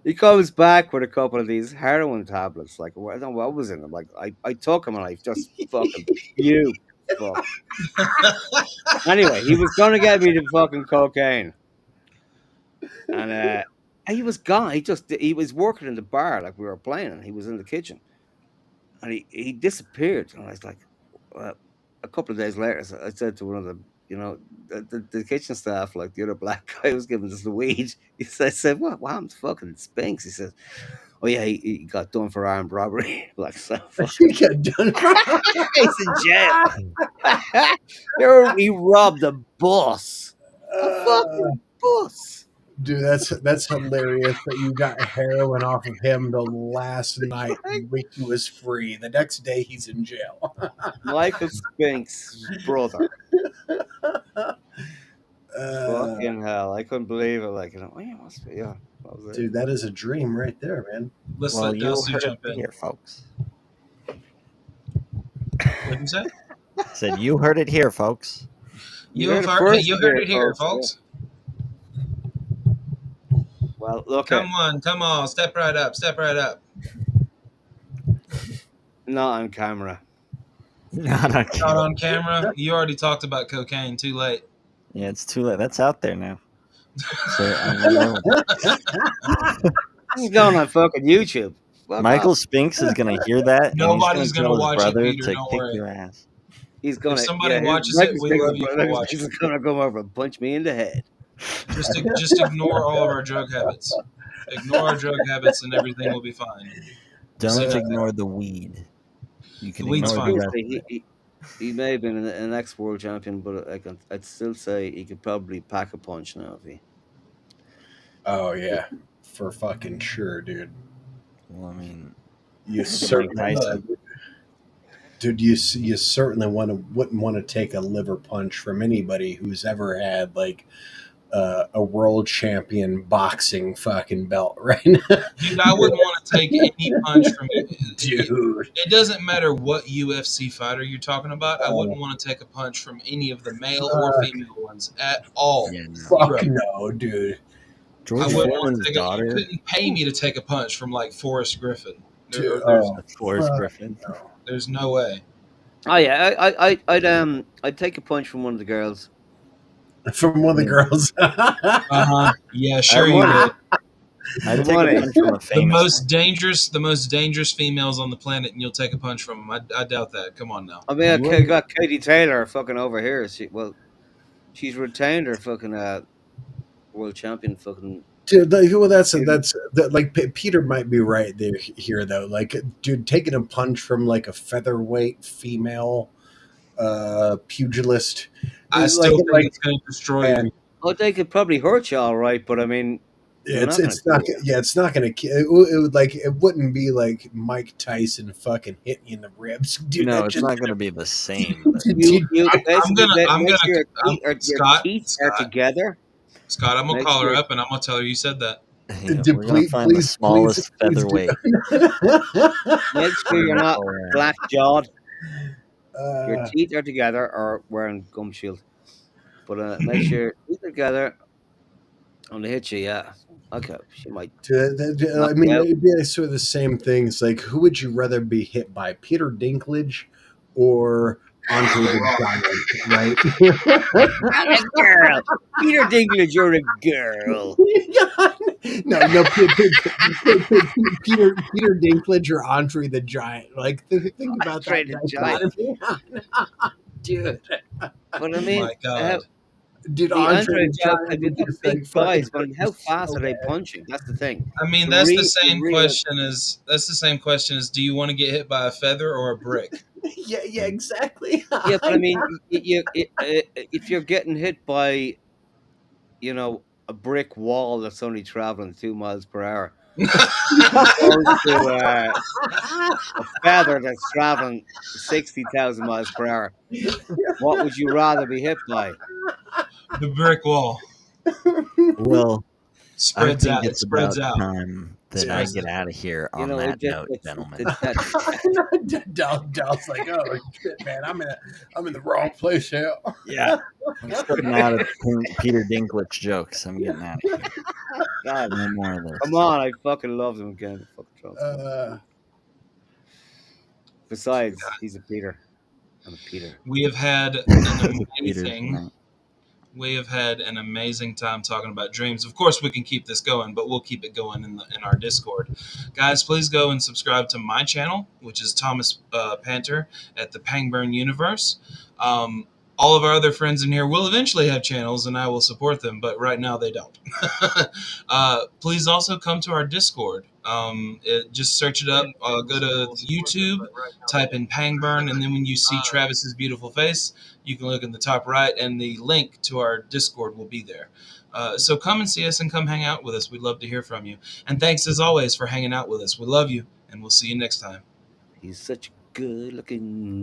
He comes back with a couple of these heroin tablets. Like, I don't know what was in them. Like, I took them and I just fucking puked. Fuck. Anyway, he was gonna get me the fucking cocaine, and he was gone. He was working in the bar like we were playing, and he was in the kitchen, and he disappeared. And I was like, uh, a couple of days later, I said to one of the the kitchen staff, like the other black guy was giving us the weed. I said, what happened to fucking Spinks? He says, oh yeah, he got done for armed robbery. Like, so fucking, You got done. he's in jail. He robbed a bus, a Uh, fucking bus. dude, that's hilarious that you got heroin off of him the last night week he was free. The next day he's in jail. Michael Spinks' brother. Uh, Fucking hell, I couldn't believe it. Like, oh yeah, must be, yeah, that was it. dude, that is a dream right there, man. Let's Well, let you Dasu heard jump it in. here, folks. What'd you say? I said you heard it here, folks. You heard it first You heard here, it here, folks. Yeah. folks. Well, look Come at on, come on, step right up, step right up. not on camera. Not on Not camera. on camera. You already talked about cocaine. Too late. Yeah, it's too late. That's out there now. So we know This is going on fucking YouTube. Fuck Michael off. Spinks is gonna hear that, and he's gonna Nobody's gonna tell his watch it, brother Peter. to Don't kick worry. your ass. He's If gonna, somebody yeah. watches it, Michael we Spinks, love you for Michael watching Spinks is it. gonna come over and punch me in the head. Just ignore all of our drug habits. Ignore our drug habits, and everything will be fine. Just Don't sit right there. ignore the weed. You The can weed's ignore the fine. rest Seriously, of it. he may have been an ex-world champion, but I'd still say he could probably pack a punch now if he. Oh yeah, for fucking sure, dude. Well, I mean, You look at Mike certainly, But Tyson. dude. You certainly wouldn't want to take a liver punch from anybody who's ever had like a world champion boxing fucking belt, right? dude, I wouldn't want to take any punch from it. Dude. It doesn't matter what UFC fighter you're talking about. I Oh, wouldn't want to take a punch from any of the male or female ones at all. Yeah, no. fuck Zero. no, dude. I George wouldn't Dude, want to Foreman's take it. You daughter, couldn't pay me to take a punch from like Forrest Griffin. dude, There's oh, Forrest fuck Griffin. no. there's no way. Oh yeah, I'd take a punch from one of the girls. From one of the Yeah. girls. Yeah, I have sure you money. would. I'd take a Money. punch from a famous one. The most dangerous females on the planet, and you'll take a punch from them. I doubt that. Come on now. I mean, You I wouldn't. got Katie Taylor fucking over here. She's retained her fucking world champion fucking. Dude, like, well, In, like Peter might be right there here though. Like, dude, taking a punch from like a featherweight female pugilist, I like, still think it's going to destroy you. man, oh, they could probably hurt you all right, but I mean, they're not going to it's not, kill you. yeah, it's not gonna. It would like it wouldn't be like Mike Tyson fucking hitting you in the ribs, dude. No, That it's just not going to be the same. But You I'm basically gonna, I'm make gonna, sure your Scott, teeth are Scott, together. Scott. I'm gonna Make call her sure up and I'm gonna tell her you said that. yeah, dude, we're going to find the smallest please do. featherweight make sure and you're we'll not go in. flat jawed. Your uh, teeth are together or wearing gum shield. But make sure your teeth are together on the hit you. Yeah, okay, she might I knock mean, you out. it'd be like sort of the same thing. It's like, who would you rather be hit by, Peter Dinklage or Andre the Giant, right? I'm a girl. Peter Dinklage, you're a girl. No, Peter Dinklage or Andre the Giant. Like, think I about that tried the giant. dichotomy, dude. But I mean, My God. Dude, the Andre Andre the giant, Giant they've would got just big like fucking thighs, but hurt you how fast so are they bad. punching? That's the thing. I mean, The real, that's the same question as do you want to get hit by a feather or a brick? Yeah, yeah, exactly. yeah, but I mean, if you're getting hit by, a brick wall that's only traveling 2 miles per hour, as opposed to a feather that's traveling 60,000 miles per hour, what would you rather be hit by? The brick wall Well, I spreads think out. It it's spreads about out. time It that I Yeah, spreads get out. out of here you on know, that note, gentlemen. that Dal's like, oh shit, man, I'm in the wrong place here. Yeah. I'm stepping out of Peter Dinklage jokes. I'm getting out of here. God, No more of come this. on, I fucking love him again. Fucking Trump. Uh, Besides, he's a Peter. I'm a Peter. We have had an Peter's amazing tonight. We have had an amazing time talking about dreams. Of course, we can keep this going, but we'll keep it going in our Discord. Guys, please go and subscribe to my channel, which is Thomas Panter at the Pangburn Universe. All of our other friends in here will eventually have channels, and I will support them, but right now they don't. Please also come to our Discord. Just search it up. Go to YouTube, type in Pangburn, and then when you see Travis's beautiful face, you can look in the top right, and the link to our Discord will be there. So come and see us and come hang out with us. We'd love to hear from you. And thanks as always for hanging out with us. We love you, and we'll see you next time. He's such a good looking